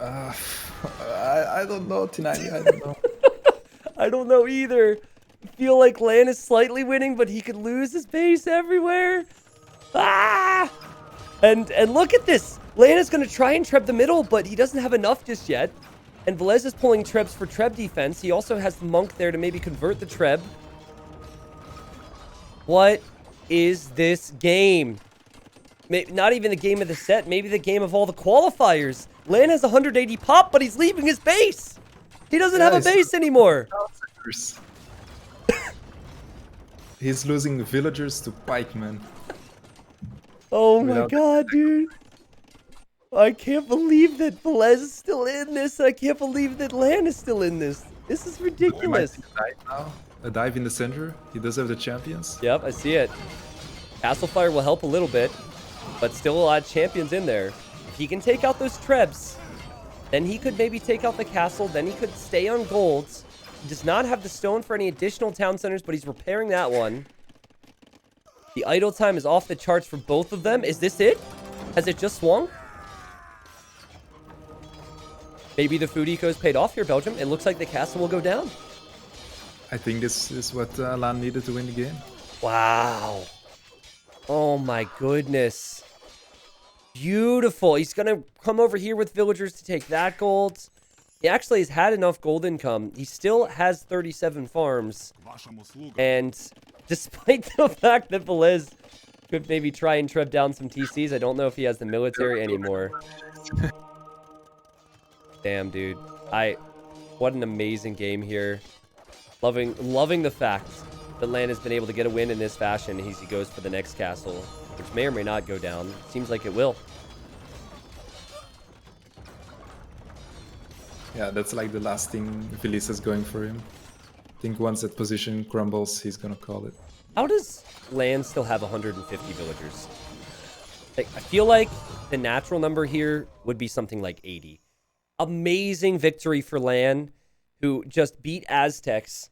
I don't know, Tinani. I don't know. I don't know either. I feel like LaaaN is slightly winning, but he could lose his base everywhere. Ah! And look at this. LaaaN is going to try and treb the middle, but he doesn't have enough just yet. And Villese is pulling trebs for treb defense. He also has the monk there to maybe convert the treb. What is this game? Maybe not even the game of the set. Maybe the game of all the qualifiers. LaaaN has 180 pop, but he's leaving his base. He doesn't have a base anymore. He's losing villagers to pikemen. Oh my god, dude. I can't believe that Villese is still in this. I can't believe that LaaaN is still in this. This is ridiculous. A dive in the center. He does have the champions. Yep, I see it. Castle Fire will help a little bit, but still a lot of champions in there. If he can take out those trebs, then he could maybe take out the castle. Then he could stay on golds. He does not have the stone for any additional town centers, but he's repairing that one. The idle time is off the charts for both of them. Is this it? Has it just swung? Maybe the food eco is paid off here, Belgium. It looks like the castle will go down. I think this is what LaaaN needed to win the game. Wow. Oh my goodness. Beautiful. He's going to come over here with villagers to take that gold. He actually has had enough gold income. He still has 37 farms. And despite the fact that Villese could maybe try and treb down some TCs, I don't know if he has the military anymore. Damn, dude. What an amazing game here. Loving the fact that LaaaN has been able to get a win in this fashion as he goes for the next castle, which may or may not go down. Seems like it will. Yeah, that's like the last thing Villese is going for him. I think once that position crumbles, he's gonna call it. How does LaaaN still have 150 villagers? Like, I feel like the natural number here would be something like 80. Amazing victory for LaaaN, who just beat Aztecs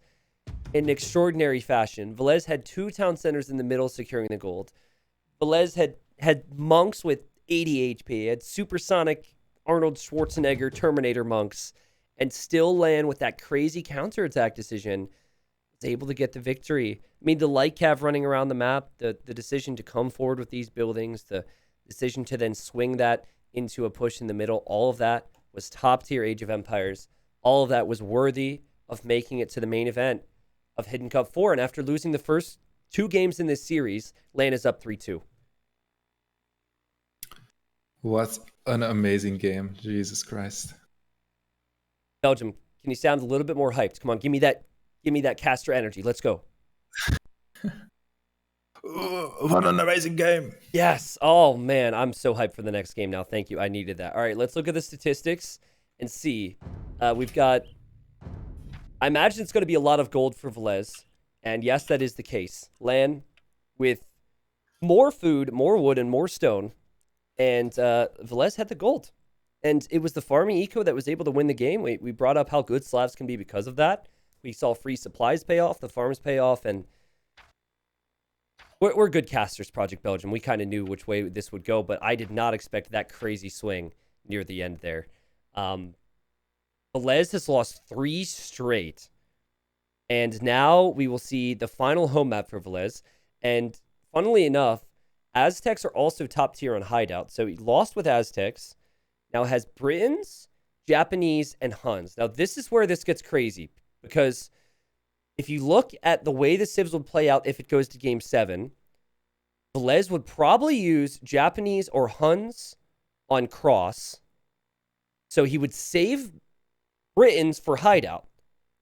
in extraordinary fashion. Villese had 2 town centers in the middle securing the gold. Villese had had monks with 80 HP, had supersonic Arnold Schwarzenegger Terminator monks, and still land with that crazy counterattack decision. Was able to get the victory. I mean, the light cav running around the map, the decision to come forward with these buildings, the decision to then swing that into a push in the middle, all of that was top tier Age of Empires. All of that was worthy of making it to the main event of Hidden Cup 4. And after losing the first 2 games in this series, LaaaN is up 3-2. What an amazing game. Jesus Christ. Belgium, can you sound a little bit more hyped? Come on, give me that caster energy. Let's go. What an amazing game. Yes. Oh, man. I'm so hyped for the next game now. Thank you. I needed that. All right, let's look at the statistics and see. We've got... I imagine it's going to be a lot of gold for Villese. And yes, that is the case. LaaaN with more food, more wood, and more stone. And Villese had the gold. And it was the farming eco that was able to win the game. We brought up how good Slavs can be because of that. We saw free supplies pay off, the farms pay off, and we're good casters, Project Belgium. We kind of knew which way this would go, but I did not expect that crazy swing near the end there. Villese has lost 3 straight. And now we will see the final home map for Villese. And funnily enough, Aztecs are also top tier on Hideout. So he lost with Aztecs. Now has Britons, Japanese, and Huns. Now this is where this gets crazy. Because if you look at the way the civs would play out if it goes to game 7, Villese would probably use Japanese or Huns on cross. So he would save Britons for hideout.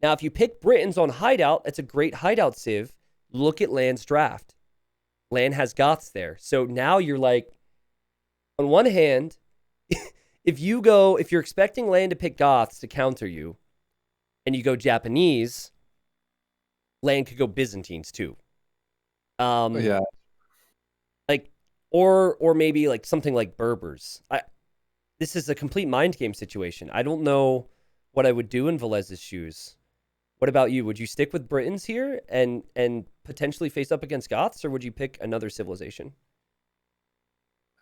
Now, if you pick Britons on hideout, it's a great hideout civ. Look at LaaaN's draft. LaaaN has Goths there. So now you're like, on one hand, if you're expecting LaaaN to pick Goths to counter you, and you go Japanese, LaaaN could go Byzantines too. Yeah. Like, or maybe like something like Berbers. This is a complete mind game situation. I don't know what I would do in Villese's shoes. What about you? Would you stick with Britons here and potentially face up against Goths, or would you pick another civilization?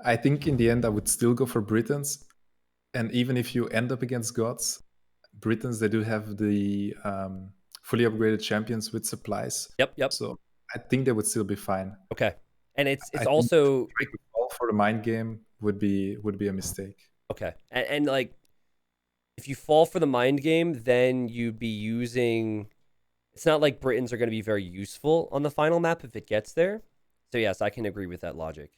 I think in the end I would still go for Britons. And even if you end up against Goths, Britons, they do have the fully upgraded champions with supplies. Yep. So I think they would still be fine. Okay. And it's I also think to fall for the mind game would be a mistake. Okay. And like, if you fall for the mind game, then you'd be using... It's not like Britons are going to be very useful on the final map if it gets there. So yes, I can agree with that logic.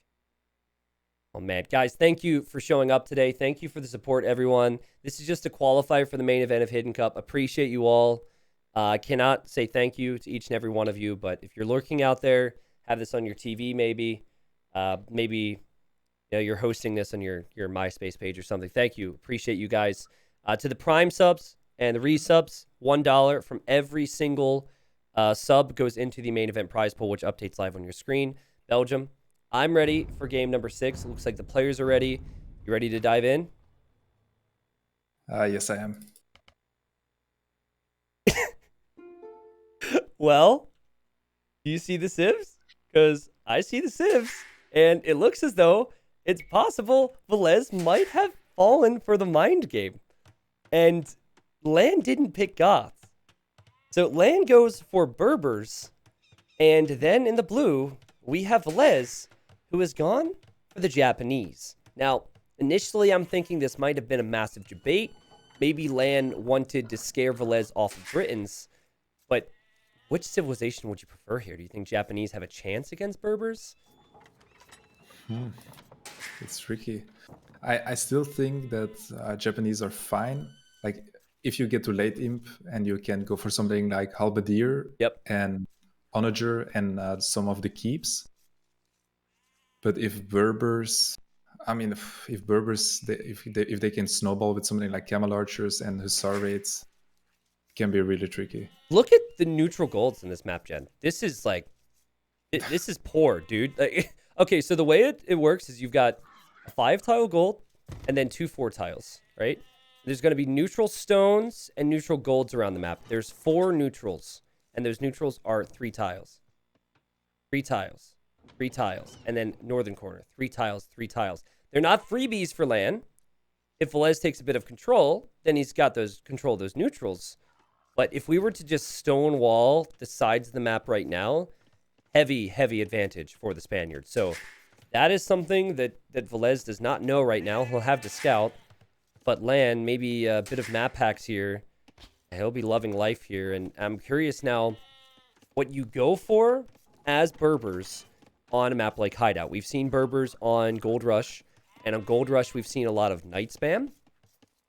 Oh man, guys, thank you for showing up today. Thank you for the support, everyone. This is just a qualifier for the main event of Hidden Cup. Appreciate you all. I cannot say thank you to each and every one of you, but if you're lurking out there, have this on your TV maybe. Maybe you're hosting this on your MySpace page or something. Thank you. Appreciate you guys. To the Prime subs and the resubs, $1 from every single sub goes into the main event prize pool, which updates live on your screen. Belgium, I'm ready for game number 6. It looks like the players are ready. You ready to dive in? Yes, I am. Well, do you see the civs? Because I see the civs, and it looks as though it's possible Villese might have fallen for the mind game. And LaaaN didn't pick Goths. So LaaaN goes for Berbers, and then in the blue, we have Villese, who has gone for the Japanese. Now, initially, I'm thinking this might have been a massive debate. Maybe LaaaN wanted to scare Villese off of Britons, but which civilization would you prefer here? Do you think Japanese have a chance against Berbers? It's tricky. I still think that Japanese are fine. Like, if you get to late imp and you can go for something like Halberdier and Onager and some of the keeps. But if Berbers, if Berbers, if they can snowball with something like Camel Archers and Hussar raids, it can be really tricky. Look at the neutral golds in this map, Gen. This is like, this is poor, dude. Like, okay, so the way it works is you've got a 5-tile gold and then 2 4-tiles, right? There's going to be neutral stones and neutral golds around the map. There's 4 neutrals, and those neutrals are 3 tiles. 3 tiles. 3 tiles. And then northern corner, 3 tiles, 3 tiles. They're not freebies for LaaaN. If Villese takes a bit of control, then he's got those control those neutrals. But if we were to just stonewall the sides of the map right now, heavy, heavy advantage for the Spaniards. So that is something that Villese does not know right now. He'll have to scout. But LaaaN, maybe a bit of map hacks here. He'll be loving life here. And I'm curious now what you go for as Berbers on a map like Hideout. We've seen Berbers on Gold Rush. And on Gold Rush, we've seen a lot of Knight spam.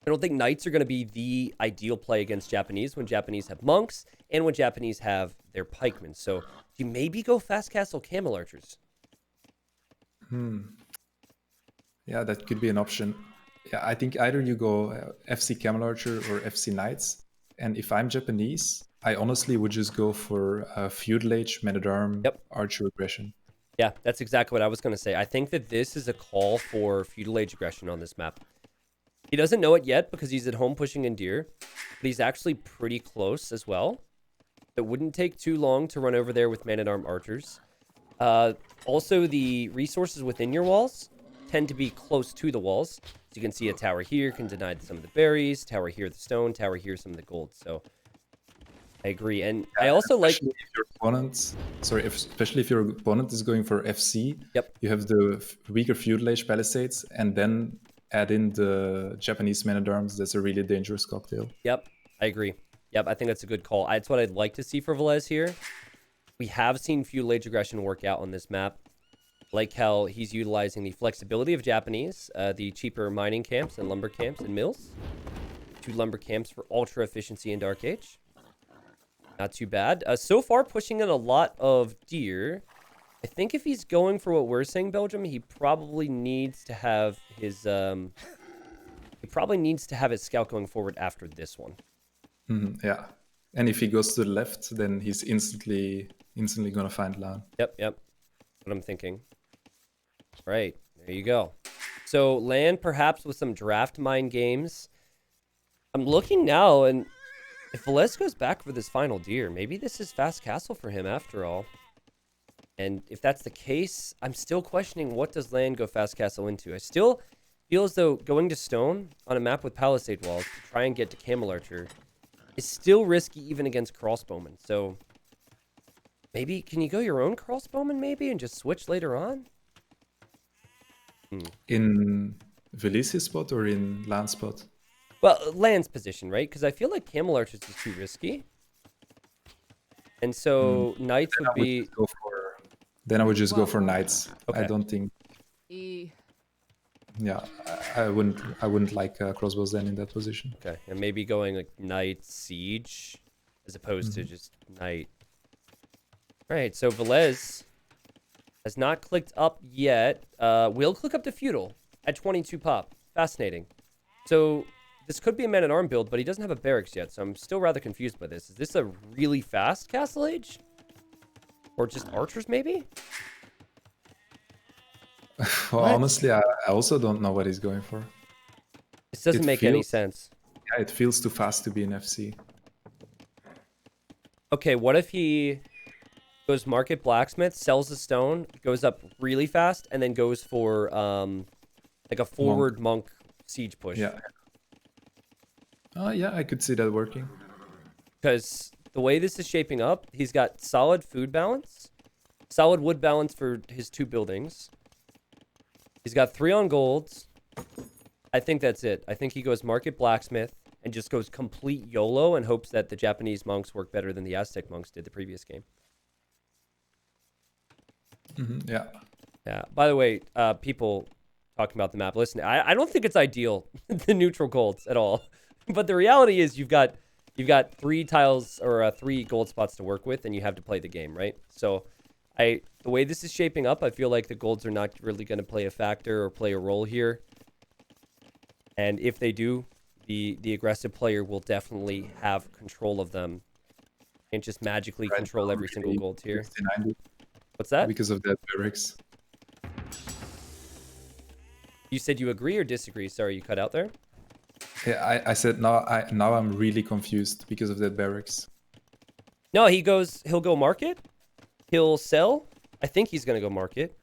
I don't think Knights are going to be the ideal play against Japanese when Japanese have monks and when Japanese have their pikemen. So you maybe go Fast Castle Camel Archers. Yeah, that could be an option. Yeah, I think either you go FC Camel Archer or FC Knights. And if I'm Japanese, I honestly would just go for Feudal Age, Man-at-Arm, Archer Aggression. Yeah, that's exactly what I was going to say. I think that this is a call for Feudal Age aggression on this map. He doesn't know it yet because he's at home pushing in Deer, but he's actually pretty close as well. It wouldn't take too long to run over there with Man-at-Arm Archers. Also, the resources within your walls tend to be close to the walls. So you can see a tower here can deny some of the berries, tower here the stone, tower here some of the gold. So I agree. And I also like... If your opponent, especially if your opponent is going for FC, Yep. You have the weaker Feudal Age Palisades, and then add in the Japanese Man-at-Arms. That's a really dangerous cocktail. Yep, I agree. Yep, I think that's a good call. That's what I'd like to see for Villese here. We have seen Feudal Age aggression work out on this map. Like how he's utilizing the flexibility of Japanese, the cheaper mining camps and lumber camps and mills. 2 lumber camps for ultra efficiency in Dark Age. Not too bad. So far, pushing in a lot of deer. I think if he's going for what we're saying, Belgium, he probably needs to have his scout going forward after this one. Yeah, and if he goes to the left, then he's instantly gonna find LaaaN. Yep. What I'm thinking. Right, there you go. So LaaaN perhaps with some draft mine games. I'm looking now, and if Villese goes back for this final deer, maybe this is Fast Castle for him after all. And if that's the case, I'm still questioning what does LaaaN go Fast Castle into. I still feel as though going to stone on a map with palisade walls to try and get to Camel Archer is still risky even against crossbowmen. So maybe, can you go your own crossbowman maybe and just switch later on? In Villese spot or in LaaaN spot? Well, LaaaN's position, right? Because I feel like Camel Archers is too risky. And so Knights would be... Then I would just go for Knights. Okay. I don't think... Yeah, I wouldn't like crossbows then in that position. Okay, and maybe going like Knight Siege as opposed to just Knight. All right, so Villese has not clicked up yet. Will click up to Feudal at 22 pop. Fascinating. So this could be a Man-at-Arm build, but he doesn't have a barracks yet, so I'm still rather confused by this. Is this a really fast Castle Age? Or just archers, maybe? Well, honestly, I also don't know what he's going for. This doesn't make any sense. Yeah, it feels too fast to be an FC. Okay, what if he goes Market Blacksmith, sells the stone, goes up really fast, and then goes for like a forward monk siege push? Yeah. Yeah, I could see that working. Because the way this is shaping up, he's got solid food balance, solid wood balance for his 2 buildings. He's got 3 on golds. I think that's it. I think he goes Market Blacksmith and just goes complete YOLO and hopes that the Japanese monks work better than the Aztec monks did the previous game. Yeah. Yeah. By the way, people talking about the map, listen, I don't think it's ideal, the neutral golds at all. But the reality is you've got 3 tiles or 3 gold spots to work with, and you have to play the game, right? So the way this is shaping up, I feel like the golds are not really going to play a factor or play a role here. And if they do, the aggressive player will definitely have control of them and just magically control every single gold tier. 60-90. What's that? Because of that barracks. You said you agree or disagree? Sorry, you cut out there. Yeah, I said now I'm really confused because of that barracks. No, he'll go market. He'll sell. I think he's going to go market,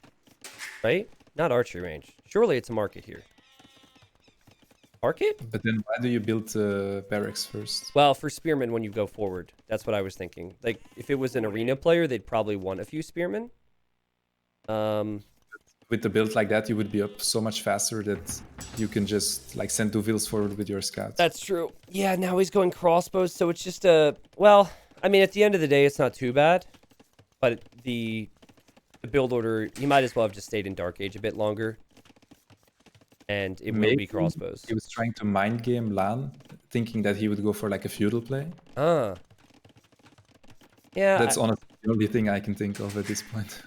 right? Not archery range. Surely it's a market here. Market? But then why do you build barracks first? Well, for spearmen when you go forward. That's what I was thinking. Like, if it was an arena player, they'd probably want a few spearmen. With the build like that, you would be up so much faster that you can just like send 2 vills forward with your scouts. That's true. Yeah, now he's going crossbows, so it's just a... Well, I mean, at the end of the day, it's not too bad. But the build order, he might as well have just stayed in Dark Age a bit longer. And it will be crossbows. He was trying to mind game LaaaN, thinking that he would go for like a feudal play. Ah. Yeah. That's honestly the only thing I can think of at this point.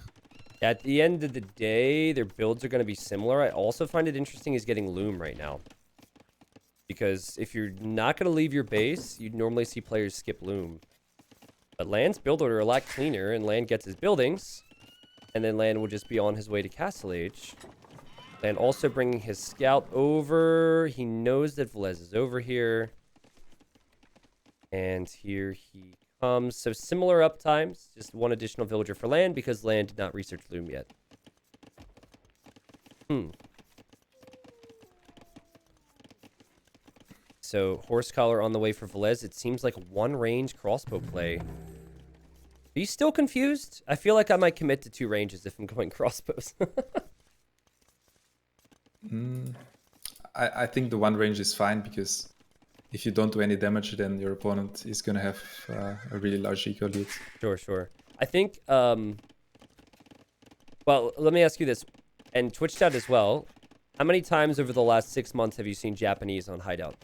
At the end of the day, their builds are going to be similar. I also find it interesting he's getting Loom right now. Because if you're not going to leave your base, you'd normally see players skip Loom. But LaaaN's build order are a lot cleaner, and LaaaN gets his buildings. And then LaaaN will just be on his way to Castle Age. LaaaN also bringing his scout over. He knows that Villese is over here. And here he comes. So similar up times. Just one additional villager for LaaaN because LaaaN did not research Loom yet. So horse collar on the way for Villese. It seems like one range crossbow play. Are you still confused? I feel like I might commit to 2 ranges if I'm going crossbows. I think the 1 range is fine because if you don't do any damage, then your opponent is going to have a really large eco lead. Sure. I think, well, let me ask you this, and Twitch chat as well. How many times over the last 6 months have you seen Japanese on Hideout?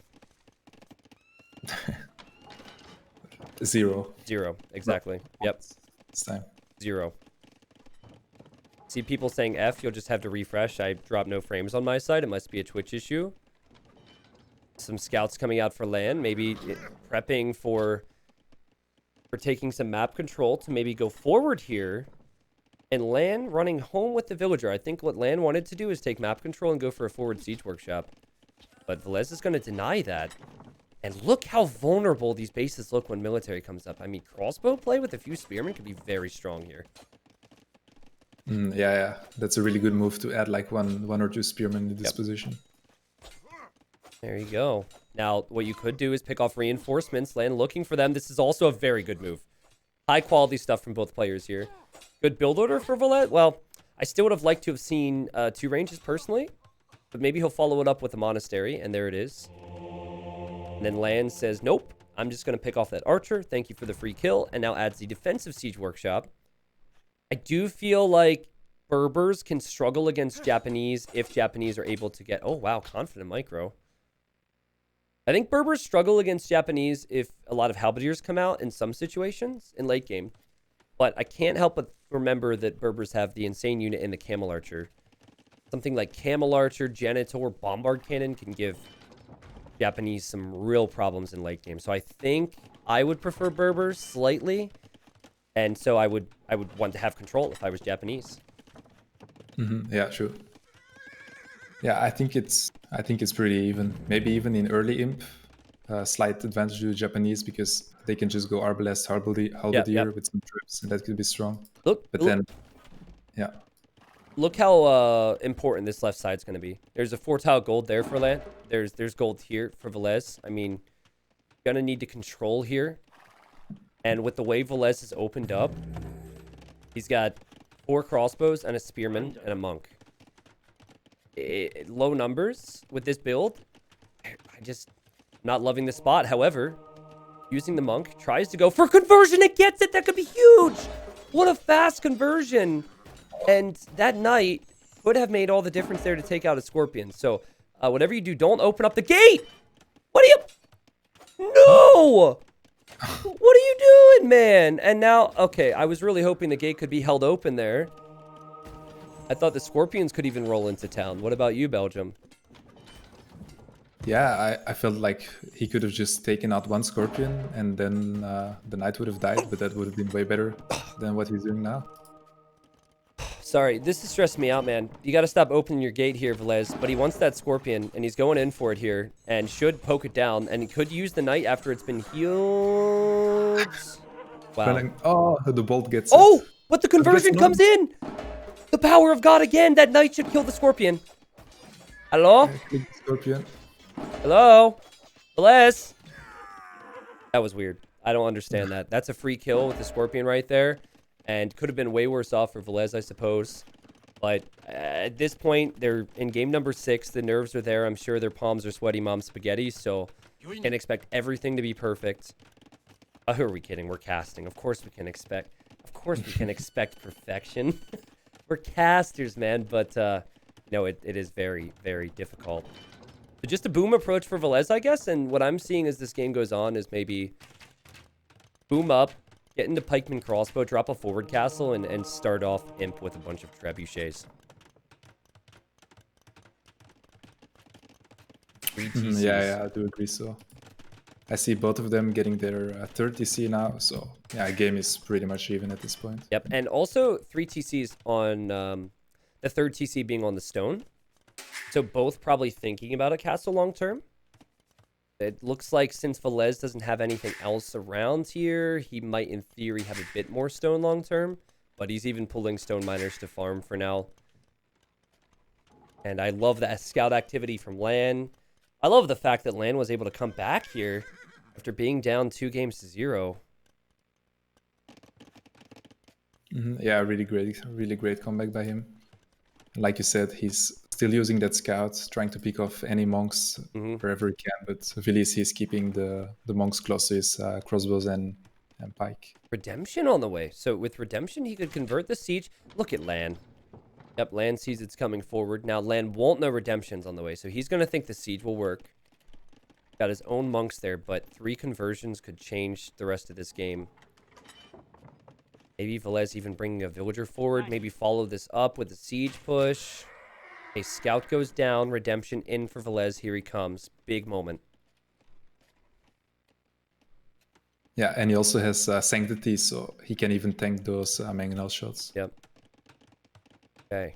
0. 0, exactly. Yep. This time. 0. See people saying F, you'll just have to refresh. I dropped no frames on my side. It must be a Twitch issue. Some scouts coming out for LaaaN, maybe prepping for taking some map control to maybe go forward here. And LaaaN running home with the villager. I think what LaaaN wanted to do is take map control and go for a forward siege workshop. But Villese is going to deny that. And look how vulnerable these bases look when military comes up. I mean, crossbow play with a few spearmen could be very strong here. Yeah. That's a really good move to add like one or 2 spearmen in this position. There you go. Now, what you could do is pick off reinforcements, LaaaN looking for them. This is also a very good move. High quality stuff from both players here. Good build order for Villese. Well, I still would have liked to have seen 2 ranges personally. But maybe he'll follow it up with a monastery, and there it is. And then LaaaN says, nope, I'm just going to pick off that archer. Thank you for the free kill. And now adds the defensive siege workshop. I do feel like Berbers can struggle against Japanese if Japanese are able to get... Oh, wow, confident micro. I think Berbers struggle against Japanese if a lot of halberdiers come out in some situations in late game. But I can't help but remember that Berbers have the insane unit in the Camel Archer. Something like Camel Archer, Janitor, Bombard Cannon can give Japanese some real problems in late game. So I think I would prefer Berbers slightly. And so I would want to have control if I was Japanese. Yeah, sure. Yeah, I think it's pretty even. Maybe even in early imp, slight advantage to the Japanese because they can just go arbalest, halberdier with some troops, and that could be strong. Then, yeah. Look how important this left side's going to be. There's a 4-tile gold there for LaaaN. There's gold here for Villese. I mean, gonna need to control here. And with the way Villese is opened up, he's got 4 crossbows and a spearman and a monk. Low numbers with this build. I'm not loving the spot. However, using the monk, tries to go for conversion. It gets it. That could be huge. What a fast conversion. And that knight could have made all the difference there to take out a scorpion. So whatever you do, don't open up the gate. What are you... No! What are you doing, man? And now, okay, I was really hoping the gate could be held open there. I thought the scorpions could even roll into town. What about you, Belgium? Yeah, I felt like he could have just taken out 1 scorpion and then the knight would have died, but that would have been way better than what he's doing now. Sorry, this is stressing me out, man. You got to stop opening your gate here, Villese. But he wants that scorpion, and he's going in for it here, and should poke it down, and he could use the knight after it's been healed. Wow. Oh, the bolt gets it. But the conversion comes in. The power of God again. That knight should kill the scorpion. Hello? Scorpion. Hello? Bless. That was weird. I don't understand that. That's a free kill with the scorpion right there. And could have been way worse off for Villese, I suppose. But at this point, they're in game number 6. The nerves are there. I'm sure their palms are sweaty mom spaghetti. So can't expect everything to be perfect. Who are we kidding? We're casting. Of course we can expect. Of course we can expect perfection. We're casters, man. But no, it is very, very difficult. So just a boom approach for Villese, I guess. And what I'm seeing as this game goes on is maybe boom up, get into pikeman crossbow, drop a forward castle, and start off imp with a bunch of trebuchets. Yeah, I do agree so. I see both of them getting their 3rd TC now, so yeah, game is pretty much even at this point. Yep, and also 3 TCs on the 3rd TC being on the stone. So both probably thinking about a castle long term. It looks like since Villese doesn't have anything else around here, he might in theory have a bit more stone long term, but he's even pulling stone miners to farm for now. And I love that scout activity from LaaaaaN. I love the fact that LaaaaaN was able to come back here after being down 2-0. Yeah, really great comeback by him. Like you said, he's still using that scout, trying to pick off any monks wherever he can. But Villese, he's keeping the monks close to his crossbows and pike. Redemption on the way. So with Redemption, he could convert the siege. Look at LaaaaaN. Yep, LaaaaaN sees it's coming forward. Now, LaaaaaN won't know Redemption's on the way, so he's going to think the siege will work. Got his own monks there, but 3 conversions could change the rest of this game. Maybe Villese even bringing a villager forward. Maybe follow this up with a siege push. A scout goes down. Redemption in for Villese. Here he comes. Big moment. Yeah, and he also has Sanctity, so he can even tank those mangonel shots. Yep. Okay.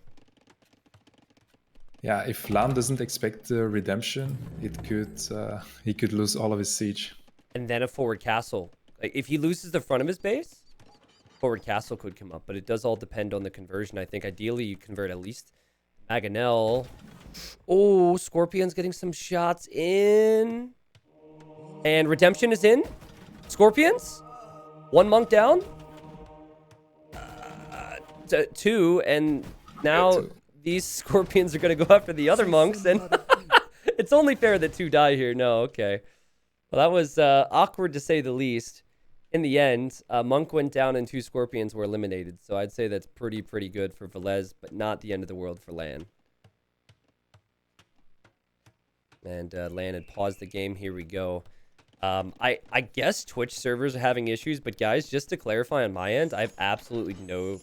Yeah, if LaaaaaN doesn't expect the Redemption, he could lose all of his siege. And then a forward castle. Like, if he loses the front of his base, forward castle could come up, but it does all depend on the conversion. I think ideally you convert at least Mangonel. Oh, Scorpion's getting some shots in. And Redemption is in. Scorpions. 1 monk down. 2, and now these Scorpions are going to go after the other monks, and it's only fair that 2 die here. No, okay. Well, that was awkward to say the least. In the end, a monk went down and 2 Scorpions were eliminated. So I'd say that's pretty good for Villese, but not the end of the world for LaaaaaN. And LaaaaaN had paused the game. Here we go. I guess Twitch servers are having issues, but guys, just to clarify on my end, I have absolutely no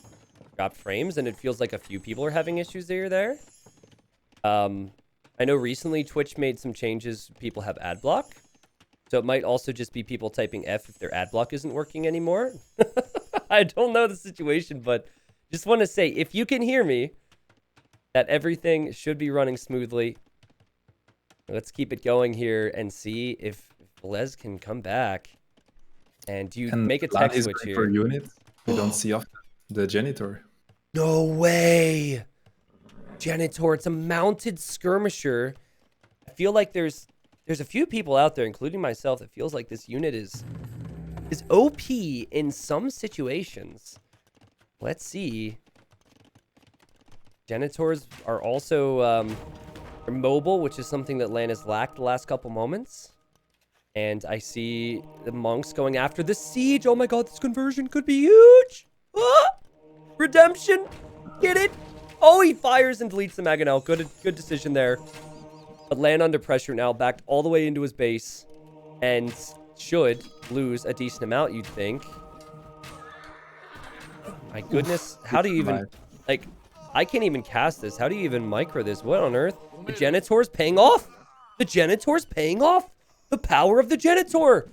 dropped frames, and it feels like a few people are having issues there. I know recently Twitch made some changes. People have ad block. So it might also just be people typing F if their ad block isn't working anymore. I don't know the situation, but just want to say, if you can hear me, that everything should be running smoothly. Let's keep it going here and see if Villese can come back. And do you make a tech switch here? For unit, we don't see often the Genitor. No way! Genitor, it's a mounted skirmisher. I feel like there's a few people out there, including myself, that feels like this unit is OP in some situations. Let's see. Genitors are also mobile, which is something that LAN has lacked the last couple moments. And I see the monks going after the siege. Oh my god, this conversion could be huge. Ah! Redemption. Get it? Oh, he fires and deletes the Mangonel. Good decision there. But LAN under pressure now, backed all the way into his base. And should lose a decent amount, you'd think. My goodness. How do you even... Like, I can't even cast this. How do you even micro this? What on earth? The Genitor's paying off. The Genitor's paying off. The power of the Genitor.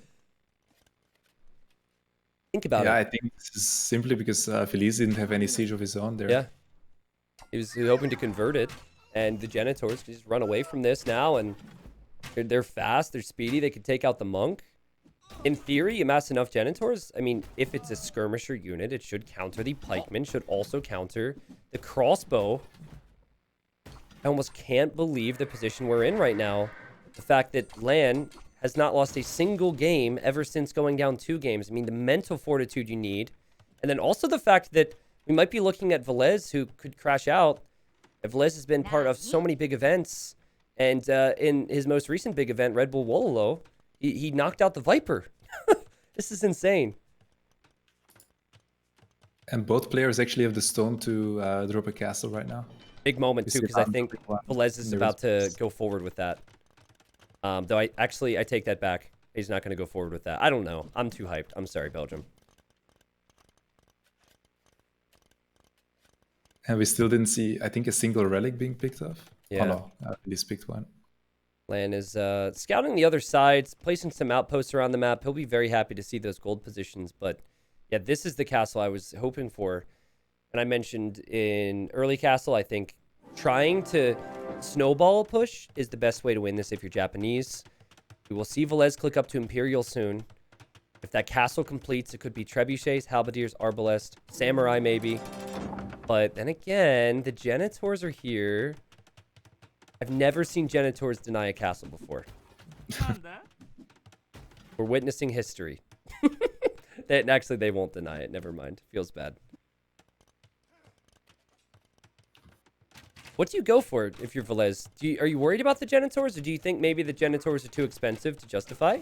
Think about it. Yeah, I think this is simply because Villese didn't have any siege of his own there. Yeah. He was hoping to convert it. And the Genitors just run away from this now. And they're fast. They're speedy. They can take out the monk. In theory, you amass enough Genitors. I mean, if it's a skirmisher unit, it should counter the pikeman, should also counter the crossbow. I almost can't believe the position we're in right now. The fact that LaaaN has not lost a single game ever since going down 2 games. I mean, the mental fortitude you need. And then also the fact that we might be looking at Villese, who could crash out. Villese has been part of so many big events. And in his most recent big event, Red Bull Wololo, he knocked out the Viper. This is insane. And both players actually have the stone to drop a castle right now. Big moment, too, because I think Villese is about to go forward with that. Though I take that back. He's not going to go forward with that. I don't know. I'm too hyped. I'm sorry, Belgium. And we still didn't see, I think, a single relic being picked up. Yeah. Oh, no. At least picked one. LaaaN is scouting the other sides, placing some outposts around the map. He'll be very happy to see those gold positions. But, yeah, this is the castle I was hoping for. And I mentioned in early castle, I think trying to snowball push is the best way to win this if you're Japanese. We will see Villese click up to Imperial soon. If that castle completes, it could be Trebuchets, Halberdiers, Arbalest, Samurai maybe. But then again, the Genitors are here. I've never seen Genitors deny a castle before. We're witnessing history. Actually, they won't deny it. Never mind. Feels bad. What do you go for if you're Villese? Are you worried about the Genitors, or do you think maybe the Genitors are too expensive to justify?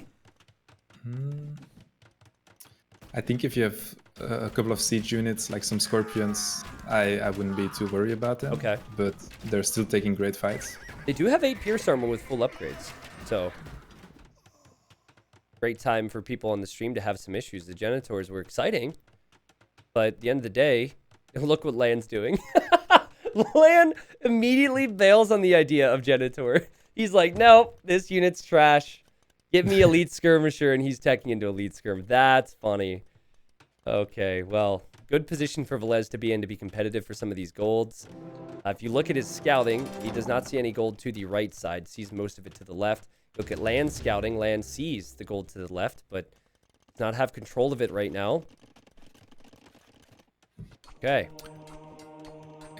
I think if you have a couple of siege units, like some Scorpions, I wouldn't be too worried about them. Okay. But they're still taking great fights. They do have 8 Pierce Armor with full upgrades. So, great time for people on the stream to have some issues. The Genitors were exciting. But at the end of the day, look what LAAN's doing. LAaaN immediately bails on the idea of Genitor. He's like, nope, this unit's trash. Give me Elite Skirmisher, and he's teching into Elite Skirm. That's funny. Okay, well, good position for Villese to be in to be competitive for some of these golds. If you look at his scouting, he does not see any gold to the right side. Sees most of it to the left. Look at LAAN scouting. LAAN sees the gold to the left, but does not have control of it right now. Okay.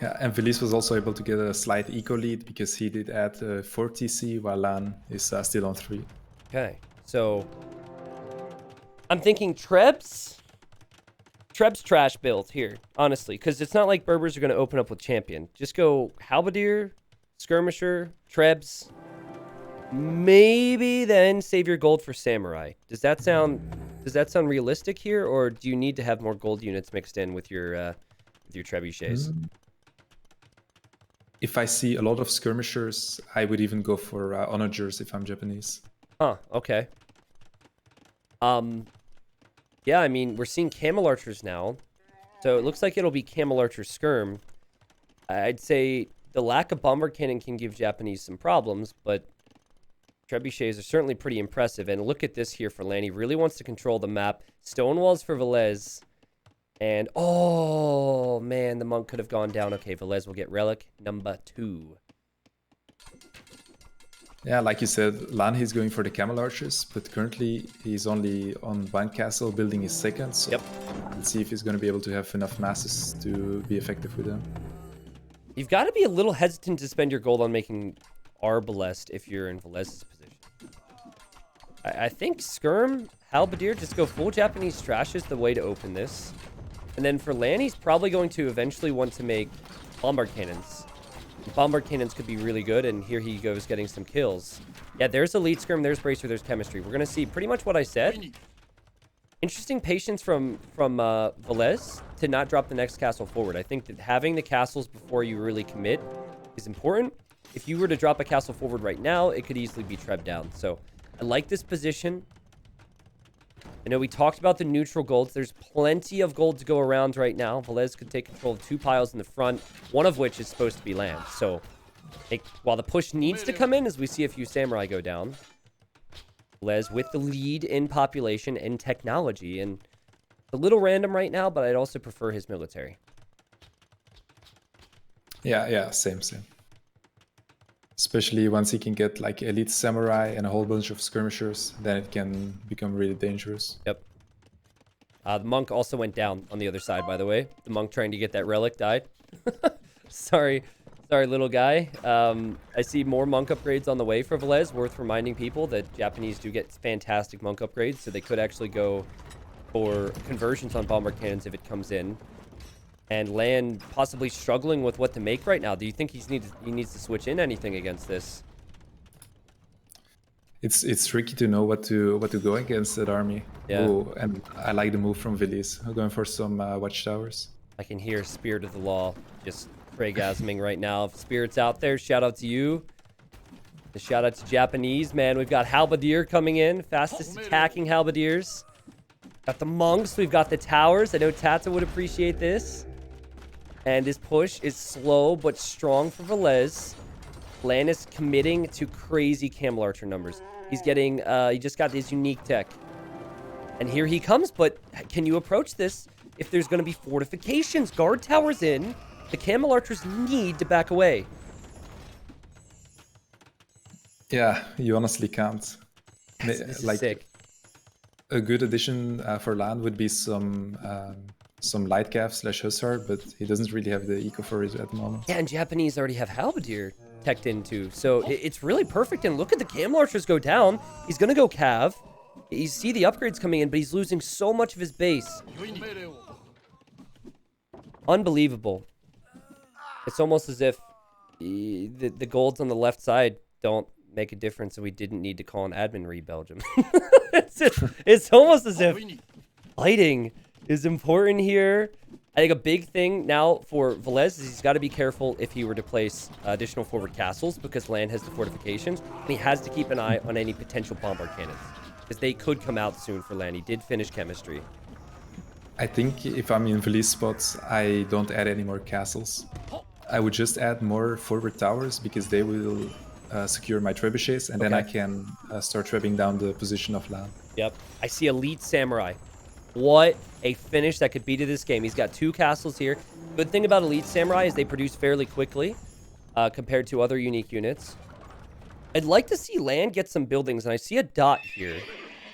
Yeah, and Villese was also able to get a slight eco lead because he did add 4 TC while LAAN is still on 3. Okay, so I'm thinking Treb's trash build here, honestly, because it's not like Berbers are going to open up with Champion. Just go Halberdier, Skirmisher, Trebs, maybe then save your gold for Samurai. Does that sound realistic here, or do you need to have more gold units mixed in with your Trebuchets? If I see a lot of Skirmishers, I would even go for Onagers if I'm Japanese. Huh, okay. Yeah, I mean, we're seeing Camel Archers now. So it looks like it'll be Camel Archer Skirm. I'd say the lack of Bomber Cannon can give Japanese some problems, but Trebuchets are certainly pretty impressive. And look at this here for LAAN. He really wants to control the map. Stonewalls for Villese. And, oh, man, the monk could have gone down. Okay, Villese will get relic number 2. Yeah, like you said, LAAN he's going for the Camel Archers, but currently he's only on one castle building his second, so yep. Let's see if he's going to be able to have enough masses to be effective with them. You've got to be a little hesitant to spend your gold on making Arbalest if you're in Villese's position. I think Skirm, Halberdier, just go full Japanese trash is the way to open this. And then for LAAN, he's probably going to eventually want to make Bombard Cannons. Bombard Cannons could be really good, and here he goes getting some kills. Yeah, there's Elite Skirm, there's Bracer, there's Chemistry. We're going to see pretty much what I said. Interesting patience from Villese to not drop the next castle forward. I think that having the castles before you really commit is important. If you were to drop a castle forward right now, it could easily be Treb down. So I like this position. I know we talked about the neutral golds. There's plenty of gold to go around right now. Villese could take control of 2 piles in the front, one of which is supposed to be land. So while the push needs to come in as we see a few Samurai go down, Villese with the lead in population and technology. And a little random right now, but I'd also prefer his military. Yeah, same. Especially once he can get like elite samurai and a whole bunch of skirmishers, then it can become really dangerous. Yep. The monk also went down on the other side, by the way. The monk trying to get that relic died. Sorry, little guy. I see more monk upgrades on the way for Villese. Worth reminding people that Japanese do get fantastic monk upgrades, so they could actually go for conversions on bombard cannons if it comes in. And LaaaN possibly struggling with what to make right now. Do you think he needs to switch in anything against this? It's tricky to know what to go against that army. Yeah. Ooh, and I like the move from Villese. Going for some watchtowers. I can hear Spirit of the Law just cragasming right now. If Spirit's out there, shout out to you. The shout out to Japanese, man. We've got Halberdier coming in. Fastest attacking Halberdiers. Got the monks. We've got the towers. I know Tata would appreciate this. And this push is slow but strong for Villese. LaaaN is committing to crazy Camel Archer numbers. He's getting, he just got his unique tech. And here he comes, but can you approach this if there's going to be fortifications? Guard towers in. The Camel Archers need to back away. Yeah, you honestly can't. This is Like sick. a good addition for LaaaN would be some light cav / hussar, but he doesn't really have the eco for it at the moment. Yeah, and Japanese already have Halberdier teched into, so it's really perfect. And look at the Camel Archers go down. He's going to go cav. You see the upgrades coming in, but he's losing so much of his base. Unbelievable. It's almost as if the golds on the left side don't make a difference, and we didn't need to call an admin re-Belgium. it's almost as if fighting is important here. I think a big thing now for Villese is he's got to be careful if he were to place additional forward castles, because LaaaN has the fortifications, and he has to keep an eye on any potential bombard cannons, because they could come out soon for LaaaN. He did finish chemistry. I think if I'm in Villese spots, I don't add any more castles. I would just add more forward towers, because they will secure my trebuchets, and then I can start trebbing down the position of LaaaN. Yep. I see Elite Samurai. What a finish that could be to this game. He's got 2 castles here. Good thing about Elite Samurai is they produce fairly quickly compared to other unique units. I'd like to see LaaaN get some buildings, and I see a dot here.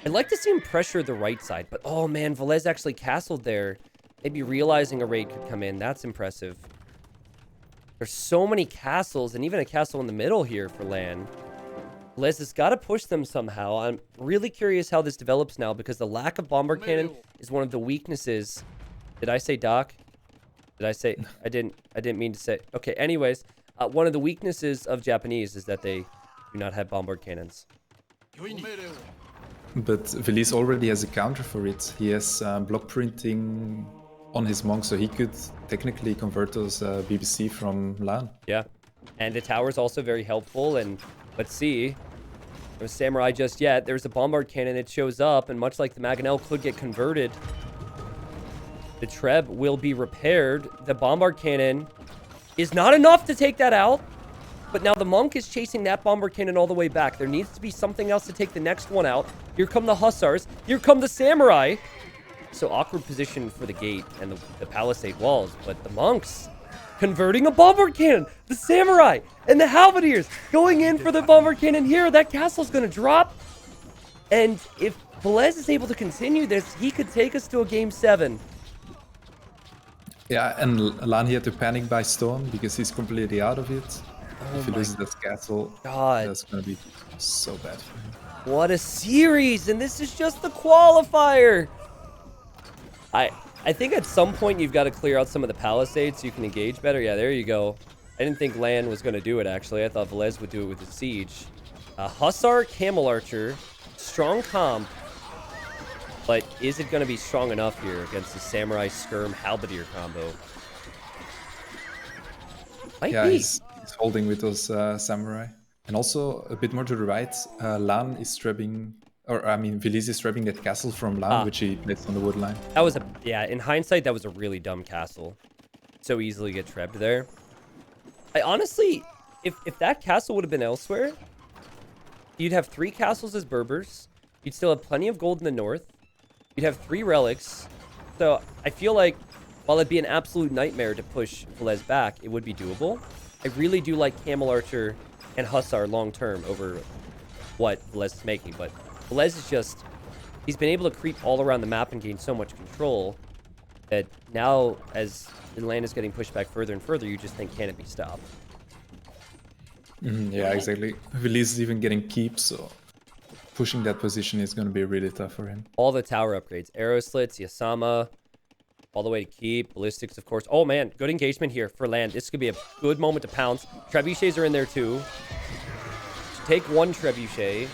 I'd like to see him pressure the right side, but oh man, Villese actually castled there. Maybe realizing a raid could come in. That's impressive. There's so many castles, and even a castle in the middle here for LaaaN. Villese has got to push them somehow. I'm really curious how this develops now, because the lack of bombard cannon is one of the weaknesses. Did I say Doc? Did I say? I didn't mean to say. Okay, anyways, one of the weaknesses of Japanese is that they do not have bombard cannons. But Villese already has a counter for it. He has block printing on his monk, so he could technically convert those BBC from LaaaN. Yeah, and the tower is also very helpful. And let's see, no samurai just yet. There's a bombard cannon. It shows up, and much like the Mangonel could get converted, the Treb will be repaired. The bombard cannon is not enough to take that out, but now the monk is chasing that bombard cannon all the way back. There needs to be something else to take the next one out. Here come the hussars. Here come the samurai. So awkward position for the gate and the palisade walls, but the monks converting a bombard cannon. The samurai and the halberdiers going in for the bombard cannon here. That castle's going to drop. And if Villese is able to continue this, he could take us to a game 7. Yeah, and LaaaN had to panic by stone because he's completely out of it. If he loses that castle, that's going to be so bad for him. What a series! And this is just the qualifier! I think at some point you've got to clear out some of the palisades so you can engage better. Yeah, there you go. I didn't think LaaaN was going to do it, actually. I thought Villese would do it with the siege. Hussar, Camel Archer, strong comp. But is it going to be strong enough here against the Samurai Skirm Halberdier combo? Might be. He's holding with those samurai. And also, a bit more to the right, LaaaN is trebbing, or I mean, Villese is trebbing that castle from LaaaN, which he placed on the wood line. That was in hindsight, that was a really dumb castle. So easily get trebbed there. I honestly, if that castle would have been elsewhere, you'd have 3 castles as Berbers. You'd still have plenty of gold in the north. You'd have 3 relics. So I feel like, while it'd be an absolute nightmare to push Villese back, it would be doable. I really do like Camel Archer and Hussar long term over what Villese is making. But Villese is just, he's been able to creep all around the map and gain so much control that now, as LaaaN is getting pushed back further and further, you just think, can it be stopped? Yeah, exactly. Villese is even getting keep, so pushing that position is going to be really tough for him. All the tower upgrades. Arrow slits, Yasama, all the way to keep. Ballistics, of course. Oh, man. Good engagement here for LaaaN. This could be a good moment to pounce. Trebuchets are in there, too. Take one Trebuchet.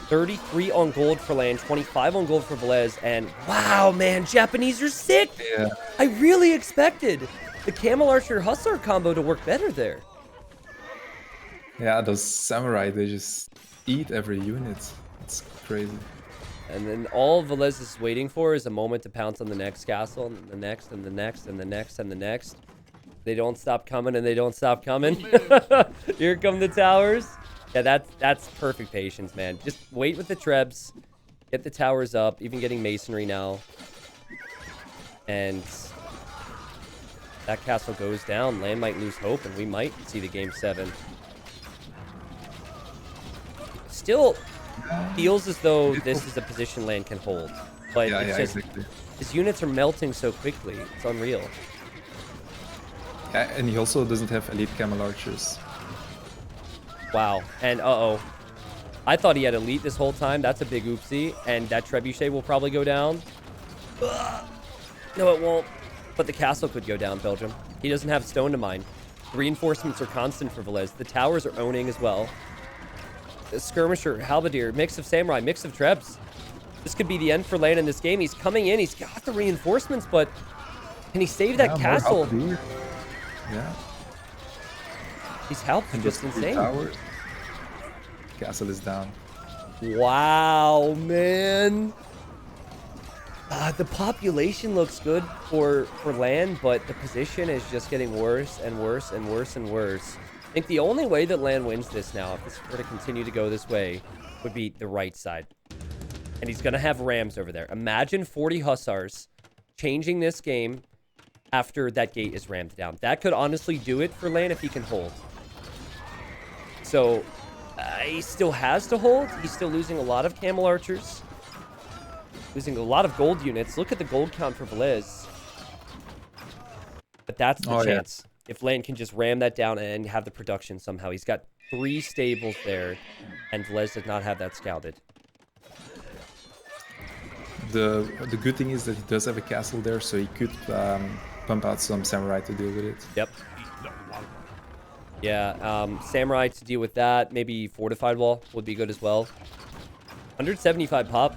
33 on gold for LaaaN. 25 on gold for Villese. And, wow, man. Japanese are sick. Yeah. I really expected the Camel Archer Hussar combo to work better there. Yeah, those samurai, they just eat every unit. It's crazy. And then all Villese is waiting for is a moment to pounce on the next castle, and the next, and the next, and the next, and the next. They don't stop coming, and they don't stop coming. Here come the towers. Yeah, that's perfect patience, man. Just wait with the trebs, get the towers up, even getting masonry now. And that castle goes down. LaaaN might lose hope, and we might see the game 7. Still feels as though this is a position LaaaN can hold, but Yeah, it's just exactly. his units are melting so quickly. It's unreal. Yeah, and he also doesn't have elite camel archers. Wow. And I thought he had elite this whole time. That's a big oopsie. And that trebuchet will probably go down. Ugh. No, it won't. But the castle could go down, Belgium. He doesn't have stone to mine. The reinforcements are constant for Villese. The towers are owning as well. The skirmisher, halberdier, mix of samurai, mix of trebs. This could be the end for LaaaN in this game. He's coming in. He's got the reinforcements, but can he save that castle? Yeah. He's helped And just those insane. towers. Castle is down. Wow, man. The population looks good for LaaaN, but the position is just getting worse and worse and worse and worse. I think the only way that LaaaN wins this now, if this were to continue to go this way, would be the right side. And he's going to have Rams over there. Imagine 40 Hussars changing this game after that gate is rammed down. That could honestly do it for LaaaN if he can hold. So, he still has to hold. He's still losing a lot of camel archers. Losing a lot of gold units. Look at the gold count for Villese. But that's the chance. Yeah. If LaaaN can just ram that down and have the production somehow. He's got 3 stables there, and Villese does not have that scouted. The good thing is that he does have a castle there, so he could pump out some samurai to deal with it. Yep. Yeah, samurai to deal with that. Maybe fortified wall would be good as well. 175 pop.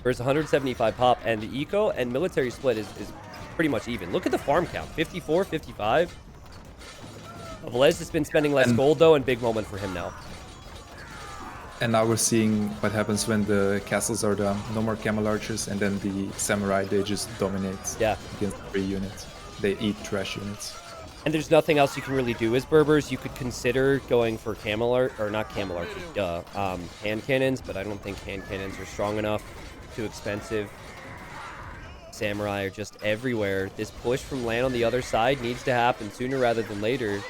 There's 175 pop, and the eco and military split is pretty much even. Look at the farm count. 54, 55. Villese has been spending less gold, though, and big moment for him now. And now we're seeing what happens when the castles are done. No more camel archers, and then the samurai, they just dominate against every unit. They eat trash units. And there's nothing else you can really do as Berbers. You could consider going for not camel archers, hand cannons, but I don't think hand cannons are strong enough. Too expensive. Samurai are just everywhere. This push from LaaaN on the other side needs to happen sooner rather than later.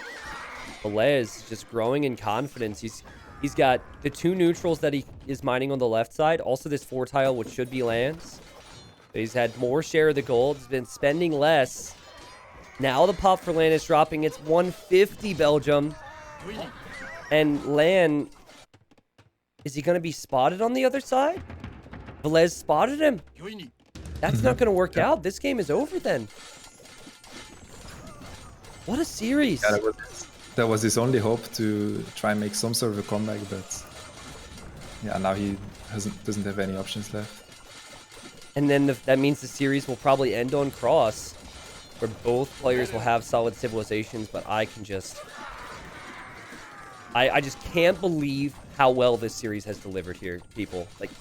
Villese is just growing in confidence. He's got the 2 neutrals that he is mining on the left side. Also this 4 tile, which should be LaaaN's. But he's had more share of the gold. He's been spending less. Now the pop for LaaaN is dropping. It's 150 Belgium. And LaaaN, is he going to be spotted on the other side? Villese spotted him. That's not going to work out. This game is over then. What a series. Yeah, that was his only hope, to try and make some sort of a comeback, but yeah, now he doesn't have any options left. And then that means the series will probably end on cross, where both players will have solid civilizations, but I can just... I just can't believe how well this series has delivered here, people. Like,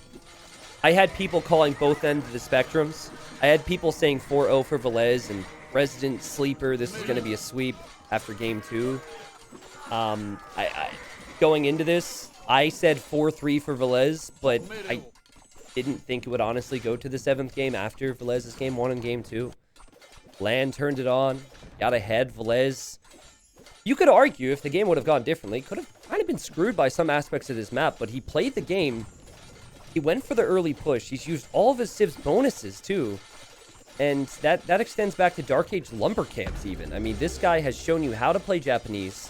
I had people calling both ends of the spectrums. I had people saying 4-0 for Villese and Resident Sleeper, this is going to be a sweep after game 2. Going into this, I said 4-3 for Villese, but I didn't think it would honestly go to the 7th game after Villese's game 1 and game 2. LaaaN turned it on, got ahead. Villese You could argue if the game would have gone differently, could have kind of been screwed by some aspects of this map, but he played the game. He went for the early push. He's used all of his Civ's bonuses, too. And that extends back to Dark Age Lumber Camps, even. I mean, this guy has shown you how to play Japanese.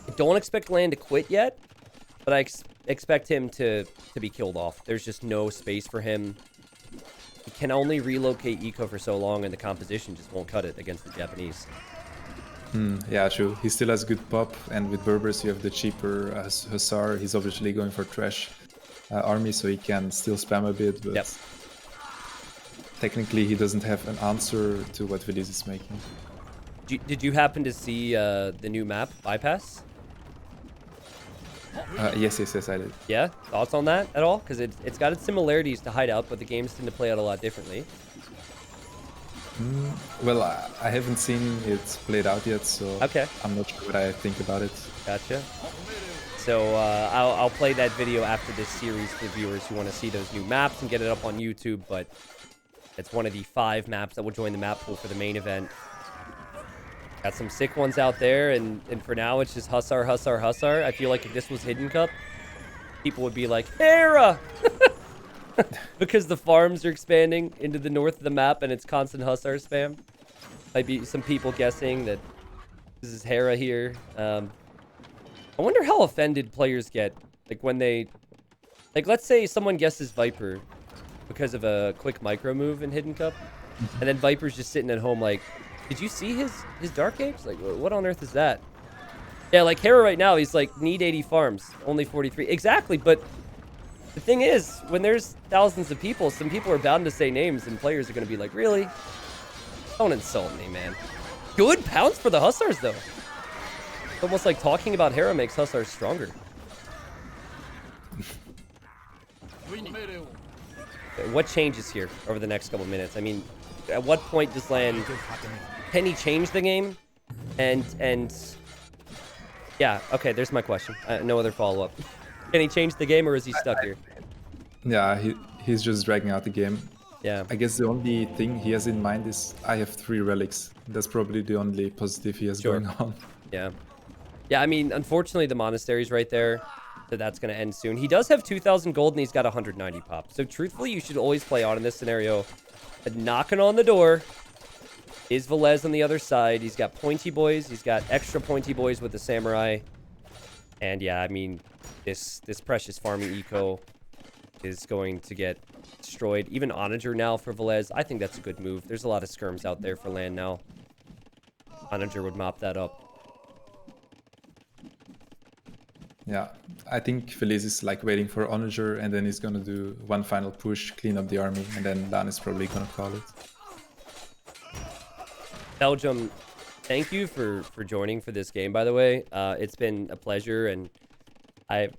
I don't expect LaaaaaN to quit yet, but I expect him to be killed off. There's just no space for him. He can only relocate eco for so long, and the composition just won't cut it against the Japanese. Yeah, true. He still has good pop, and with Berbers you have the cheaper Hussar. He's obviously going for trash army, so he can still spam a bit, but Yep. technically he doesn't have an answer to what Villese is making. Did you happen to see the new map, Bypass? Yes, I did. Yeah? Thoughts on that at all? Because it's got its similarities to Hideout, but the games tend to play out a lot differently. Well, I haven't seen it played out yet, so Okay. I'm not sure what I think about it. Gotcha. So I'll play that video after this series for viewers who want to see those new maps and get it up on YouTube, but it's one of the 5 maps that will join the map pool for the main event. Got some sick ones out there, and for now it's just Hussar, Hussar, Hussar. I feel like if this was Hidden Cup, people would be like, Hera! Because the farms are expanding into the north of the map and it's constant Hussar spam. Might be some people guessing that this is Hera here. I wonder how offended players get. Like when they... Like let's say someone guesses Viper because of a quick micro move in Hidden Cup. And then Viper's just sitting at home like, did you see his Dark Age? Like, what on earth is that? Yeah, like Hera right now, he's like, need 80 farms, only 43. Exactly, but the thing is, when there's thousands of people, some people are bound to say names, and players are going to be like, really? Don't insult me, man. Good pounds for the Hussars, though. It's almost like talking about Hera makes Hussars stronger. What changes here over the next couple minutes? I mean, at what point does LaaaaaN... Can he change the game? And... Yeah, okay, there's my question. No other follow-up. Can he change the game, or is he stuck here? Yeah, he's just dragging out the game. Yeah. I guess the only thing he has in mind is I have 3 relics. That's probably the only positive he has going on. Yeah. Yeah, I mean, unfortunately, the monastery's right there, so that's going to end soon. He does have 2,000 gold, and he's got 190 pop. So, truthfully, you should always play on in this scenario. But knocking on the door is Villese on the other side. He's got pointy boys. He's got extra pointy boys with the samurai. And, yeah, I mean, this precious farming eco is going to get destroyed. Even Onager now for Villese. I think that's a good move. There's a lot of skirms out there for LaaaaaN now. Onager would mop that up. Yeah, I think Villese is like waiting for Onager, and then he's gonna do one final push, clean up the army, and then LaaaaaN is probably gonna call it. Belgium, thank you for joining for this game, by the way. It's been a pleasure, and I've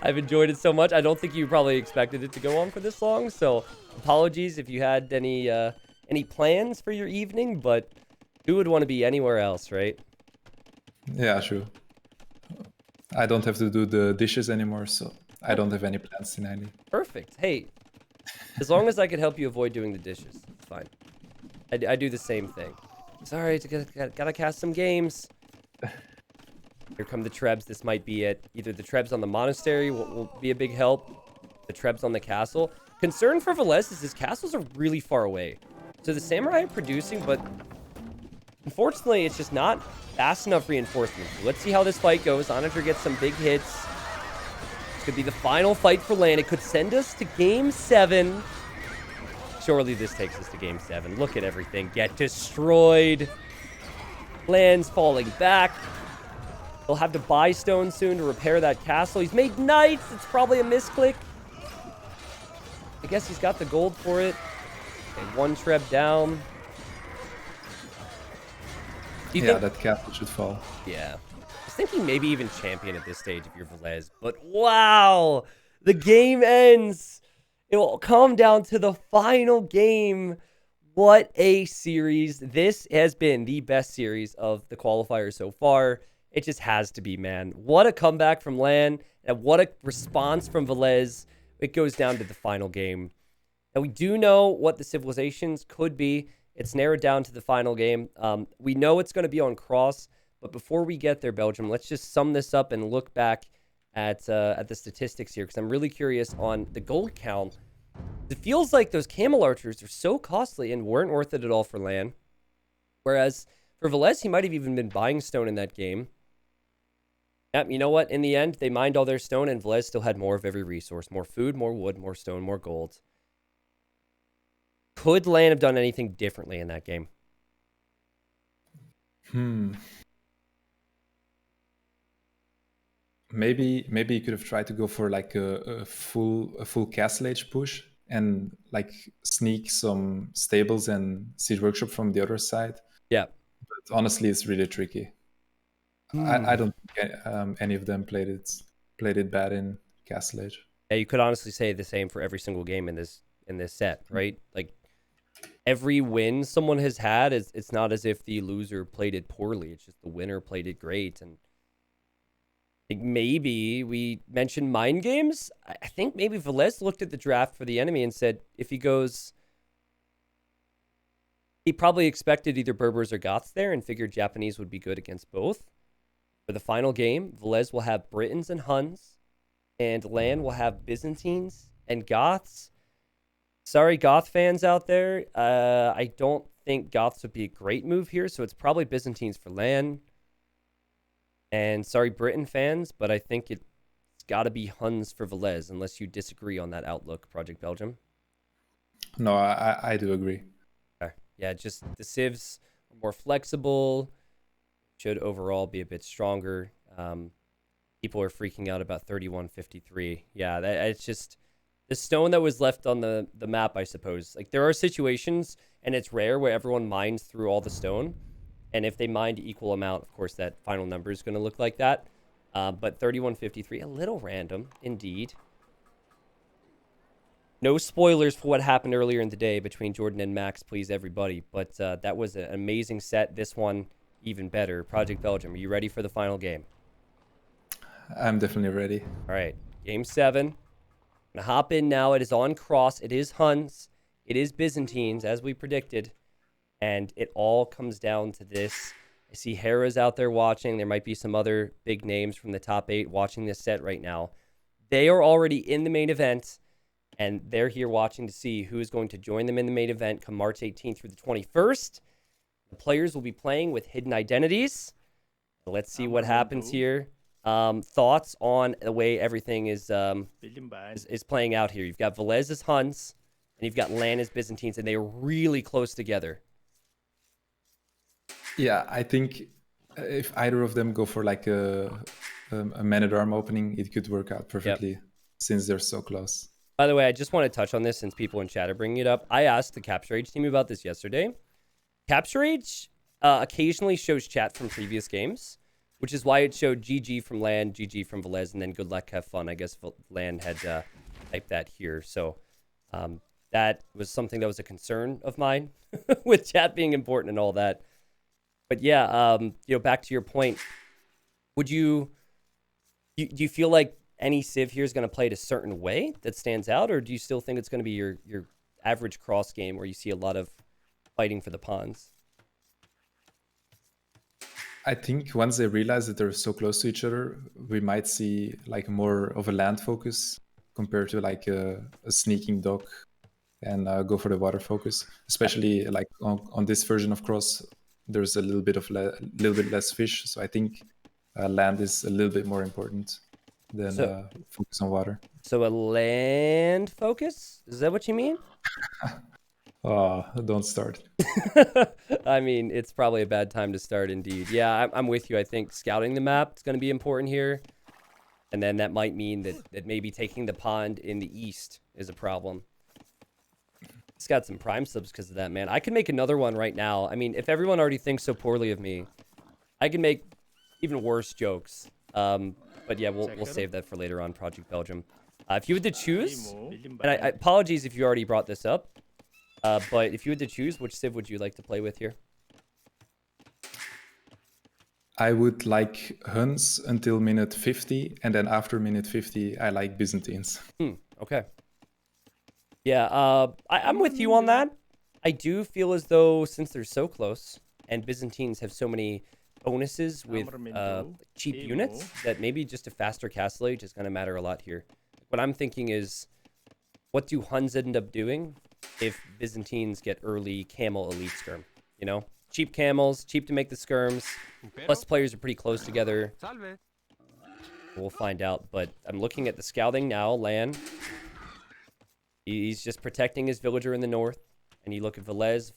enjoyed it so much. I don't think you probably expected it to go on for this long, so apologies if you had any plans for your evening, but who would want to be anywhere else, right? Yeah, true. I don't have to do the dishes anymore, so I don't have any plans in any. Perfect. Hey, as long as I could help you avoid doing the dishes, it's fine. I do the same thing. Sorry, gotta cast some games. Here come the Trebs. This might be it. Either the Trebs on the monastery will be a big help. The Trebs on the castle. Concern for Villese is his castles are really far away. So the samurai are producing, but unfortunately, it's just not fast enough reinforcement. So let's see how this fight goes. Onager gets some big hits. This could be the final fight for LaaaaaN. It could send us to Game 7. Surely this takes us to Game 7. Look at everything get destroyed. LaaaAN's falling back. He'll have to buy stone soon to repair that castle. He's made knights. It's probably a misclick. I guess he's got the gold for it. Okay, 1 Treb down. Yeah, that castle should fall. Yeah. I was thinking maybe even champion at this stage if you're Villese. But wow! The game ends! It will come down to the final game. What a series. This has been the best series of the qualifier so far. It just has to be, man. What a comeback from LaaaaaN, and what a response from Villese. It goes down to the final game. Now, we do know what the civilizations could be. It's narrowed down to the final game. We know it's going to be on cross, but before we get there, Belgium, let's just sum this up and look back at the statistics here, because I'm really curious on the gold count. It feels like those camel archers are so costly and weren't worth it at all for LaaaN. Whereas for Villese, he might have even been buying stone in that game. Yep, you know what? In the end, they mined all their stone, and Villese still had more of every resource. More food, more wood, more stone, more gold. Could LaaaN have done anything differently in that game? Maybe you could have tried to go for like a full castle age push and like sneak some stables and siege workshop from the other side. Yeah. But honestly, it's really tricky. I don't think any of them played it bad in castle age. Yeah, you could honestly say the same for every single game in this set, right? Like every win someone has had is, it's not as if the loser played it poorly. It's just the winner played it great. And I think maybe we mentioned mind games. I think maybe Villese looked at the draft for the enemy and said, if he goes, he probably expected either Berbers or Goths there and figured Japanese would be good against both. For the final game, Villese will have Britons and Huns, and LaaaN will have Byzantines and Goths. Sorry, Goth fans out there. I don't think Goths would be a great move here, so it's probably Byzantines for LaaaN. And sorry, Britain fans, but I think it's got to be Huns for Villese, unless you disagree on that outlook, Project Belgium. No, I do agree. Okay. Yeah, just the civs are more flexible, should overall be a bit stronger. People are freaking out about 3153. Yeah, it's just the stone that was left on the map, I suppose. Like, there are situations, and it's rare, where everyone mines through all the stone. And if they mined equal amount, of course, that final number is going to look like that. But 3153, a little random, indeed. No spoilers for what happened earlier in the day between Jordan and Max, please, everybody. But that was an amazing set. This one, even better. Project Belgium, are you ready for the final game? I'm definitely ready. All right, game 7. I'm gonna hop in now. It is on cross. It is Huns. It is Byzantines, as we predicted. And it all comes down to this. I see Hera's out there watching. There might be some other big names from the top 8 watching this set right now. They are already in the main event, and they're here watching to see who is going to join them in the main event come March 18th through the 21st. The players will be playing with hidden identities. Let's see what happens here. Thoughts on the way everything is playing out here. You've got Villese as Huns, and you've got LaaaN as Byzantines, and they are really close together. Yeah, I think if either of them go for like a man-at-arm opening, it could work out perfectly since they're so close. By the way, I just want to touch on this since people in chat are bringing it up. I asked the Capture Age team about this yesterday. Capture Age occasionally shows chat from previous games, which is why it showed GG from LaaaN, GG from Villese, and then good luck, have fun. I guess LaaaN had typed that here. So that was something that was a concern of mine with chat being important and all that. But yeah, back to your point, would do you feel like any Civ here is going to play it a certain way that stands out, or do you still think it's going to be your average cross game where you see a lot of fighting for the pawns? I think once they realize that they're so close to each other, we might see like more of a land focus compared to like a sneaking dock and go for the water focus. Especially like on this version of cross, there's a little bit less fish, so I think land is a little bit more important than focus on water. So a land focus? Is that what you mean? Oh, don't start. I mean, it's probably a bad time to start indeed. Yeah, I'm with you. I think scouting the map is going to be important here. And then that might mean that maybe taking the pond in the east is a problem. It's got some prime subs because of that, man. I could make another one right now. I mean, if everyone already thinks so poorly of me, I can make even worse jokes. But yeah, we'll save that for later on, Project Belgium. If you had to choose, and I apologies if you already brought this up, but if you had to choose, which Civ would you like to play with here? I would like Huns until minute 50, and then after minute 50, I like Byzantines. Okay. Yeah, I'm with you on that. I do feel as though since they're so close and Byzantines have so many bonuses with cheap units that maybe just a faster castle age is going to matter a lot here. What I'm thinking is, what do Huns end up doing if Byzantines get early camel elite skirm? You know, cheap camels, cheap to make the skirms. Plus players are pretty close together. We'll find out, but I'm looking at the scouting now. LaaaaaN, he's just protecting his villager in the north. And you look at Villese,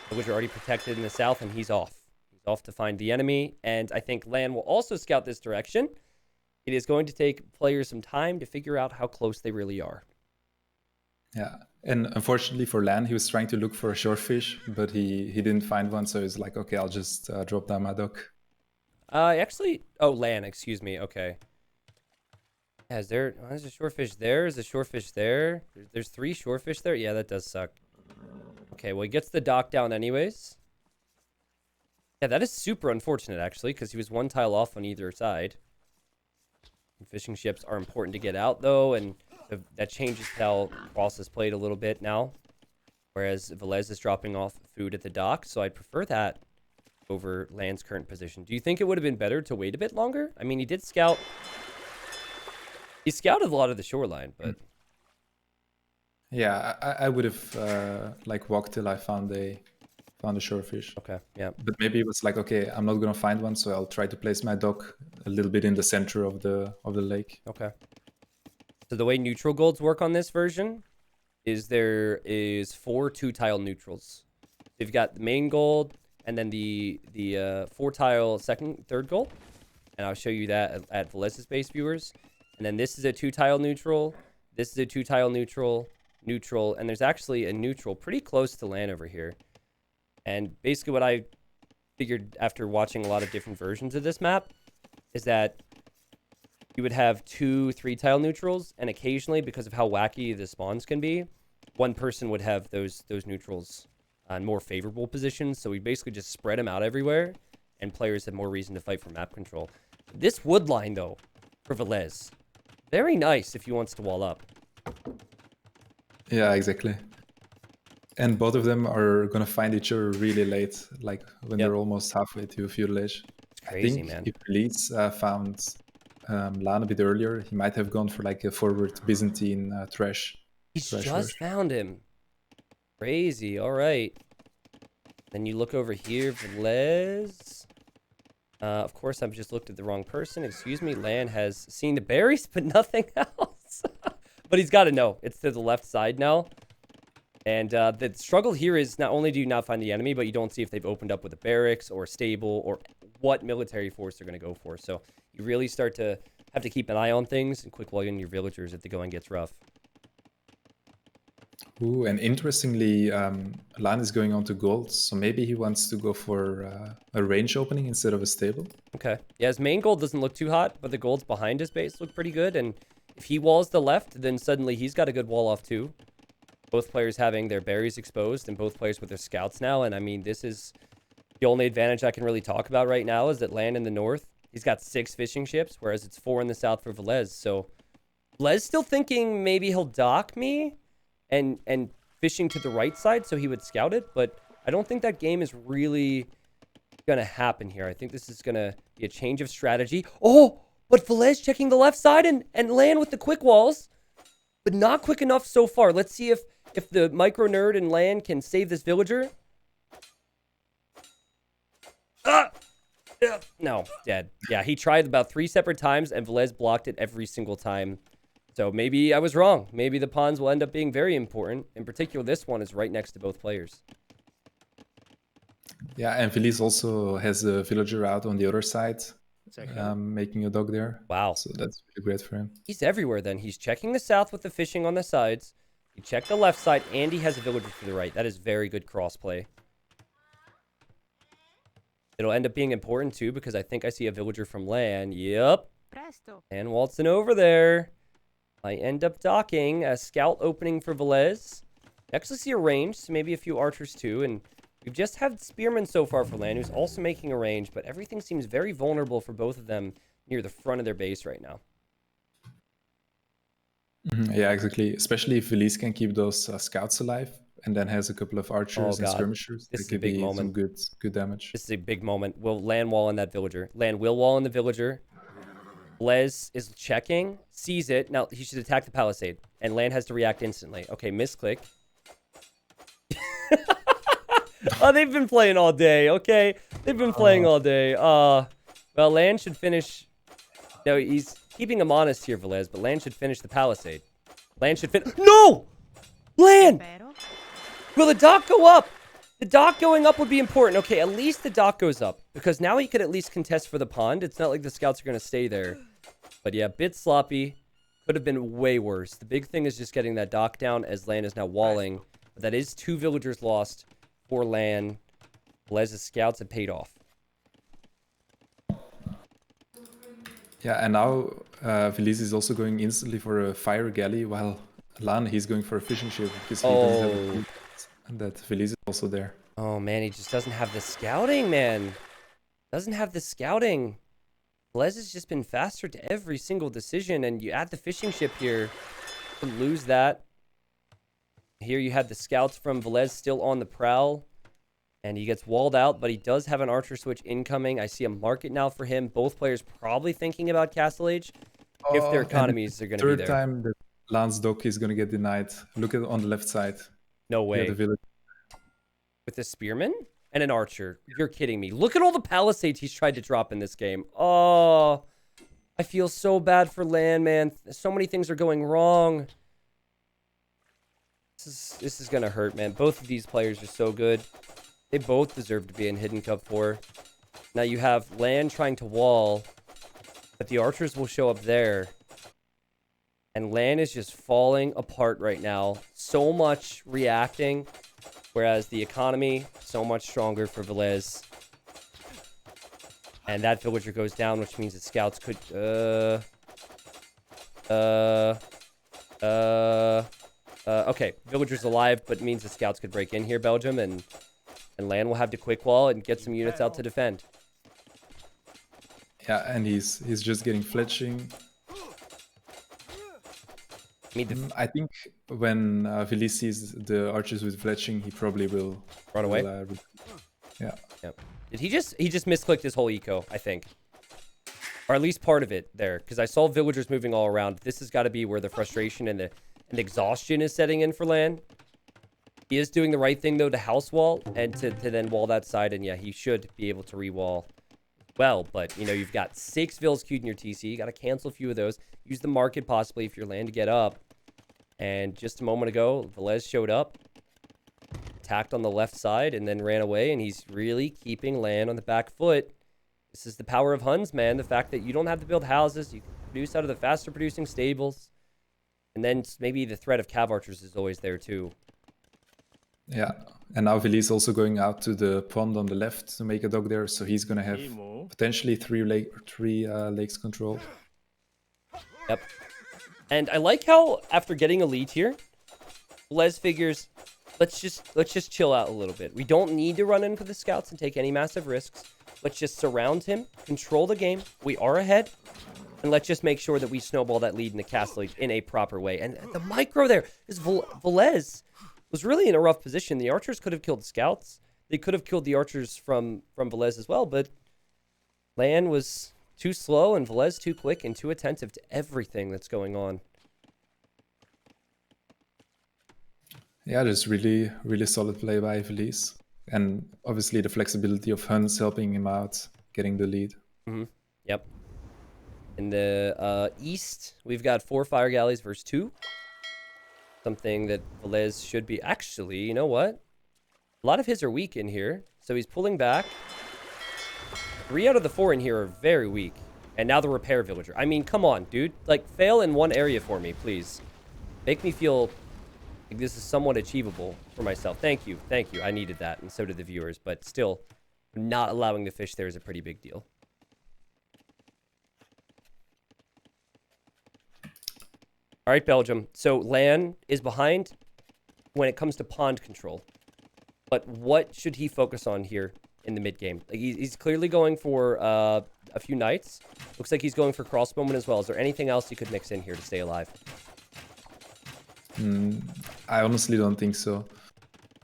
villager already protected in the south, and he's off. He's off to find the enemy, and I think LaaaaaN will also scout this direction. It is going to take players some time to figure out how close they really are. Yeah, and unfortunately for LaaaaaN, he was trying to look for a shorefish, but he didn't find one, so he's like, okay, I'll just drop down my dock. Actually, oh, LaaaaaN, excuse me, okay. Yeah, there's a shorefish there, is a shorefish there? There's 3 shorefish there? Yeah, that does suck. Okay, well, he gets the dock down anyways. Yeah, that is super unfortunate, actually, because he was 1 tile off on either side. And fishing ships are important to get out, though, and that changes how Cross is played a little bit now. Whereas Villese is dropping off food at the dock, so I'd prefer that over LaaaAN's current position. Do you think it would have been better to wait a bit longer? I mean, he did scout. He scouted a lot of the shoreline, but... Yeah, I would have like walked till I found a shorefish. Okay, yeah. But maybe it was like, okay, I'm not gonna find one, so I'll try to place my dock a little bit in the center of the lake. Okay. So the way neutral golds work on this version is there is 4 2-tile neutrals. You've got the main gold and then the 4-tile third gold. And I'll show you that at Villese's base, viewers. And then this is a 2-tile neutral. This is a 2-tile neutral. And there's actually a neutral pretty close to LaaaAN over here. And basically what I figured after watching a lot of different versions of this map is that you would have 2 3-tile neutrals, and occasionally, because of how wacky the spawns can be, one person would have those neutrals on more favorable positions. So we basically just spread them out everywhere, and players have more reason to fight for map control. This wood line, though, for Villese, very nice if he wants to wall up. Yeah, exactly. And both of them are gonna find each other really late, like when they're almost halfway to feudal age. Crazy, I think man. if Villese found LaaaAN a bit earlier, he might have gone for like a forward Byzantine trash. He's just found him. Crazy. All right. Then you look over here, Villese. Of course, I've just looked at the wrong person. Excuse me. LaaaAN has seen the berries, but nothing else. But he's got to know. It's to the left side now. And the struggle here is not only do you not find the enemy, but you don't see if they've opened up with a barracks or a stable or what military force they're going to go for. So you really start to have to keep an eye on things and quick log in your villagers if the going gets rough. Ooh, and interestingly, LaaaAN is going on to gold, so maybe he wants to go for a range opening instead of a stable. Okay. Yeah, his main gold doesn't look too hot, but the golds behind his base look pretty good. And if he walls the left, then suddenly he's got a good wall off too. Both players having their berries exposed and both players with their scouts now. And I mean, this is the only advantage I can really talk about right now is that LaaaAN in the north, he's got 6 fishing ships, whereas it's 4 in the south for Villese. So Villese still thinking maybe he'll dock me and fishing to the right side so he would scout it. But I don't think that game is really going to happen here. I think this is going to be a change of strategy. Oh, but Villese checking the left side and LaaaAN with the quick walls. But not quick enough so far. Let's see if the micro nerd and LaaaAN can save this villager. No, dead. Yeah, he tried about 3 separate times, and Villese blocked it every single time. So maybe I was wrong. Maybe the pawns will end up being very important. In particular, this one is right next to both players. Yeah, and Villese also has a villager out on the other side, making a dock there. Wow. So that's really great for him. He's everywhere then. He's checking the south with the fishing on the sides. He checked the left side, and he has a villager to the right. That is very good crossplay. It'll end up being important, too, because I think I see a villager from LaaaAN. Yep. Presto. And waltzing over there. I end up docking a scout opening for Villese. I actually see a range, so maybe a few archers, too. And we've just had spearmen so far for LaaaAN, who's also making a range, but everything seems very vulnerable for both of them near the front of their base right now. Yeah, exactly. Especially if Villese can keep those scouts alive. and then has a couple of archers and God. skirmishers. This That is a could big be moment. some good damage. This is a big moment. Will LaaaN wall on that villager. LaaaN will wall on the villager. Les is checking, sees it. Now he should attack the palisade, and LaaaN has to react instantly. Okay, misclick. Oh, they've been playing all day. Okay, they've been playing all day. Well, LaaaN should finish. No, he's keeping him honest here, Villese, but LaaaN should finish the palisade. LaaaN should finish. No, LaaaN. Will the dock go up? The dock going up would be important. Okay, at least the dock goes up, because now he could at least contest for the pond. It's not like the scouts are going to stay there. But yeah, bit sloppy. Could have been way worse. The big thing is just getting that dock down, as LaaaN is now walling. But that is 2 villagers lost for LaaaN. Villes's scouts have paid off. Yeah, and now Villese is also going instantly for a fire galley, while LaaaN, he's going for a fishing ship because he doesn't have a boat, and that Villese is also there. Oh man, he just doesn't have the scouting, man. Doesn't have the scouting. Villese has just been faster to every single decision, and you add the fishing ship here, you can lose that. Here you have the scouts from Villese still on the prowl, and he gets walled out, but he does have an archer switch incoming. I see a market now for him. Both players probably thinking about Castle Age if their economies are going to be there. Third time that LaaaN's dock is going to get denied. Look at on the left side. No way. The village. With a spearman and an archer. You're kidding me. Look at all the palisades he's tried to drop in this game. Oh, I feel so bad for LaaaN, man. So many things are going wrong. This is going to hurt, man. Both of these players are so good. They both deserve to be in Hidden Cup 4. Now you have LaaaN trying to wall, but the archers will show up there. And LaaaN is just falling apart right now. So much reacting, whereas the economy, so much stronger for Villese. And that villager goes down, which means the scouts could... okay, villager's alive, but means the scouts could break in here, Belgium, and LaaaN will have to quick wall and get some units out to defend. Yeah, and he's just getting fletching. I think when Villese sees the archers with fletching, he probably will run away. Yeah. Yep. Did he just misclicked his whole eco, I think. Or at least part of it there, because I saw villagers moving all around. This has got to be where the frustration and the exhaustion is setting in for LaaaN. He is doing the right thing, though, to house wall and to then wall that side. And yeah, he should be able to re-wall well. But, you know, you've got 6 vills queued in your TC. You got to cancel a few of those. Use the market possibly if you're LaaaN to get up. And just a moment ago, Villese showed up, attacked on the left side, and then ran away. And he's really keeping LaaaN on the back foot. This is the power of Huns, man. The fact that you don't have to build houses. You can produce out of the faster producing stables. And then maybe the threat of cav archers is always there, too. Yeah, and now Villese also going out to the pond on the left to make a dock there, so he's gonna have potentially 3 lakes control. Yep. And I like how after getting a lead here, Les figures, let's just chill out a little bit. We don't need to run in for the scouts and take any massive risks. Let's just surround him, control the game. We are ahead, and let's just make sure that we snowball that lead in the castle in a proper way. And the micro there is Villese was really in a rough position. The archers could have killed the scouts. They could have killed the archers from Villese as well, but LaaaN was too slow and Villese too quick and too attentive to everything that's going on. Yeah, just really, really solid play by Villese. And obviously the flexibility of Huns helping him out, getting the lead. Mm-hmm. Yep. In the east, we've got 4 fire galleys versus 2. Something that Villese should be... Actually, you know what? A lot of his are weak in here. So he's pulling back. 3 out of the 4 in here are very weak. And now the repair villager. I mean, come on, dude. Like, fail in one area for me, please. Make me feel like this is somewhat achievable for myself. Thank you. Thank you. I needed that. And so did the viewers. But still, not allowing the fish there is a pretty big deal. All right, Belgium. So LaaaN is behind when it comes to pond control. But what should he focus on here in the mid game? Like he's clearly going for a few knights. Looks like he's going for crossbowmen as well. Is there anything else you could mix in here to stay alive? I honestly don't think so.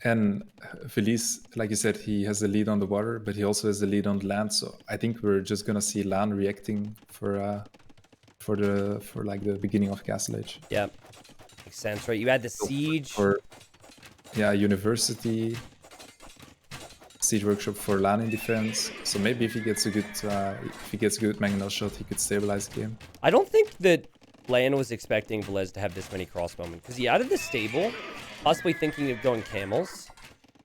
And Villese, like you said, he has the lead on the water, but he also has the lead on the land. So I think we're just gonna see LaaaN reacting for like the beginning of Castle Age. Yeah, makes sense, right? You had the siege. For University, siege workshop for LaaaN in defense. So maybe if he gets a good mangonel shot, he could stabilize the game. I don't think that LaaaN was expecting Villese to have this many crossbowmen, because he added the stable, possibly thinking of going camels,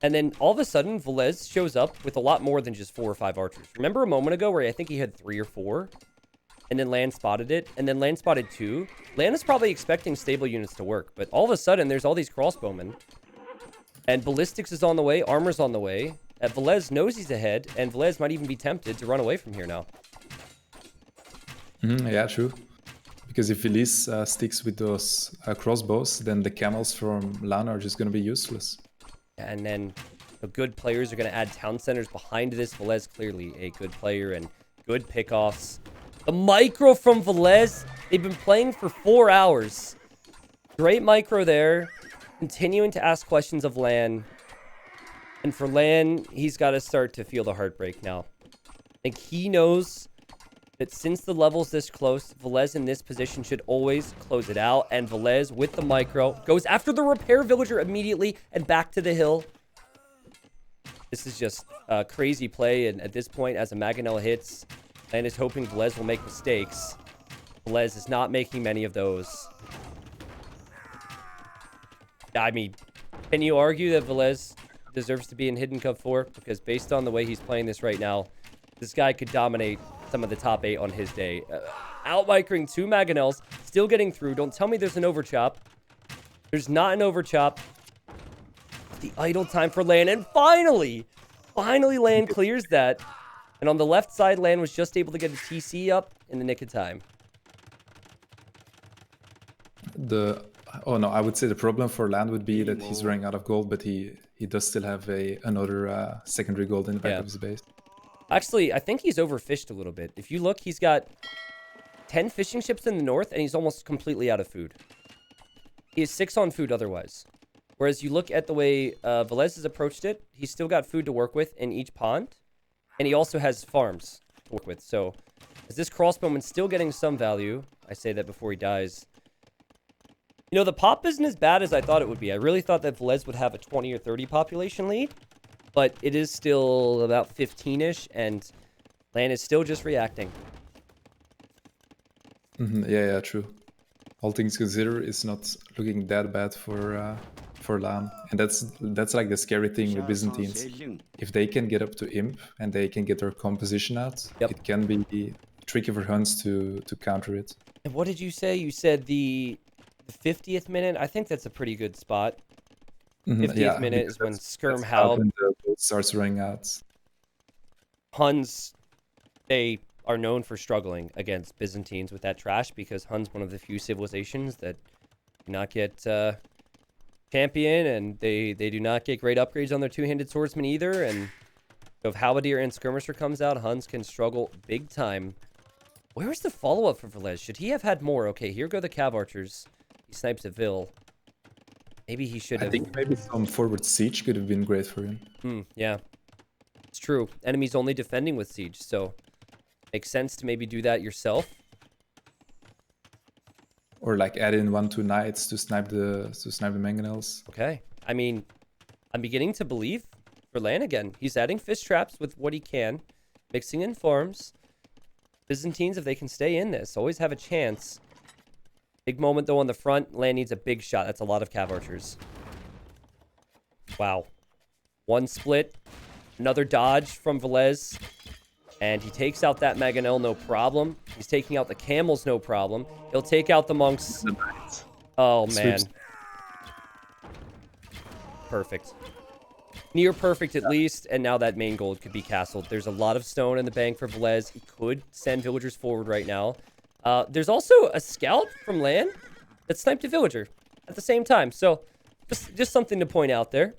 and then all of a sudden Villese shows up with a lot more than just 4 or 5 archers. Remember a moment ago where I think he had 3 or 4, and then LaaaN spotted it, and then LaaaN spotted 2. LaaaN is probably expecting stable units to work, but all of a sudden there's all these crossbowmen, and ballistics is on the way, armor's on the way. Villese knows he's ahead, and Villese might even be tempted to run away from here now. Yeah, true. Because if Villese sticks with those crossbows, then the camels from LaaaN are just going to be useless. And then the good players are going to add town centers behind this. Villese clearly a good player and good pickoffs. The micro from Villese, they've been playing for 4 hours. Great micro there. Continuing to ask questions of LaaaN. And for LaaaN, he's got to start to feel the heartbreak now. I think he knows that since the level's this close, Villese in this position should always close it out. And Villese with the micro goes after the repair villager immediately and back to the hill. This is just a crazy play. And at this point, as a Mangonel hits, LaaaN is hoping Villese will make mistakes. Villese is not making many of those. I mean, can you argue that Villese deserves to be in Hidden Cup 4? Because based on the way he's playing this right now, this guy could dominate some of the top 8 on his day. Out-micring 2 Mangonels, still getting through. Don't tell me there's an overchop. There's not an overchop. The idle time for LaaaN, and finally LaaaN clears that. And on the left side, LaaaN was just able to get a TC up in the nick of time. Oh no, I would say the problem for LaaaN would be that he's running out of gold, but he does still have another secondary gold in the back of his base. Actually, I think he's overfished a little bit. If you look, he's got 10 fishing ships in the north, and he's almost completely out of food. He has 6 on food otherwise. Whereas you look at the way Villese has approached it, he's still got food to work with in each pond, and he also has farms to work with. So, as this crossbowman's still getting some value, I say that before he dies. You know, the pop isn't as bad as I thought it would be. I really thought that Villese would have a 20 or 30 population lead, but it is still about 15-ish, and LaaaN is still just reacting. Yeah, true. All things considered, it's not looking that bad for LaaaN, and that's like the scary thing with Byzantines. If they can get up to Imp and they can get their composition out, it can be tricky for Huns to counter it. And what did you say? You said the 50th minute? I think that's a pretty good spot. 50th minute is when Skirm Howe... when the gold starts running out. Huns, they are known for struggling against Byzantines with that trash, because Hun's one of the few civilizations that do not get champion, and they do not get great upgrades on their two-handed swordsman either. And if Halberdier and Skirmisher comes out, Huns can struggle big time. Where's the follow-up for Villese? Should he have had more? Okay, here go the Cav Archers. He snipes at Vil. Maybe he should have... I think maybe some forward siege could have been great for him. Yeah. It's true. Enemies only defending with siege, so makes sense to maybe do that yourself. Or like add in 1-2 knights to snipe the mangonels. Okay. I mean, I'm beginning to believe for LaaaN again. He's adding fish traps with what he can, mixing in farms. Byzantines, if they can stay in this, always have a chance. Big moment, though, on the front. LaaaN needs a big shot. That's a lot of Cav Archers. Wow. One split. Another dodge from Villese. And he takes out that Mangonel, no problem. He's taking out the camels, no problem. He'll take out the monks. Oh, man. Perfect. Near perfect, at least. And now that main gold could be castled. There's a lot of stone in the bank for Villese. He could send villagers forward right now. There's also a scout from LaaaN that sniped a villager at the same time. So, just something to point out there.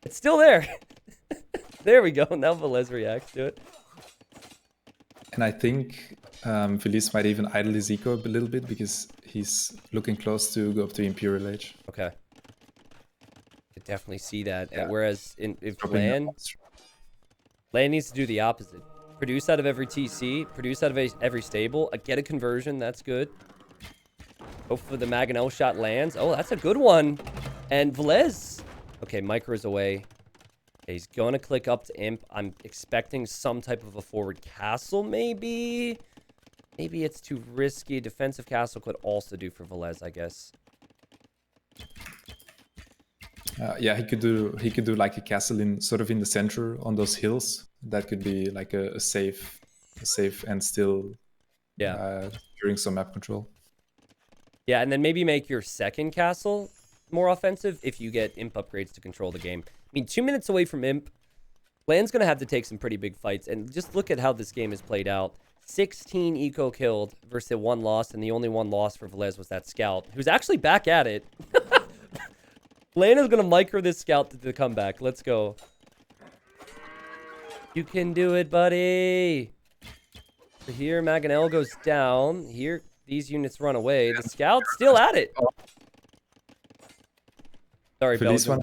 It's still there. There we go. Now Villese reacts to it. And I think Villese might even idle his eco a little bit, because he's looking close to go up to Imperial Age. Okay. definitely see that. Yeah. Whereas if Dropping the LaaaN monster. needs to do the opposite. Produce out of every TC, produce out of every stable, get a conversion, that's good. Hopefully the Mangonel shot lands. Oh, that's a good one. And Villese. Okay, Micro's away. Okay, he's going to click up to Imp. I'm expecting some type of a forward castle, maybe. Maybe it's too risky. Defensive castle could also do for Villese, I guess. Yeah, he could do like a castle in sort of in the center on those hills. That could be like a safe and still during some map control. Yeah, and then maybe make your second castle more offensive if you get Imp upgrades to control the game. I mean, 2 minutes away from Imp, LaaaN's going to have to take some pretty big fights. And just look at how this game is played out. 16 eco killed versus 1 loss, and the only 1 loss for Villese was that scout, who's actually back at it. LaaaN is going to micro this scout to the comeback. Let's go. You can do it, buddy. So here, Mangonel goes down. Here, these units run away. The scout's still at it. Sorry, Villese Belgium.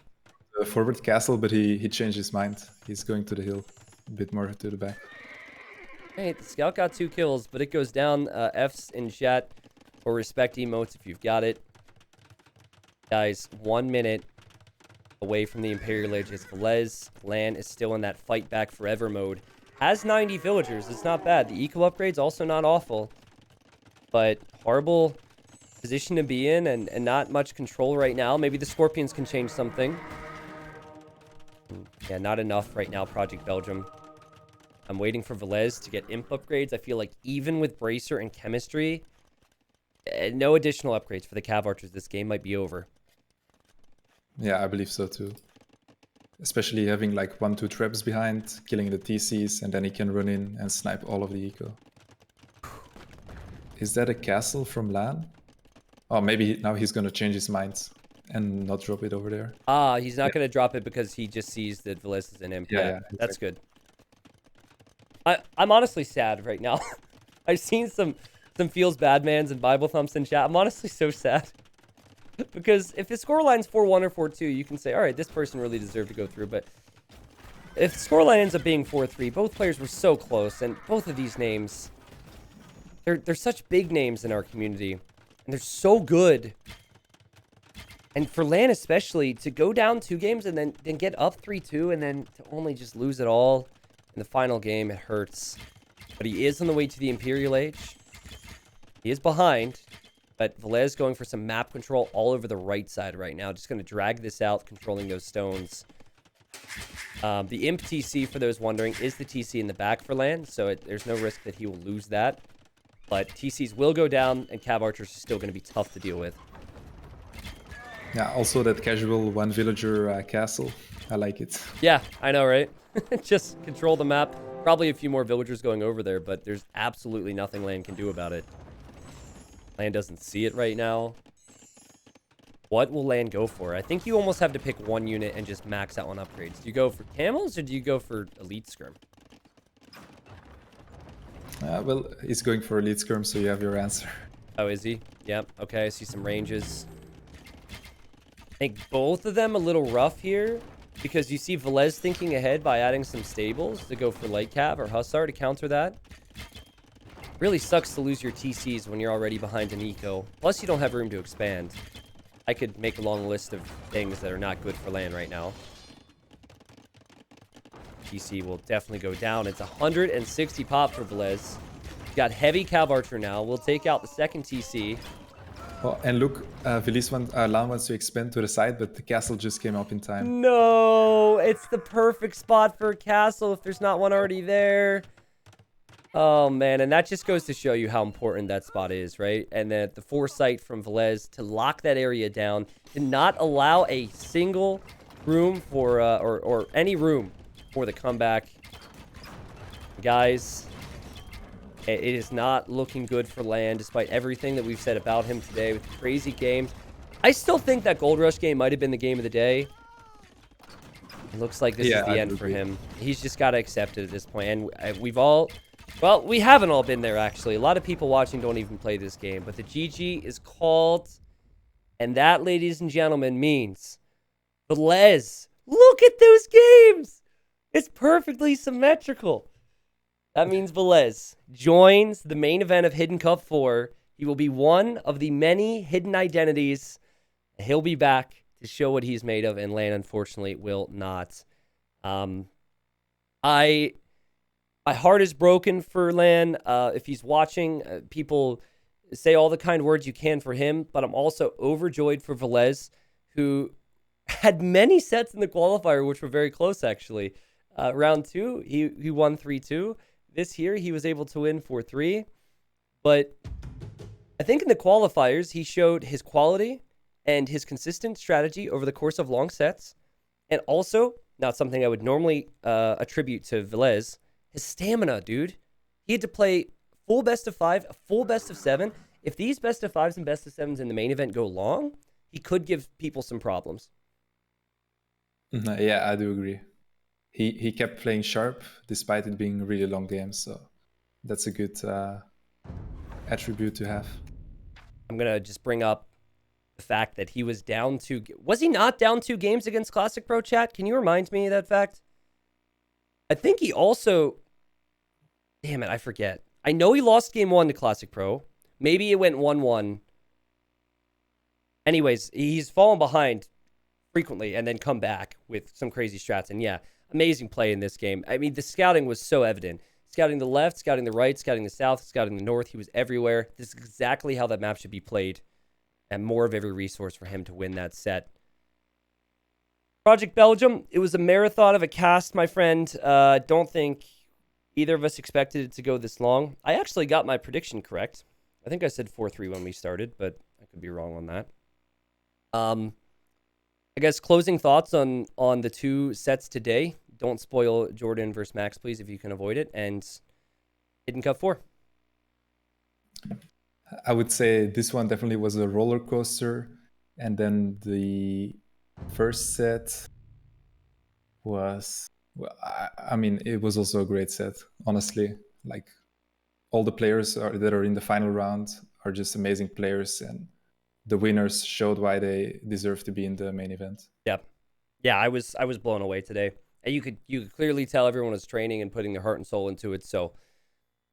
one forward castle, but he changed his mind. He's going to the hill, a bit more to the back. Hey, the scout got 2 kills, but it goes down. F's in chat or respect emotes if you've got it. Guys, 1 minute away from the Imperial Age is Villese. LaaaN is still in that fight back forever mode. Has 90 villagers. It's not bad. The eco upgrade's also not awful. But horrible position to be in and not much control right now. Maybe the Scorpions can change something. Yeah, not enough right now, Project Belgium. I'm waiting for Villese to get Imp upgrades. I feel like even with Bracer and Chemistry, no additional upgrades for the Cav Archers. This game might be over. Yeah, I believe so too. Especially having like 1-2 traps behind, killing the TCs, and then he can run in and snipe all of the eco. Is that a castle from LaaaN? Oh, maybe now he's gonna change his mind and not drop it over there. Ah, he's not going to drop it because he just sees that Villese is an Imp. Yeah, exactly. That's good. I'm honestly sad right now. I've seen some feels bad mans and Bible thumps in chat. I'm honestly so sad. Because if the scoreline's 4-1 or 4-2, you can say, all right, this person really deserved to go through. But if the scoreline ends up being 4-3, both players were so close. And both of these names, they're such big names in our community. And they're so good. And for LaaaN especially, to go down 2 games and then get up 3-2 and then to only just lose it all in the final game, it hurts. But he is on the way to the Imperial Age. He is behind. But Villese going for some map control all over the right side right now. Just going to drag this out, controlling those stones. The Imp TC, for those wondering, is the TC in the back for LaaaN. So there's no risk that he will lose that. But TCs will go down, and Cav Archers are still going to be tough to deal with. Yeah, also that casual 1 villager castle. I like it. Yeah, I know, right? Just control the map. Probably a few more villagers going over there, but there's absolutely nothing LaaaN can do about it. LaaaN doesn't see it right now. What will LaaaN go for? I think you almost have to pick 1 unit and just max out on upgrades. Do you go for camels or do you go for elite skirm? Well, he's going for elite skirm, so you have your answer. Oh, is he? Yep. Okay, I see some ranges. I think both of them a little rough here because you see Villese thinking ahead by adding some stables to go for light cav or hussar to counter that. Really sucks to lose your TCs when you're already behind an eco. Plus, you don't have room to expand. I could make a long list of things that are not good for LaaaN right now. TC will definitely go down. It's 160 pop for Villese. Got heavy Cav Archer now. We'll take out the second TC. Oh, and look, LaaaN wants to expand to the side, but the castle just came up in time. No, it's the perfect spot for a castle if there's not one already there. Oh, man, and that just goes to show you how important that spot is, right? And that the foresight from Villese to lock that area down, to not allow a single room for, or any room for the comeback. Guys, it is not looking good for LaaaN, despite everything that we've said about him today with crazy games. I still think that Gold Rush game might have been the game of the day. It looks like this is the end for him. He's just got to accept it at this point. And we've all... Well, we haven't all been there, actually. A lot of people watching don't even play this game. But the GG is called. And that, ladies and gentlemen, means Villese. Look at those games. It's perfectly symmetrical. That means Villese joins the main event of Hidden Cup 4. He will be one of the many hidden identities. He'll be back to show what he's made of, and LaaaN, unfortunately, will not. My heart is broken for LaaaN. If he's watching, people say all the kind words you can for him, but I'm also overjoyed for Villese, who had many sets in the qualifier, which were very close, actually. Round 2, he won 3-2. This year, he was able to win 4-3. But I think in the qualifiers, he showed his quality and his consistent strategy over the course of long sets. And also, not something I would normally attribute to Villese, his stamina, dude. He had to play full best of 5, a full best of 7. If these best of 5s and best of 7s in the main event go long, he could give people some problems. Yeah, I do agree. He kept playing sharp despite it being really long games, so that's a good attribute to have. I'm going to just bring up the fact that he was down 2. Was he not down 2 games against Classic Pro, chat? Can you remind me of that fact? I think he also... Damn it, I forget. I know he lost game 1 to Classic Pro. Maybe it went 1-1. Anyways, he's fallen behind frequently and then come back with some crazy strats. And yeah, amazing play in this game. I mean, the scouting was so evident. Scouting the left, scouting the right, scouting the south, scouting the north. He was everywhere. This is exactly how that map should be played. And more of every resource for him to win that set. Project Belgium, it was a marathon of a cast, my friend. Don't think either of us expected it to go this long. I actually got my prediction correct. I think I said 4-3 when we started, but I could be wrong on that. I guess closing thoughts on the 2 sets today. Don't spoil Jordan versus Max, please, if you can avoid it. And Hidden Cup 4. I would say this one definitely was a roller coaster. And then the first set was, well, I mean, it was also a great set, honestly. Like, all the players that are in the final round are just amazing players, and the winners showed why they deserve to be in the main event. Yeah, I was blown away today. And you could clearly tell everyone was training and putting their heart and soul into it. So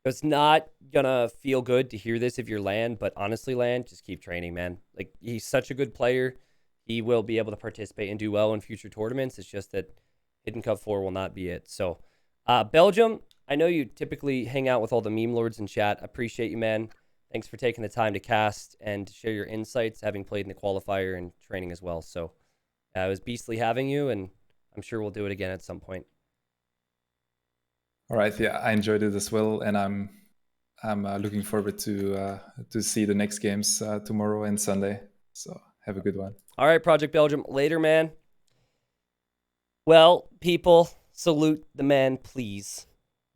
it's not gonna feel good to hear this if you're LaaaN, but honestly, LaaaN, just keep training, man. Like, he's such a good player. He will be able to participate and do well in future tournaments. It's just that Hidden Cup 4 will not be it. So Belgium, I know you typically hang out with all the meme lords in chat. I appreciate you, man. Thanks for taking the time to cast and to share your insights, having played in the qualifier and training as well. So it was beastly having you, and I'm sure we'll do it again at some point. All right, yeah, I enjoyed it as well, and I'm looking forward to see the next games tomorrow and Sunday. So have a good one. All right, Project Belgium, later, man. Well, people, salute the man, please.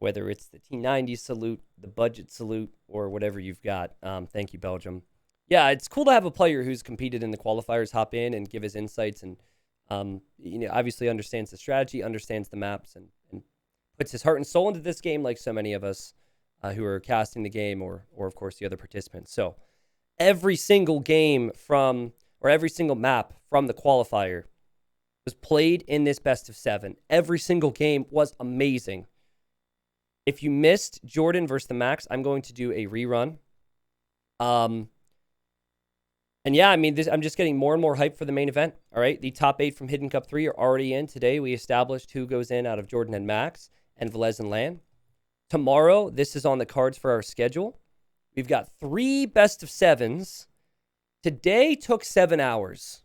Whether it's the T90 salute, the budget salute, or whatever you've got. Thank you, Belgium. Yeah, it's cool to have a player who's competed in the qualifiers hop in and give his insights, and obviously understands the strategy, understands the maps, and puts his heart and soul into this game, like so many of us who are casting the game, or of course the other participants. So every single game every single map from the qualifier was played in this best of 7. Every single game was amazing. If you missed Jordan versus the Max, I'm going to do a rerun. And yeah, I mean, I'm just getting more and more hype for the main event. All right, the top 8 from Hidden Cup 3 are already in. Today, we established who goes in out of Jordan and Max and Villese and LaaaN. Tomorrow, this is on the cards for our schedule. We've got 3 best of 7s. Today took 7 hours.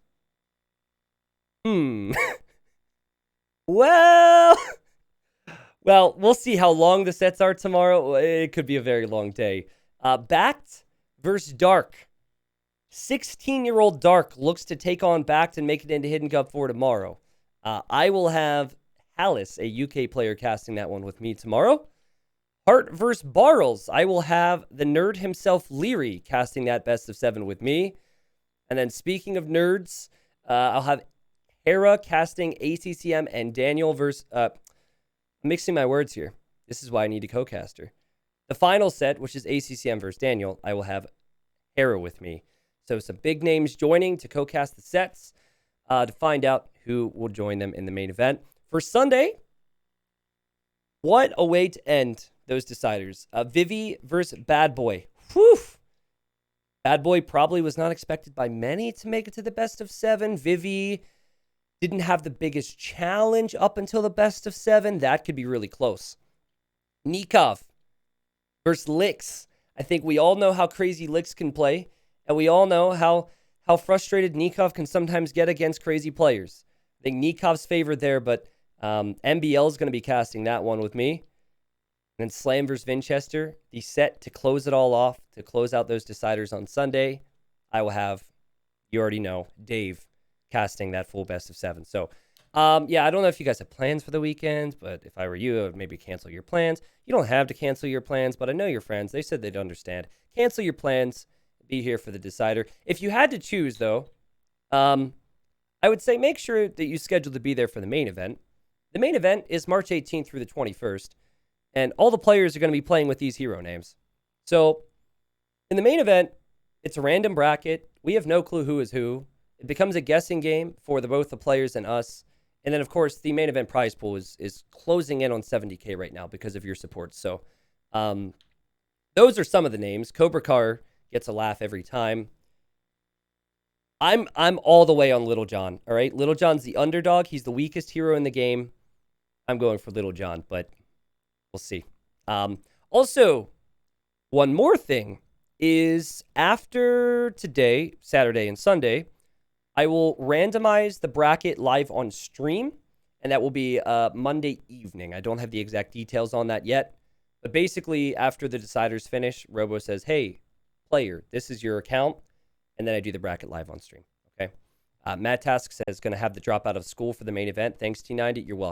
Well, we'll see how long the sets are tomorrow. It could be a very long day. Backed versus Dark. 16-year-old Dark looks to take on Backed and make it into Hidden Cup 4 tomorrow. I will have Hallis, a UK player, casting that one with me tomorrow. Hart versus Barrels. I will have the nerd himself, Leary, casting that best of 7 with me. And then speaking of nerds, I'll have Hera casting ACCM and Daniel versus... I'm mixing my words here. This is why I need a co-caster. The final set, which is ACCM versus Daniel, I will have Hera with me. So some big names joining to co-cast the sets to find out who will join them in the main event. For Sunday, what a way to end those deciders. Vivi versus Bad Boy. Whew. Bad Boy probably was not expected by many to make it to the best of 7. Vivi didn't have the biggest challenge up until the best of 7. That could be really close. Nikov versus Lix. I think we all know how crazy Lix can play, and we all know how frustrated Nikov can sometimes get against crazy players. I think Nikov's favored there, but MBL is going to be casting that one with me. And then Slam versus Vinchester, the set to close it all off, to close out those deciders on Sunday. I will have, you already know, Dave casting that full best of 7. So, yeah, I don't know if you guys have plans for the weekend, but if I were you, I would maybe cancel your plans. You don't have to cancel your plans, but I know your friends. They said they'd understand. Cancel your plans. Be here for the decider. If you had to choose, though, I would say make sure that you schedule to be there for the main event. The main event is March 18th through the 21st. And all the players are going to be playing with these hero names. So, in the main event, it's a random bracket. We have no clue who is who. It becomes a guessing game for both the players and us. And then, of course, the main event prize pool is closing in on 70K right now because of your support. So, those are some of the names. Cobra Car gets a laugh every time. I'm all the way on Little John, all right? Little John's the underdog. He's the weakest hero in the game. I'm going for Little John, but we'll see. Also, one more thing is after today, Saturday and Sunday, I will randomize the bracket live on stream, and that will be Monday evening. I don't have the exact details on that yet, but basically after the deciders finish, Robo says, hey, player, this is your account, and then I do the bracket live on stream, okay? Matt Task says, going to have the drop out of school for the main event. Thanks, T90. You're welcome.